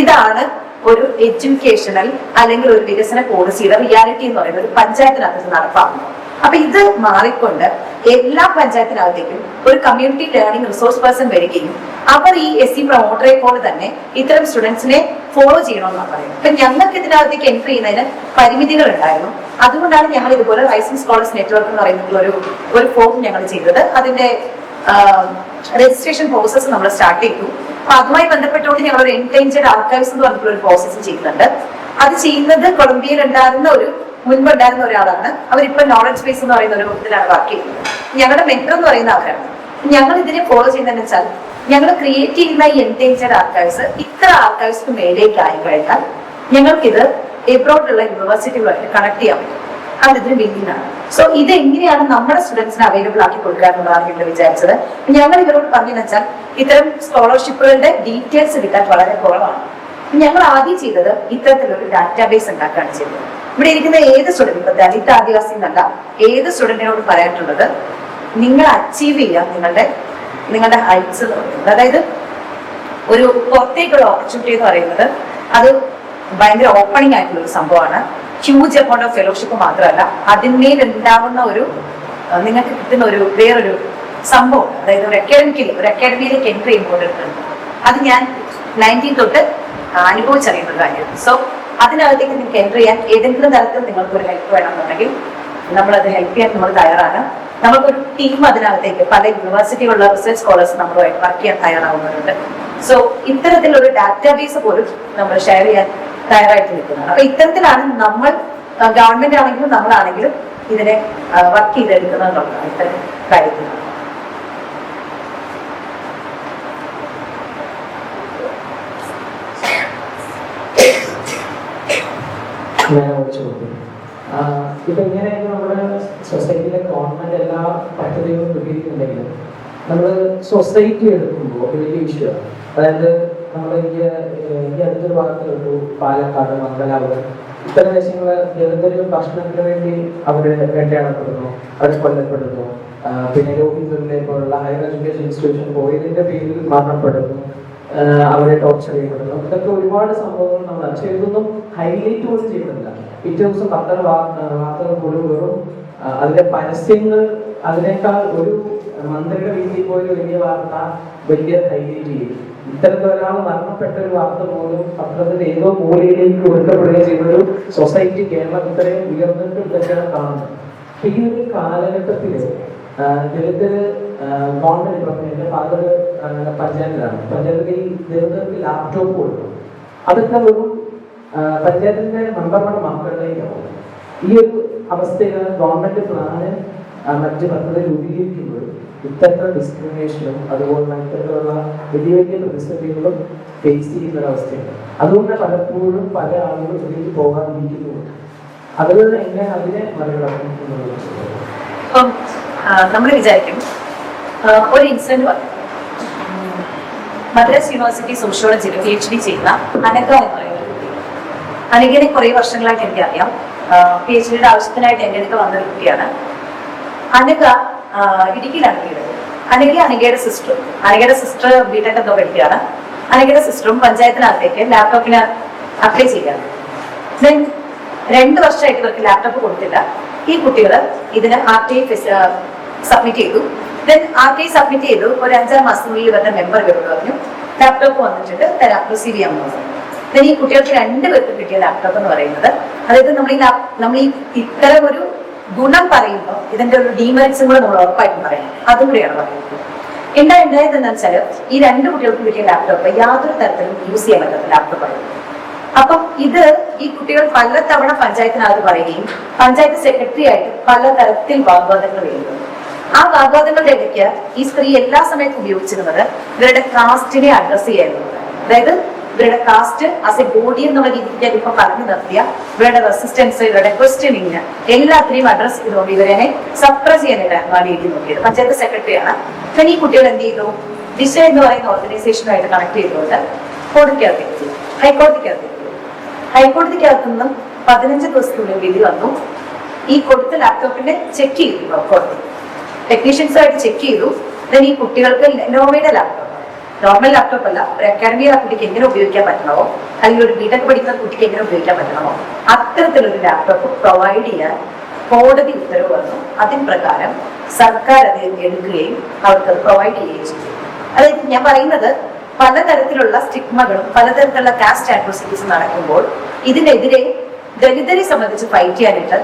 ഇതാണ് ഒരു എഡ്യൂക്കേഷണൽ അല്ലെങ്കിൽ ഒരു വികസന പോളിസിയുടെ റിയാലിറ്റി എന്ന് പറയുന്നത് ഒരു പഞ്ചായത്തിനകത്ത് നടപ്പാക്കുന്നത്. അപ്പൊ ഇത് മാറിക്കൊണ്ട് എല്ലാ പഞ്ചായത്തിനകത്തേക്കും ഒരു കമ്മ്യൂണിറ്റി ലേണിംഗ് റിസോഴ്സ് പേഴ്സൺ വരികയും അവർ ഈ SC പ്രൊമോട്ടറെ പോലെ തന്നെ ഇത്തരം സ്റ്റുഡൻസിനെ ഫോളോ ചെയ്യണമെന്നാണ് പറയുന്നത്. അപ്പൊ ഞങ്ങൾക്ക് ഇതിനകത്തേക്ക് എൻട്രി ചെയ്യുന്നതിന് പരിമിതികൾ ഉണ്ടായിരുന്നു. അതുകൊണ്ടാണ് ഞങ്ങൾ ഇതുപോലെ റൈസിംഗ് സ്കോളേഴ്സ് നെറ്റ്വർക്ക് എന്ന് പറയുന്ന ഒരു ഫോം ഞങ്ങൾ ചെയ്തത്. അതിന്റെ രജിസ്ട്രേഷൻ പ്രോസസ്സ് നമ്മൾ സ്റ്റാർട്ട് ചെയ്തു. അപ്പൊ അതുമായി ബന്ധപ്പെട്ടുകൊണ്ട് ഞങ്ങൾ ഒരു എൻഡേഞ്ചേർഡ് ആർക്കൈവ്സ് എന്ന് പറഞ്ഞിട്ടുള്ള ഒരു പ്രോസസ്സ് ചെയ്യുന്നുണ്ട്. അത് ചെയ്യുന്നത് കൊളംബിയയിൽ മുൻപുണ്ടായിരുന്ന ഒരാളാണ്. അവരിപ്പോ നോളജ് ബേസ് എന്ന് പറയുന്ന ഒരു ഇതിലാണ് വർക്ക് ചെയ്യുന്നത്. ഞങ്ങളുടെ മെന്റർ എന്ന് പറയുന്ന ആൾക്കാരാണ്. ഞങ്ങൾ ഇതിനെ ഫോളോ ചെയ്യുന്നതെന്ന് വെച്ചാൽ ഞങ്ങൾ ക്രിയേറ്റ് ചെയ്യുന്ന ഈ എൻഡേഞ്ചേർഡ് ആർക്കൈവ്സ് ഇത്ര ആർക്കൈവ്സിന് മേലേക്ക് ആയി കഴിഞ്ഞാൽ ഞങ്ങൾക്കിത് എബ്രോഡുള്ള യൂണിവേഴ്സിറ്റികളുമായിട്ട് കണക്ട് ചെയ്യാൻ പറ്റും. അത് ഇതിന് ബില്ലിംഗാണ്. സോ ഇത് എങ്ങനെയാണ് നമ്മുടെ സ്റ്റുഡൻസിന് അവൈലബിൾ ആക്കി കൊടുക്കുക എന്നുള്ളതാണ് ഞങ്ങൾ വിചാരിച്ചത്. ഞങ്ങൾ ഇവരോട് പറഞ്ഞെന്ന് വെച്ചാൽ ഇത്തരം സ്കോളർഷിപ്പുകളുടെ ഡീറ്റെയിൽസ് കിട്ടാൻ വളരെ കുറവാണ്. ഞങ്ങൾ ആദ്യം ചെയ്തത് ഇത്തരത്തിലൊരു ഡാറ്റാബേസ് ഉണ്ടാക്കുകയാണ് ചെയ്തത്. ഇവിടെ ഇരിക്കുന്ന ഏത് സ്റ്റുഡന്റ്, ഇപ്പൊ ദളിത് ആദിവാസി എന്നല്ല, ഏത് സ്റ്റുഡന്റിനോട് പറയാനുള്ളത് നിങ്ങൾ അച്ചീവ് ചെയ്യാം നിങ്ങളുടെ ഹൈറ്റ്സ് എന്ന് പറയുന്നത്. അതായത് ഒരു പുറത്തേക്കുള്ള ഓപ്പർച്യൂണിറ്റി എന്ന് പറയുന്നത് അത് ഭയങ്കര ഓപ്പണിംഗ് ആയിട്ടുള്ള ഒരു സംഭവമാണ്. ഹ്യൂജ് എമൗണ്ട് ഓഫ് ഫെലോഷിപ്പ് മാത്രമല്ല, അതിന്മേൽ ഉണ്ടാവുന്ന നിങ്ങൾക്ക് കിട്ടുന്ന വേറൊരു സംഭവം. അതായത് ഒരു അക്കാഡമിയിലേക്ക് എൻട്രി ചെയ്യുമ്പോൾ അത് ഞാൻ 19 തൊട്ട് അനുഭവിച്ചറിയുന്ന ഒരു കാര്യമാണ്. സോ അതിനകത്തേക്ക് നിങ്ങൾക്ക് എൻട്രി ചെയ്യാൻ ഏതെങ്കിലും തരത്തിൽ നിങ്ങൾക്കൊരു ഹെൽപ്പ് വേണമെന്നുണ്ടെങ്കിൽ നമ്മളത് ഹെൽപ്പ് ചെയ്യാൻ നമ്മൾ തയ്യാറാണ്. നമുക്കൊരു ടീം അതിനകത്തേക്ക് പല യൂണിവേഴ്സിറ്റിയുള്ള റിസർച്ച് സ്കോളേഴ്സ് നമ്മളുമായിട്ട് വർക്ക് ചെയ്യാൻ തയ്യാറാവുന്നവരുണ്ട്. സോ ഇത്തരത്തിലൊരു ഡാറ്റാബേസ് പോലും നമ്മൾ ഷെയർ ചെയ്യാൻ തയ്യാറായിട്ട് നിൽക്കുന്നതാണ്. അപ്പൊ ഇത്തരത്തിലാണ് നമ്മൾ ഗവൺമെന്റ് ആണെങ്കിലും നമ്മളാണെങ്കിലും ഇതിനെ വർക്ക് ചെയ്തെടുക്കുന്നതെന്നുള്ളതാണ് ഇത്തരം കാര്യത്തിൽ. ഇപ്പൊ ഇങ്ങനെയൊക്കെ നമ്മുടെ സൊസൈറ്റിയിലെ ഗവൺമെന്റ് എല്ലാ പദ്ധതികളും ഉപയോഗിക്കുന്നുണ്ടെങ്കിലും നമ്മൾ സൊസൈറ്റി എടുക്കുമ്പോൾ വലിയ ഇഷ്യൂ ആണ്. അതായത് നമ്മൾ ഈ അടുത്തൊരു ഭാഗത്തുള്ളൂ പാലക്കാട്, മംഗലാപുരം ഇത്തരം ദേശങ്ങൾ ദളിതര് ഭക്ഷണത്തിന് വേണ്ടി അവര് വേട്ടയാടപ്പെടുന്നു, അവരെ കൊല്ലപ്പെടുന്നു. പിന്നെ രോഹിംഗ്യകളെ പോലുള്ള ഹയർ എഡ്യൂക്കേഷൻ ഇൻസ്റ്റിറ്റ്യൂഷൻ പോയതിന്റെ പേരിൽ മരണപ്പെടുന്നു, അവരെ ടോർച്ചർ ചെയ്യപ്പെടുന്നു. ഇതൊക്കെ ഒരുപാട് സംഭവങ്ങൾ നമ്മൾ പക്ഷേ ഇതൊന്നും ഹൈലൈറ്റ് പോലും ചെയ്യുന്നില്ല. പിറ്റേ ദിവസം വാർത്തകൾ പോലും വെറും അതിന്റെ പരസ്യങ്ങൾ അതിനേക്കാൾ ഒരു മന്ത്രിയുടെ വീട്ടിൽ പോയി വലിയ വാർത്ത വലിയ ഹൈലൈറ്റ് ചെയ്യും. ഇത്തരത്തിൽ ഒരാൾ മരണപ്പെട്ട ഒരു വാർത്ത പോലും പത്രത്തിന്റെ ഏതോ മൂലയിലേക്ക് കൊടുക്കപ്പെടുകയും ചെയ്യുന്നൊരു സൊസൈറ്റി കേരളം ഇത്രയും ഉയർന്നിട്ട് ഇതൊക്കെയാണ് കാണുന്നത്. ഈ ഒരു കാലഘട്ടത്തില് ദളിതര് ഗവൺമെന്റ് ഇപ്പം എന്റെ ഫാദർ പഞ്ചായത്തിലാണ്. പഞ്ചായത്തിൽ ദളിതർക്ക് ലാപ്ടോപ്പ് കൊടുക്കും. അതൊക്കെ വെറും പഞ്ചായത്തിന്റെ മെമ്പർമാരുടെ മക്കളിലേക്കാവും. ഈ ഒരു അവസ്ഥയിൽ ഗവൺമെന്റ് പ്ലാന് മറ്റ് പദ്ധതി രൂപീകരിക്കുമ്പോൾ ഇത്തരത്തിലുള്ള ഡിസ്ക്രിമിനേഷനും അതുപോലെ ഇത്തരത്തിലുള്ള വലിയ വലിയ പ്രതിസന്ധികളും ഫേസ് ചെയ്യുന്ന ഒരവസ്ഥയാണ്. അതുകൊണ്ട് പലപ്പോഴും പല ആളുകളും ഇതിലേക്ക് പോകാതിരിക്കുന്നുണ്ട്. അതുകൊണ്ട് എങ്ങനെ അതിനെ മറികടക്കും എന്നുള്ളത് ഇപ്പം നമ്മൾ വിചാരിക്കും ഒരു ഇൻസിഡന്റ് പറഞ്ഞു. മദ്രാസ് യൂണിവേഴ്സിറ്റി സോഷ്യോളജിയിൽ PhD ചെയ്യുന്ന അനഘ എന്ന് പറയുന്ന ഒരു കുട്ടി. അനഘനെ കുറെ വർഷങ്ങളായിട്ട് എനിക്കറിയാം. PhDയുടെ ആവശ്യത്തിനായിട്ട് എൻ്റെ അടുത്ത് വന്നൊരു കുട്ടിയാണ്. അനഘ ഇടുക്കിയിലാണ് വീട്. അനഘയുടെ സിസ്റ്റർ ബിടെക് എന്തോ പഠിക്കുകയാണ്. അനഘയുടെ സിസ്റ്ററും പഞ്ചായത്തിനകത്തേക്ക് ലാപ്ടോപ്പിന് അപ്ലൈ ചെയ്യാണ്. ദെൻ 2 വർഷമായിട്ട് ഇവർക്ക് ലാപ്ടോപ്പ് കൊടുത്തില്ല. ഈ കുട്ടികൾ ഇതിന് RTI സബ്മിറ്റ് ചെയ്തു. ദെൻ RTI സബ്മിറ്റ് ചെയ്തു. ഒരു 5-6 മാസത്തിനുള്ളിൽ ഇവരുടെ മെമ്പർ ഇവരോട് പറഞ്ഞു ലാപ്ടോപ്പ് വന്നിട്ടുണ്ട് തരാം, റിസീവ് ചെയ്യാമെന്ന് പറഞ്ഞു. ദെൻ ഈ കുട്ടികൾക്ക് 2 പേർക്ക് കിട്ടിയ ലാപ്ടോപ്പ് എന്ന് പറയുന്നത്, അതായത് നമ്മൾ ഈ ഇത്തരം ഒരു ഗുണം പറയുമ്പോൾ ഇതിന്റെ ഒരു ഡീമെറിറ്റ്സും കൂടെ നമ്മൾ ഉറപ്പായിട്ടും പറയണം. അതും കൂടിയാണ് പറയുന്നത്. ഉണ്ടായതെന്ന് വെച്ചാൽ ഈ 2 കുട്ടികൾക്ക് കിട്ടിയ ലാപ്ടോപ്പ് യാതൊരു തരത്തിലും യൂസ് ചെയ്യാൻ പറ്റാത്ത ലാപ്ടോപ്പാണ്. അപ്പം ഇത് ഈ കുട്ടികൾ പലതവണ പഞ്ചായത്തിനകത്ത് പറയുകയും പഞ്ചായത്ത് സെക്രട്ടറി ആയിട്ട് പലതരത്തിൽ വാഗ്വാദങ്ങൾ വരുന്നു. ആ വാഗ്വാദങ്ങളുടെ ഇടയ്ക്ക് ഈ സ്ത്രീ എല്ലാ സമയത്തും ഉപയോഗിച്ചിരുന്നത് ഇവരുടെ കാസ്റ്റിനെ അഡ്രസ് ചെയ്യാനുള്ളത്. അതായത് ഇവരുടെ കാസ്റ്റ് ആസ് എ ബോഡി എന്നുള്ള രീതിക്ക് ഇപ്പൊ പറഞ്ഞു നിർത്തിയ ഇവരുടെ റെസിസ്റ്റൻസ്, ഇവരുടെ ക്വസ്റ്റ്യനിങ് എല്ലാത്തിനെയും അഡ്രസ് ചെയ്തുകൊണ്ട് ഇവരെ സപ്രസ് ചെയ്യാനായിട്ടാണ് രീതി നോക്കിയത്. പഞ്ചായത്ത് സെക്രട്ടറിയാണ്. പിന്നെ ഈ കുട്ടികൾ എന്ത് ചെയ്തു? ദിശ എന്ന് പറയുന്ന ഓർഗനൈസേഷനുമായിട്ട് കണക്ട് ചെയ്തുകൊണ്ട് ഹൈക്കോടതിക്കകത്ത് നിന്നും 15 ദിവസത്തിനുള്ളിൽ വിധി വന്നു. ഈ കൊടുത്ത ലാപ്ടോപ്പിന്റെ ചെക്ക് ചെയ്തു കോടതി. ടെക്നീഷ്യൻസുമായിട്ട് ചെക്ക് ചെയ്തു. ഈ കുട്ടികൾക്ക് നോവയുടെ ലാപ്ടോപ്പ്, നോർമൽ ലാപ്ടോപ്പ് അല്ല, ഒരു അക്കാഡമിയിൽ ആ കുട്ടിക്ക് എങ്ങനെ ഉപയോഗിക്കാൻ പറ്റണമോ, അല്ലെങ്കിൽ ഒരു ബിടെക് പഠിക്കുന്ന കുട്ടിക്ക് എങ്ങനെ ഉപയോഗിക്കാൻ പറ്റണമോ അത്തരത്തിലൊരു ലാപ്ടോപ്പ് പ്രൊവൈഡ് ചെയ്യാൻ കോടതി ഉത്തരവ് വന്നു. അതിന് പ്രകാരം സർക്കാർ അത് എടുക്കുകയും അവർക്ക് അത് പ്രൊവൈഡ് ചെയ്യുകയും ചെയ്തു. അതായത് ഞാൻ പറയുന്നത് പലതരത്തിലുള്ള സ്റ്റിഗ്മകളും പലതരത്തിലുള്ള കാസ്റ്റ് അട്രോസിറ്റീസും നടക്കുമ്പോൾ ഇതിനെതിരെ ദളിതരെ സംബന്ധിച്ച് ഫൈറ്റ് ചെയ്യാനായിട്ട്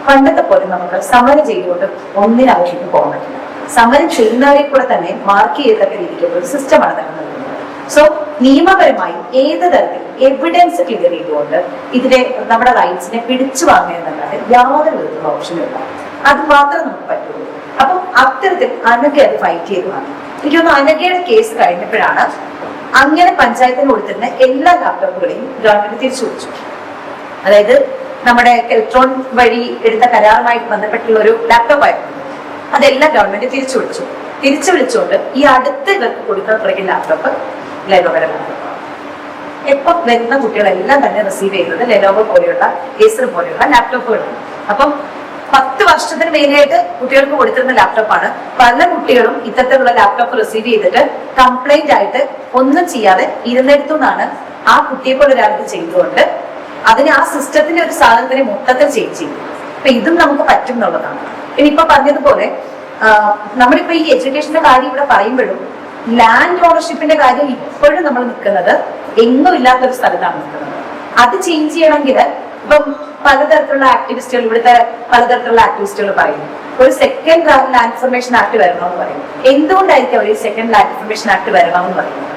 പണ്ടത്തെ പോലെ നമുക്ക് സമരം ചെയ്തുകൊണ്ട് ഒന്നിനാവശ്യത്തിന് പോകാൻ പറ്റില്ല. സമരം ചെയ്യുന്നവരെ കൂടെ തന്നെ മാർക്ക് ചെയ്തൊക്കെ രീതിക്കുള്ള ഒരു സിസ്റ്റമാണ് തന്നെ നൽകുന്നത്. സോ നിയമപരമായി ഏത് തരത്തിൽ എവിഡൻസ് ക്ലിയർ ചെയ്തുകൊണ്ട് ഇതിനെ നമ്മുടെ റൈറ്റ്സിനെ പിടിച്ചു വാങ്ങുന്നതല്ലാതെ യാതൊരു വിധത്തിലുള്ള ഓപ്ഷനില്ല. അത് മാത്രം നമുക്ക് പറ്റുള്ളൂ. അപ്പം അത്തരത്തിൽ അനഘ അത് ഫൈറ്റ് ചെയ്ത് വാങ്ങി. എനിക്ക് തോന്നുന്നു അനഘയുടെ കേസ് കഴിഞ്ഞപ്പോഴാണ് അങ്ങനെ പഞ്ചായത്തിന് കൊടുത്തിരുന്ന എല്ലാ ലാപ്ടോപ്പുകളെയും ഗവൺമെന്റ് തിരിച്ചു വിളിച്ചു. അതായത് നമ്മുടെ കെൽട്രോൺ വഴി എടുത്ത കരാറുമായിട്ട് ബന്ധപ്പെട്ടുള്ള ഒരു ലാപ്ടോപ്പ് ആയിരുന്നു. അതെല്ലാം ഗവൺമെന്റ് തിരിച്ചു വിളിച്ചുകൊണ്ട് ഈ അടുത്ത് ഇവർക്ക് കൊടുക്കാൻ തുടങ്ങിയ ലാപ്ടോപ്പ് ലെനോവയുടെ ലാപ്ടോപ്പാണ്. എപ്പം വരുന്ന കുട്ടികളെല്ലാം തന്നെ റിസീവ് ചെയ്യുന്നത് ലെനോവോ പോലെയുള്ള ഏസർ പോലെയുള്ള ലാപ്ടോപ്പുകളാണ്. അപ്പം 10 വർഷത്തിന് മേലെയായിട്ട് കുട്ടികൾക്ക് കൊടുത്തിരുന്ന ലാപ്ടോപ്പാണ്. പല കുട്ടികളും ഇത്തരത്തിലുള്ള ലാപ്ടോപ്പ് റിസീവ് ചെയ്തിട്ട് കംപ്ലൈന്റ് ആയിട്ട് ഒന്നും ചെയ്യാതെ ഇരുന്നെടുത്തുനിന്നാണ് ആ കുട്ടിയെ പോലെ ഒരാൾക്ക് ചെയ്തുകൊണ്ട് അതിന് ആ സിസ്റ്റത്തിന്റെ ഒരു സാധനത്തിനെ മൊത്തത്തിൽ ചേഞ്ച് ചെയ്യും. അപ്പൊ ഇതും നമുക്ക് പറ്റും എന്നുള്ളതാണ്. പിന്നെ ഇപ്പൊ പറഞ്ഞതുപോലെ നമ്മളിപ്പോ ഈ എഡ്യൂക്കേഷന്റെ കാര്യം ഇവിടെ പറയുമ്പോഴും ലാൻഡ് ഓണർഷിപ്പിന്റെ കാര്യം ഇപ്പോഴും നമ്മൾ നിൽക്കുന്നത് എങ്ങും ഇല്ലാത്തൊരു സ്ഥലത്താണ് നിൽക്കുന്നത്. അത് ചേഞ്ച് ചെയ്യണമെങ്കിൽ ഇപ്പം പലതരത്തിലുള്ള ആക്ടിവിസ്റ്റുകൾ ഇവിടുത്തെ പലതരത്തിലുള്ള ആക്ടിവിസ്റ്റുകൾ പറയും ഒരു സെക്കൻഡ് ലാൻഡ് ഇൻഫർമേഷൻ ആക്ട് വരണമെന്ന് പറയും. എന്തുകൊണ്ടായിരിക്കും അവർ സെക്കൻഡ് ലാൻഡ് ഇൻഫർമേഷൻ ആക്ട് വരണമെന്ന് പറയുന്നത്?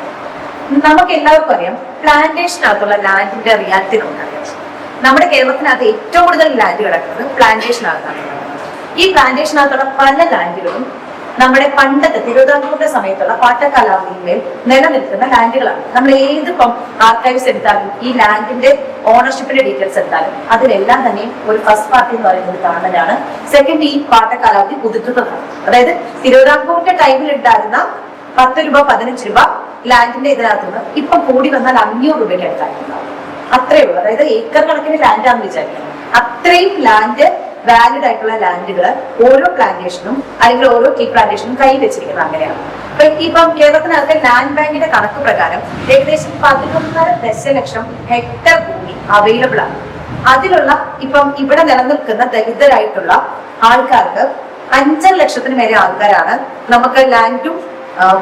നമുക്ക് എല്ലാവർക്കും അറിയാം പ്ലാന്റേഷനകത്തുള്ള ലാൻഡിന്റെ റിയാലിറ്റി നമുക്കറിയാം. നമ്മുടെ കേരളത്തിനകത്ത് ഏറ്റവും കൂടുതൽ ലാൻഡ് കിടക്കുന്നത് പ്ലാന്റേഷനകത്താണ്. ഈ പ്ലാന്റേഷനകത്തുള്ള പല ലാൻഡുകളും നമ്മുടെ പണ്ടത്തെ തിരുവിതാംകൂറിന്റെ സമയത്തുള്ള പാട്ടക്കാലാവധിയിൽ നിലനിൽക്കുന്ന ലാൻഡുകളാണ്. നമ്മൾ ഏതിപ്പം ആർക്കൈവ്സ് എടുത്താലും ഈ ലാൻഡിന്റെ ഓണർഷിപ്പിന്റെ ഡീറ്റെയിൽസ് എടുത്താലും അതിലെല്ലാം തന്നെ ഒരു ഫസ്റ്റ് പാർട്ടി എന്ന് പറയുന്നത് ഗവൺമെന്റാണ്. സെക്കൻഡ് ഈ പാട്ടക്കാലാവധി പുതുക്കുന്നതാണ്. അതായത് തിരുവിതാംകൂറിന്റെ ടൈമിൽ ഉണ്ടായിരുന്ന 10 രൂപ 15 രൂപ ലാൻഡിന്റെ ഇതിനകത്തുനിന്ന് ഇപ്പം കൂടി വന്നാൽ 500 രൂപയ്ക്ക് അടുത്തായിട്ടുണ്ടാവും. അത്രയേ ഉള്ളൂ. അതായത് ഏക്കർ കണക്കിന് ലാൻഡാണെന്ന് വിചാരിക്കണം. അത്രയും ലാൻഡ് വാലിഡ് ആയിട്ടുള്ള ലാൻഡുകൾ ഓരോ പ്ലാന്റേഷനും അല്ലെങ്കിൽ ഓരോ ടീ പ്ലാന്റേഷനും കൈവച്ചിരിക്കുന്നത് അങ്ങനെയാണ്. അപ്പൊ ഇപ്പം കേരളത്തിനകത്തെ ലാൻഡ് ബാങ്കിന്റെ കണക്ക് പ്രകാരം ഏകദേശം 11.5 ദശലക്ഷം ഹെക്ടർ ഭൂമി അവൈലബിൾ ആണ്. അതിലുള്ള ഇപ്പം ഇവിടെ നിലനിൽക്കുന്ന ദരിദ്രരായിട്ടുള്ള ആൾക്കാർക്ക് 5 ലക്ഷത്തിന് മേലെ ആൾക്കാരാണ് നമുക്ക് ലാൻഡും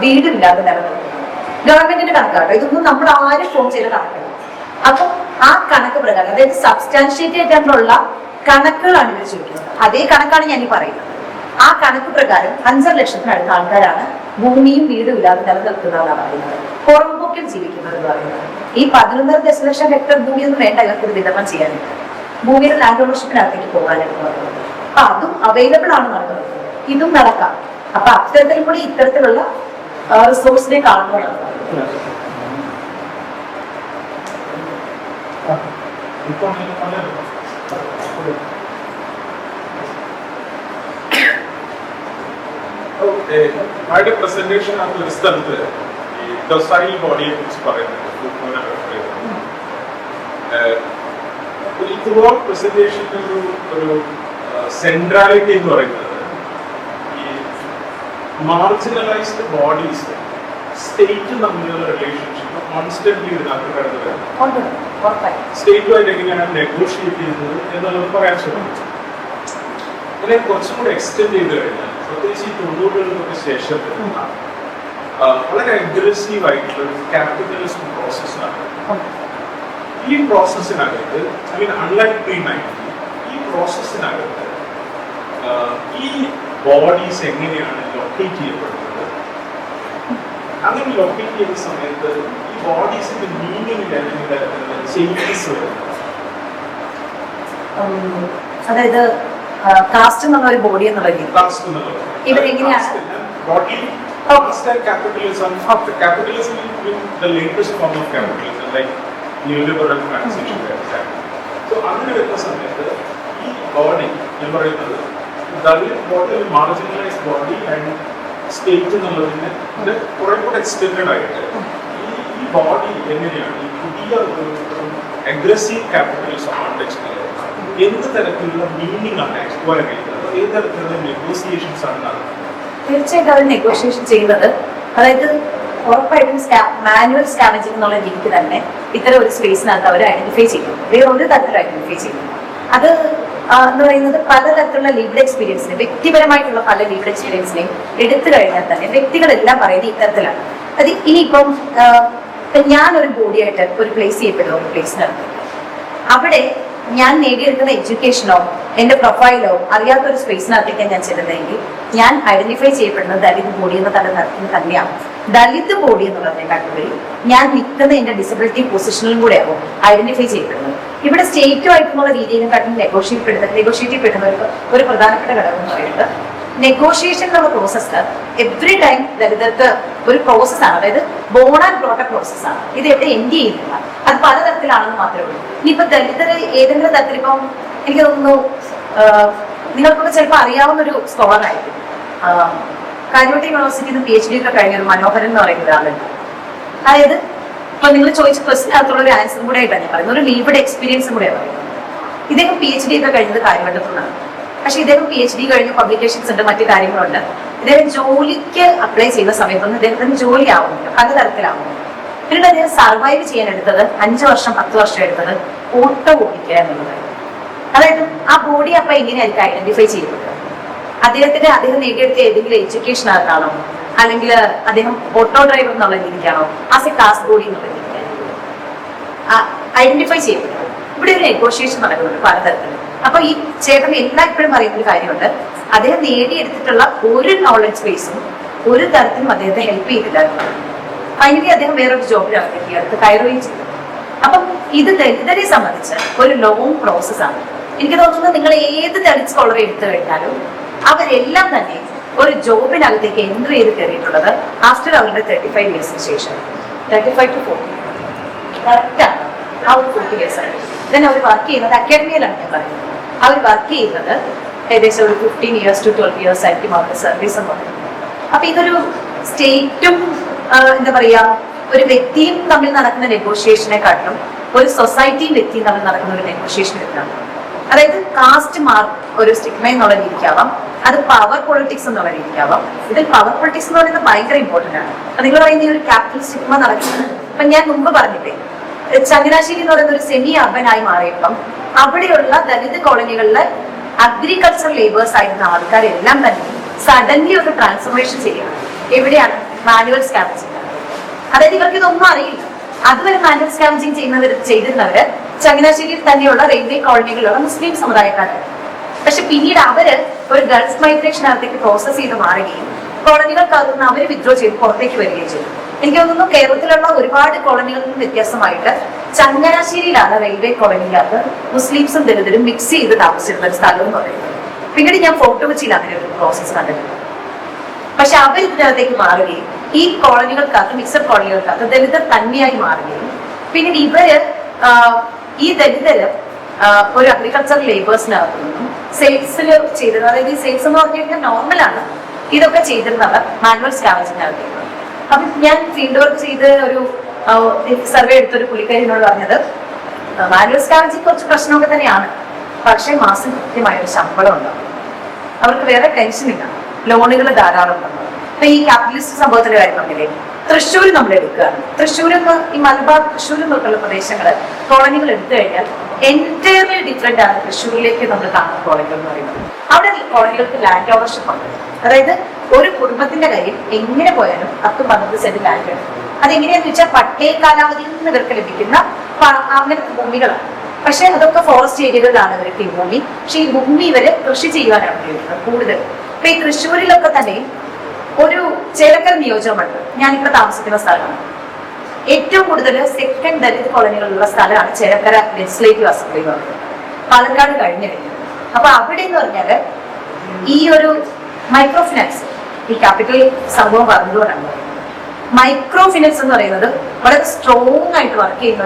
വീടില്ലാതെ നിലനിൽക്കുന്നത്. ഗവൺമെന്റിന്റെ കണക്കാട്ടോ, ഇതൊന്നും നമ്മൾ ആരും ഫോം ചെയ്ത കണക്കല്ല. അപ്പൊ ആ കണക്ക് പ്രകാരം അതായത് സബ്സ്റ്റാൻഷിയേറ്റ് ആയിട്ടുള്ള കണക്കുകളാണ് ഇവർ ചോദിക്കുന്നത്. അതേ കണക്കാണ് ഞാൻ ഈ പറയുന്നത്. ആ കണക്ക് പ്രകാരം 5 ലക്ഷത്തിനടുത്ത ആൾക്കാരാണ് ഭൂമിയും വീടും ഇല്ലാതെ നിലനിൽക്കുന്നതെന്നാണ് പറയുന്നത്. പുറമ്പോക്കിൽ ജീവിക്കുന്നത് എന്ന് പറയുന്നത്. ഈ 11.5 ദശലക്ഷം ഹെക്ടർ ഭൂമിയൊന്നും വേണ്ട ഇവർക്ക് ഇത് വിതരണം ചെയ്യാനായിട്ട്, ഭൂമിയുടെ ലാൻഡ് ഓണർഷിപ്പിനകത്തേക്ക് പോകാനായിട്ട് പറയുന്നത്. അപ്പൊ അതും അവൈലബിൾ ആണ് നടക്കുന്നത്. ഇതും നടക്കാം. അപ്പൊ അത്തരത്തിൽ കൂടി ഇത്തരത്തിലുള്ള റിസോഴ്സിനെ കാണുന്നതാണ്. ആയിട്ട് പ്രസന്റേഷൻ ആണ് ഒരു സ്ഥലത്ത് ഈ ഡൊസൈൽ ബോഡിയെ കുറിച്ച് പറയുന്നത്. പ്രസന്റേഷന്റെ ഒരു സെൻട്രാലിറ്റി എന്ന് പറയുന്നത് ഈ മാർജിനലൈസ്ഡ് ബോഡീസ് സ്റ്റേറ്റ് തമ്മിലുള്ള റിലേഷൻഷിപ്പ് കോൺസ്റ്റന്റ്ലി ഇതിനകത്ത് കടന്നു വരുന്നത്. സ്റ്റേറ്റുമായിട്ട് എങ്ങനെയാണ് നെഗോഷിയേറ്റ് ചെയ്യുന്നത് എന്നുള്ളത് പറയാൻ ശ്രമിച്ചു. ഇതിനെ കുറച്ചും കൂടെ എക്സ്റ്റെൻഡ് ചെയ്ത് കഴിഞ്ഞാൽ പ്രത്യേകിച്ച് ഈ 90-കൾക്ക് ശേഷം വളരെ അഗ്രസീവ് ആയിട്ടുള്ള ഒരു ക്യാപിറ്റലിസ്റ്റ് പ്രോസസ്സാണ്. ഈ പ്രോസസ്സിനകത്ത് ഐ മീൻ അൺലൈക്ക് പ്രീ-90 ഈ പ്രോസസ്സിനകത്ത് ഈ ബോഡീസ് എങ്ങനെയാണ് ലൊക്കേറ്റ് ചെയ്യപ്പെടുന്നത്, അങ്ങനെ ലൊക്കേറ്റ് ചെയ്യുന്ന സമയത്ത് ഈ ബോഡീസിന്റെ മീനിങ്ങിൽ അല്ലെങ്കിൽ ചേഞ്ചസ് വരുന്നത്. അതായത് കാസ്റ്റ് എന്നുള്ള ഒരു ബോഡി എന്നുള്ള ഇവരെങ്ങനെയാണ് capitalism in the latest form of capitalism, like neoliberal transition. So അങ്ങനെ വരുന്ന സമയത്ത് ഈ ബോഡി ഞാൻ പറയുന്നത് Dalit body, marginalised body and state എന്നുള്ളതിന് കുറെ കൂടെ എക്സ്റ്റെൻഡഡ് ആയിട്ട് ഈ ബോഡി എങ്ങനെയാണ് ഈ പുതിയ ഒരു അഗ്രസീവ് ക്യാപിറ്റലിസം കോണ്ടെക്സ്റ്റിൽ എന്ത് തരത്തിലുള്ള മീനിങ് ആണ് എക്സ്പ്ലോർ ചെയ്യുന്നത്, ഏത് തരത്തിലുള്ള നെഗോസിയേഷൻസ് ആണ് നടക്കുന്നത്? തീർച്ചയായിട്ടും അവർ നെഗോഷിയേഷൻ ചെയ്യുന്നത്, അതായത് ഉറപ്പായിട്ടും മാനുവൽ സ്കാവഞ്ചിങ് എന്നുള്ള രീതിക്ക് തന്നെ ഇത്തരം ഒരു സ്പേസിനകത്ത് അവർ ഐഡന്റിഫൈ ചെയ്യും. വേറെ ഒരു തരത്തിൽ ഐഡന്റിഫൈ ചെയ്യും. അത് എന്ന് പറയുന്നത് പലതരത്തിലുള്ള ലീവ്ഡ് എക്സ്പീരിയൻസിനെ, വ്യക്തിപരമായിട്ടുള്ള പല ലീവ്ഡ് എക്സ്പീരിയൻസിനെയും എടുത്തു കഴിഞ്ഞാൽ തന്നെ വ്യക്തികളെല്ലാം പറയുന്നത് ഇത്തരത്തിലാണ്. അത് ഇനിയിപ്പം ഞാനൊരു ബോഡിയായിട്ട് ഒരു പ്ലേസ് ചെയ്യപ്പെടുന്ന ഒരു പ്ലേസിനകത്ത് അവിടെ ഞാൻ നേടിയെടുക്കുന്ന എഡ്യൂക്കേഷനോ എൻ്റെ പ്രൊഫൈലോ അറിയാത്തൊരു സ്പേസിനകത്തേക്ക് ഞാൻ ചെല്ലുന്നതെങ്കിൽ ഞാൻ ഐഡന്റിഫൈ ചെയ്യപ്പെടുന്നത് ദളിത് ബോഡി എന്ന തലത്തിൽ തന്നെയാണ്. ദളിത് ബോഡി എന്നുള്ളതിനെ കാട്ടുപോയി ഞാൻ നിൽക്കുന്ന എന്റെ ഡിസബിലിറ്റി പൊസിഷനിലും കൂടെ ആവും ഐഡന്റിഫൈ ചെയ്യപ്പെടുന്നത്. ഇവിടെ സ്റ്റേറ്റുമായിട്ടുള്ള രീതിയിലും കാട്ടും നെഗോഷിയേറ്റ് പെടുന്നവർക്ക് ഒരു പ്രധാനപ്പെട്ട ഘടകം എന്ന് പറയുന്നത് നെഗോഷിയേഷൻ എന്നുള്ള പ്രോസസ്സ് എവറി ടൈം ദളിതർക്ക് ഒരു പ്രോസസ്സാണ്, അതായത് ബോൺ ആൻഡ് ബ്രോട്ട് പ്രോസസ്സാണ്. ഇത് എവിടെ എൻഡ് ചെയ്യുന്നില്ല, അത് പലതരത്തിലാണെന്ന് മാത്രമേ ഉള്ളൂ. ഇനിയിപ്പോ ദളിതര് ഏതെങ്കിലും തരത്തിൽ ഇപ്പം എനിക്ക് തോന്നുന്നു നിങ്ങൾക്കൊക്കെ ചിലപ്പോൾ അറിയാവുന്ന ഒരു സ്കോളറായിരിക്കും, കാലിക്കറ്റ് യൂണിവേഴ്സിറ്റിയിൽ നിന്ന് PhD ഒക്കെ കഴിഞ്ഞ ഒരു മനോഹരൻ എന്ന് പറയുന്ന ഒരാളുണ്ട്. അതായത് ഇപ്പൊ നിങ്ങൾ ചോദിച്ച ക്വസ്റ്റിനകത്തുള്ള ഒരു ആൻസറും കൂടെ ആയിട്ടാണ് ഞാൻ പറയുന്നത്, ഒരു ലീവഡ് എക്സ്പീരിയൻസും കൂടെ പറയുന്നത്. ഇദ്ദേഹം PhD ഒക്കെ കഴിഞ്ഞത് കാര്യവട്ടത്തുനിന്നാണ്. പക്ഷെ ഇദ്ദേഹം PhD കഴിഞ്ഞ പബ്ലിക്കേഷൻസ് ഉണ്ട്, മറ്റു കാര്യങ്ങളുണ്ട്. ഇദ്ദേഹം ജോലിക്ക് അപ്ലൈ ചെയ്യുന്ന സമയത്തൊന്നും ഇദ്ദേഹത്തിന് ജോലി ആവുന്നില്ല, പലതരത്തിലാവുന്നില്ല. പിന്നീട് അദ്ദേഹം സർവൈവ് ചെയ്യാൻ എടുത്തത് 5 വർഷം 10 വർഷം എടുത്തത് ഓട്ടോ ഓടിക്കുക എന്നുള്ളതായിരുന്നു. അതായത് ആ ബോഡി അപ്പൊ എങ്ങനെയായിരിക്കും ഐഡന്റിഫൈ ചെയ്യപ്പെട്ടത്? അദ്ദേഹം നേടിയെടുത്ത ഏതെങ്കിലും എഡ്യൂക്കേഷൻ ആർക്കാണോ, അല്ലെങ്കിൽ അദ്ദേഹം ഓട്ടോ ഡ്രൈവർ എന്നുള്ള രീതിക്കാണോ, ആസ് എ ക്ലാസ് ബോഡി എന്നുള്ള രീതിക്കാണോ ഐഡന്റിഫൈ ചെയ്യപ്പെട്ടത്? ഇവിടെ ഒരു നെഗോഷിയേഷൻ നടക്കുന്നുണ്ട് പലതരത്തിൽ. അപ്പൊ ഈ ചേട്ടൻ എല്ലായ്പ്പോഴും പറയുന്ന ഒരു കാര്യമുണ്ട്, അദ്ദേഹം നേടിയെടുത്തിട്ടുള്ള ഒരു നോളജ് ബേസും ഒരു തരത്തിലും അദ്ദേഹത്തെ ഹെൽപ്പ് ചെയ്തില്ലായിരുന്നു. ഫൈനലി അദ്ദേഹം വേറൊരു ജോബിൽ അടുത്ത് കയറുകയും ചെയ്തു. അപ്പം ഇത് ദളിതരെ സംബന്ധിച്ച് ഒരു ലോങ് പ്രോസസ്സാണ്. എനിക്ക് തോന്നുന്നത് നിങ്ങൾ ഏത് ദളിത് സ്കോളറെ എടുത്തു കഴിഞ്ഞാലും അവരെല്ലാം തന്നെ ഒരു ജോബിനകത്തേക്ക് എൻട്രി ചെയ്ത് കയറിയിട്ടുള്ളത് ആഫ്റ്റർ അവരുടെ 35 ഇയേഴ്സിന് ശേഷം, 35 to 40 കറക്റ്റാണ്. ആ ഒരു 40 ഇയേഴ്സ് ആണ്. ദെൻ അവർ വർക്ക് ചെയ്യുന്നത് അക്കാഡമിയിലാണ് ഞാൻ പറയുന്നത്. അവർ വർക്ക് ചെയ്യുന്നത് ഏകദേശം ഒരു 15 years to 12 years ആയിരിക്കും അവരുടെ സർവീസ് എന്ന് പറയുന്നത്. അപ്പൊ ഇതൊരു സ്റ്റേറ്റും എന്താ പറയാ ഒരു വ്യക്തിയും തമ്മിൽ നടക്കുന്ന നെഗോഷിയേഷനെക്കാട്ടിലും ഒരു സൊസൈറ്റിയും വ്യക്തിയും തമ്മിൽ നടക്കുന്ന ഒരു നെഗോഷിയേഷൻ വരുന്നതാണ്. അതായത് കാസ്റ്റ് മാർക്ക് ഒരു സ്റ്റിഗ്മ എന്നുള്ള രീതിക്കാവാം, അത് പവർ പൊളിറ്റിക്സ് എന്നുള്ള രീതിക്കാവാം. ഇതിൽ പവർ പൊളിറ്റിക്സ് എന്ന് പറയുന്നത് ഭയങ്കര ഇമ്പോർട്ടന്റ് ആണ്. അപ്പൊ നിങ്ങൾ പറയുന്ന ഈ ഒരു ക്യാപിറ്റൽ സ്റ്റിഗ്മ നടക്കുന്നത് ഇപ്പൊ ഞാൻ മുമ്പ് പറഞ്ഞില്ലേ, ചങ്ങനാശ്ശേരി എന്ന് പറയുന്ന ഒരു സെമി അർബൻ ആയി മാറിയപ്പം അവിടെയുള്ള ദളിത് കോളനികളിലെ അഗ്രികൾച്ചർ ലേബേഴ്സ് ആയിരുന്ന ആൾക്കാരെല്ലാം തന്നെ സഡൻലി ഒരു ട്രാൻസ്ഫോർമേഷൻ ചെയ്യണം. എവിടെയാണ്? Manual scavenging. അതായത് ഇവർക്ക് ഇതൊന്നും അറിയില്ല. അതുവരെ മാനുവൽ സ്കാവഞ്ചിങ് ചെയ്തിരുന്നവര് ചങ്ങനാശ്ശേരിയിൽ തന്നെയുള്ള റെയിൽവേ കോളനികളിലുള്ള മുസ്ലിം സമുദായക്കാരാണ്. പക്ഷെ പിന്നീട് അവര് ഒരു ഗൾഫ് മൈഗ്രേഷനകത്തേക്ക് പ്രോസസ് ചെയ്ത് മാറുകയും കോളനികൾക്കകത്ത് നിന്ന് അവര് വിത്ഡ്രോ ചെയ്ത് പുറത്തേക്ക് വരികയും ചെയ്തു. എനിക്ക് തോന്നുന്നു കേരളത്തിലുള്ള ഒരുപാട് കോളനികളിൽ നിന്ന് വ്യത്യാസമായിട്ട് ചങ്ങനാശ്ശേരിയിലാണ് റെയിൽവേ കോളനിക്കകത്ത് മുസ്ലിംസും ദളിതരും മിക്സ് ചെയ്ത് താമസിച്ചിരുന്ന ഒരു സ്ഥലം എന്ന് പറയുന്നത്. പിന്നീട് ഞാൻ ഫോർട്ട് കൊച്ചിയിൽ അങ്ങനെ ഒരു പ്രോസസ് കണ്ടിട്ടുണ്ട്. പക്ഷെ അവർ ഇതിനകത്തേക്ക് മാറുകയും ഈ കോളനികൾക്കകത്ത് മിക്സഡ് കോളനികൾക്കകത്ത് ദളിതർ തന്നെയായി മാറുകയും പിന്നീട് ഇവര് ഈ ദളിതര് ഒരു അഗ്രികൾച്ചർ ലേബേഴ്സിനകത്ത് നിന്നും സെയിൽസിൽ ചെയ്തിരുന്നത്, അതായത് ഈ സെയിൽസ് എന്ന് പറഞ്ഞു കഴിഞ്ഞാൽ നോർമലാണ്, ഇതൊക്കെ ചെയ്തിരുന്നവർ മാനുവൽ സ്കാവഞ്ചിനകത്തേക്ക്. അപ്പം ഞാൻ ഫീൽഡ് വർക്ക് ചെയ്ത് ഒരു സർവേ എടുത്തൊരു പുള്ളിക്കാരിനോട് പറഞ്ഞത് മാനുവൽ സ്കാവഞ്ചിങ് കുറച്ച് പ്രശ്നമൊക്കെ തന്നെയാണ്, പക്ഷെ മാസം കൃത്യമായൊരു ശമ്പളം ഉണ്ടാവും, അവർക്ക് വേറെ ടെൻഷനില്ല, ലോണുകൾ ധാരാളം ഉണ്ടാവും. അപ്പൊ ഈ ക്യാപിറ്റലിസ്റ്റ് സംഭവത്തിന്റെ കാര്യം പറഞ്ഞില്ലേ, തൃശ്ശൂർ നമ്മൾ എടുക്കുകയാണ്. തൃശ്ശൂരിൽ നിന്ന് ഈ മലബാർ തൃശ്ശൂരിൽ നിന്നൊക്കെയുള്ള പ്രദേശങ്ങള് കോളനികൾ എടുത്തു കഴിഞ്ഞാൽ എൻറ്റയർലി ഡിഫറെന്റ് ആണ് തൃശ്ശൂരിലേക്ക് നമ്മൾ കാണുന്ന കോളനികൾ എന്ന് പറയുന്നത്. അവിടെ കോളനികൾക്ക് ലാൻഡ് ഓവർഷിപ്പ് ഉണ്ട്. അതായത് ഒരു കുടുംബത്തിന്റെ കയ്യിൽ എങ്ങനെ പോയാലും 10-12 സെന്റ് ലാൻഡ് ഉണ്ട്. അതെങ്ങനെയാന്ന് വെച്ചാൽ പട്ടയ കാലാവധിയിൽ നിന്ന് ഇവർക്ക് ലഭിക്കുന്ന അങ്ങനത്തെ ഭൂമികളാണ്. പക്ഷെ അതൊക്കെ ഫോറസ്റ്റ് ഏരിയകളിലാണ് ഇവർക്ക് ഈ ഭൂമി. പക്ഷെ ഈ ഭൂമി ഇവര് കൃഷി ചെയ്യുവാനാണ് ഉപയോഗിക്കുന്നത് കൂടുതൽ. അപ്പൊ ഈ തൃശ്ശൂരിലൊക്കെ തന്നെ ഒരു ചേലക്കര നിയോജകമുണ്ട്, ഞാനിവിടെ താമസിക്കുന്ന സ്ഥലമാണ്. ഏറ്റവും കൂടുതൽ സെക്കൻഡ് ദളിത് കോളനികളുള്ള സ്ഥലമാണ് ചേലക്കര ലെജിസ്ലേറ്റീവ് അസംബ്ലി എന്ന് പറയുന്നത്, പാലക്കാട് കഴിഞ്ഞു കഴിഞ്ഞത്. അപ്പൊ അവിടെ എന്ന് പറഞ്ഞാല് ഈ ഒരു മൈക്രോ ഫിനാൻസ് ഈ ക്യാപിറ്റൽ സംഭവം പറഞ്ഞുകൊണ്ടാണ് പറയുന്നത്. മൈക്രോ ഫിനാൻസ് എന്ന് പറയുന്നത് വളരെ സ്ട്രോങ് ആയിട്ട് വർക്ക് ചെയ്യുന്ന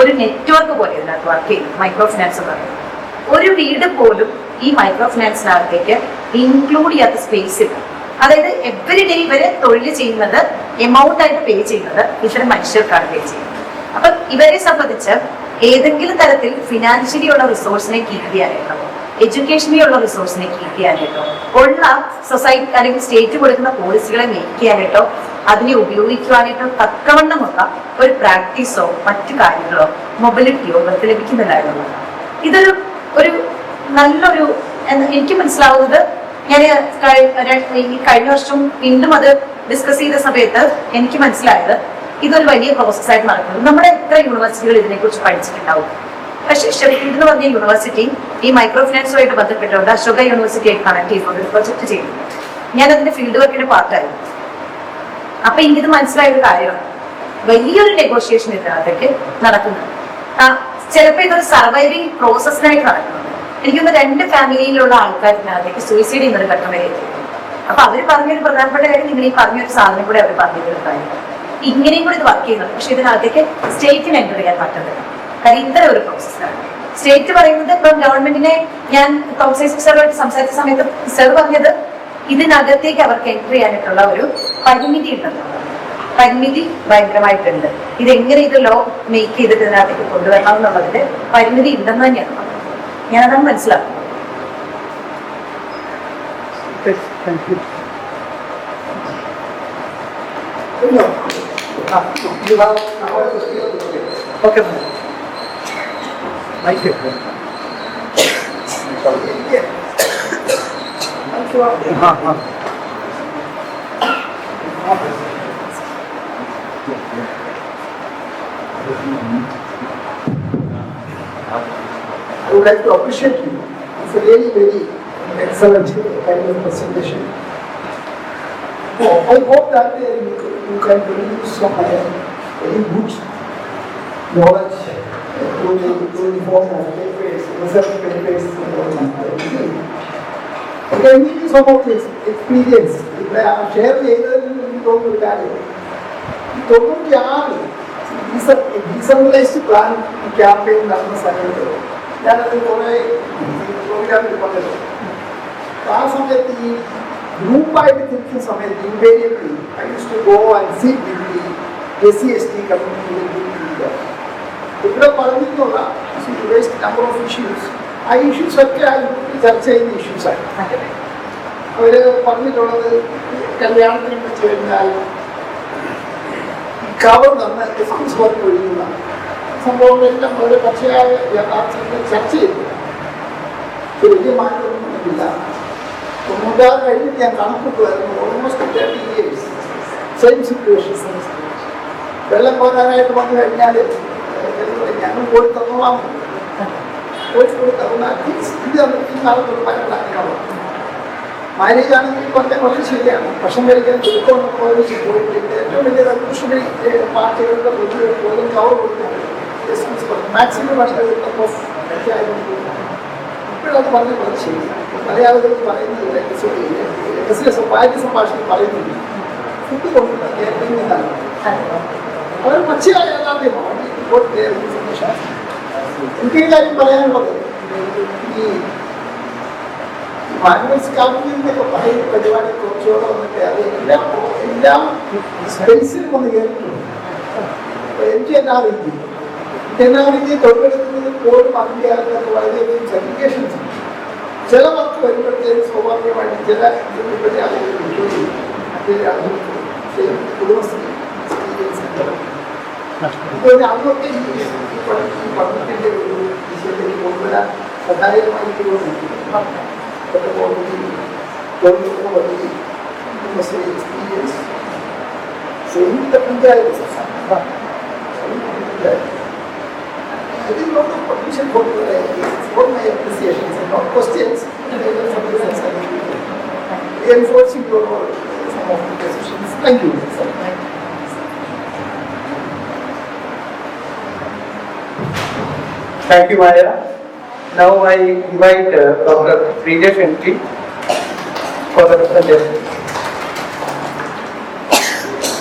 ഒരു നെറ്റ്വർക്ക് പോലെ ഇതിനകത്ത് വർക്ക് ചെയ്യുന്നു. മൈക്രോ ഫിനാൻസ് എന്ന് പറയുന്നത് ഒരു വീട് പോലും ഈ മൈക്രോ ഫിനാൻസിനകത്തേക്ക് ഇൻക്ലൂഡ് ചെയ്യാത്ത സ്പേസ് ഇല്ല. അതായത് എവറി ഡേ ഇവര് തൊഴിൽ ചെയ്യുന്നത് എമൗണ്ട് ആയിട്ട് പേ ചെയ്യുന്നത് ഇത്തരം മനുഷ്യർക്കാണ് പേ ചെയ്യുന്നത്. അപ്പൊ ഇവരെ സംബന്ധിച്ച് ഏതെങ്കിലും തരത്തിൽ ഫിനാൻഷ്യലി ഉള്ള റിസോഴ്സിനെ കീപ്പ് ചെയ്യാനായിട്ടോ എഡ്യൂക്കേഷനിൽ ഉള്ള റിസോഴ്സിനെ കീപ്പ് ചെയ്യാനായിട്ടോ ഉള്ള സൊസൈറ്റി അല്ലെങ്കിൽ സ്റ്റേറ്റ് കൊടുക്കുന്ന പോളിസികളെ മേക്ക് ചെയ്യാനായിട്ടോ അതിനെ ഉപയോഗിക്കുവാനായിട്ടോ തക്കവണ്ണമുള്ള ഒരു പ്രാക്ടീസോ മറ്റു കാര്യങ്ങളോ മൊബിലിറ്റിയോ ഇവർക്ക് ലഭിക്കുന്നില്ലായിരുന്നു. ഇതൊരു നല്ലൊരു എനിക്ക് മനസ്സിലാവുന്നത്, ഞാൻ കഴിഞ്ഞ വർഷം വീണ്ടും അത് ഡിസ്കസ് ചെയ്ത സമയത്ത് എനിക്ക് മനസ്സിലായത് ഇതൊരു വലിയ പ്രോസസ്സായിട്ട് നടക്കുന്നത്. നമ്മുടെ എത്ര യൂണിവേഴ്സിറ്റികൾ ഇതിനെക്കുറിച്ച് പഠിച്ചിട്ടുണ്ടാവും. പക്ഷേ ഷെഫീൽഡ് എന്ന് പറഞ്ഞ യൂണിവേഴ്സിറ്റി ഈ മൈക്രോ ഫിനാൻസുമായിട്ട് ബന്ധപ്പെട്ടുകൊണ്ട് അശോക യൂണിവേഴ്സിറ്റിയായിട്ട് കണക്ട് ചെയ്തുകൊണ്ട് ഒരു പ്രൊജക്ട് ചെയ്തു. ഞാൻ അതിന്റെ ഫീൽഡ് വർക്കിന്റെ പാർട്ടായിരുന്നു. അപ്പൊ എനിക്കിത് മനസ്സിലായ ഒരു കാര്യമാണ്, വലിയൊരു നെഗോഷിയേഷൻ ഇതിനകത്തേക്ക് നടക്കുന്നത്. ചിലപ്പോൾ ഇതൊരു സർവൈവിങ് പ്രോസസ്സിനായിട്ട് നടക്കുന്നത്. എനിക്കൊന്ന് 2 ഫാമിലിയിലുള്ള ആൾക്കാരിനകത്തേക്ക് സൂയിസൈഡ് ചെയ്യുന്നൊരു ഘട്ടം വരെ എത്തി. അപ്പൊ അവര് പറഞ്ഞൊരു പ്രധാനപ്പെട്ട കാര്യം, നിങ്ങൾ ഈ പറഞ്ഞൊരു സാധനം കൂടെ അവർ പറഞ്ഞൊരു കാര്യം, ഇങ്ങനെയും കൂടി ഇത് വർക്ക് ചെയ്യുന്നുണ്ട്. പക്ഷെ ഇതിനകത്തേക്ക് സ്റ്റേറ്റിന് എൻ്റർ ചെയ്യാൻ പറ്റുന്നില്ല. കാര്യം ഇത്തരം ഒരു പ്രോസസ്സാണ്. സ്റ്റേറ്റ് പറയുന്നത്, ഇപ്പം ഗവൺമെന്റിനെ ഞാൻ കൗൺസിൽ സാറുമായിട്ട് സംസാരിച്ച സമയത്ത് സാർ പറഞ്ഞത്, ഇതിനകത്തേക്ക് അവർക്ക് എൻ്റർ ചെയ്യാനായിട്ടുള്ള ഒരു പരിമിതി ഉണ്ടെന്ന്. പരിമിതി ഭയങ്കരമായിട്ടുണ്ട്. ഇതെങ്ങനെ ഇത് ലോ മേക്ക് ചെയ്തിട്ട് ഇതിനകത്തേക്ക് കൊണ്ടുവരണം എന്നുള്ളതിന്റെ പരിമിതി ഉണ്ടെന്ന് തന്നെയാണ് പറഞ്ഞത്. ഞാനതാണ് മനസ്സിലാക്കുന്നത്. Okay. Thank you. I would like to appreciate you. It's a really very excellent kind of presentation. I hope that you can produce some very good knowledge to the form of papers, research papers. You can give you some of this experience. Share the കാര്യം 96 decentralised plan campaign നടന്ന സമയത്ത് ഞാനത് കുറേ പ്രോഗ്രാമിൽ പങ്കെടുത്തു. ആ സമയത്ത് ഈ ഗ്രൂപ്പായിട്ട് തിരിക്കുന്ന സമയത്ത് invariably I use to go and sit with the SC/ST community. ഇവിടെ പറഞ്ഞിട്ടുള്ള നമ്പർ ഓഫ് ഇഷ്യൂസ്, ആ ഇഷ്യൂസൊക്കെ ആ ഗ്രൂപ്പിൽ ചർച്ച ചെയ്യുന്ന ഇഷ്യൂസാണ്. അവർ പറഞ്ഞിട്ടുള്ളത്, കല്യാണത്തിന് വെച്ച് കഴിഞ്ഞാൽ കവർ തന്ന എക്സ്ക്യൂസ് വർക്ക് ഒഴിയുന്ന സംഭവങ്ങളെല്ലാം വളരെ പച്ചയായ യഥാർത്ഥത്തിൽ ചർച്ച ചെയ്തു. വലിയ മാറ്റമൊന്നുമില്ല. 96 കഴിഞ്ഞിട്ട് ഞാൻ കണക്കൂട്ടുമായിരുന്നു. Almost 30 years same situation. വെള്ളം കോരാനായിട്ട് വന്നു കഴിഞ്ഞാൽ ഞങ്ങൾ പോയി തന്നോളാം, പോയി തന്നാൽ ഇത് നാളെ ഭയങ്കര മാരേജ് ആണെങ്കിൽ പറഞ്ഞാൽ വളരെ ശരിയാണ്. ഭക്ഷണം കഴിക്കാൻ ചുരുക്കമൊന്നും പോയിട്ട് ഏറ്റവും വലിയ റെവല്യൂഷണറി പാർട്ടികളുടെ പൊതുവെ പോലും കവർ കൊടുക്കുന്നത് മാക്സിമം ഇപ്പോഴത് പറഞ്ഞ വളരെ ശരിയാണ്. മലയാളത്തിൽ പറയുന്നത് ഭാര്യ സംഭാഷണം പറയുന്നില്ല, ഫുഡ് കൊണ്ടുള്ള കേരളത്തിലാണ് വളരെ പച്ചയായ യാഥാർത്ഥ്യമാണ്. എനിക്ക് ഈ കാര്യം പറയാനുള്ളത്, ഈ മാനുവൽ സ്കാവിംഗിൻ്റെയൊക്കെ പറയുന്ന പരിപാടി കുറച്ചുകൂടെ വന്നിട്ട് അത് എല്ലാം സ്പേസിലും ഒന്ന് കയറിയിട്ടുണ്ട്. NREG തൊഴിലെടുക്കുന്നതിൽ പോലും അതിൻ്റെ ആൾക്കാർക്ക് വളരെയധികം സർട്ടിഫിക്കേഷൻസ് ഉണ്ട്. ചില വർക്ക് വരുമ്പോഴത്തേക്കും സ്വാഭാവികമായിട്ട് ചില ഇതിൽപ്പെട്ട ആളുകൾ കുടുംബശ്രീ അതൊക്കെ ഈ പഠനത്തിൻ്റെ ഒരു വിഷയത്തിലേക്ക് കൊണ്ടുവരാൻ സഹായകമായിട്ട് experience. സംയുക്ത panchayat I think not the potential for my appreciations and not questions. Reinforcing your some of the decisions. Thank you. Thank you, Maya. Now I invite Dr. Prijesh Entry for the presentation.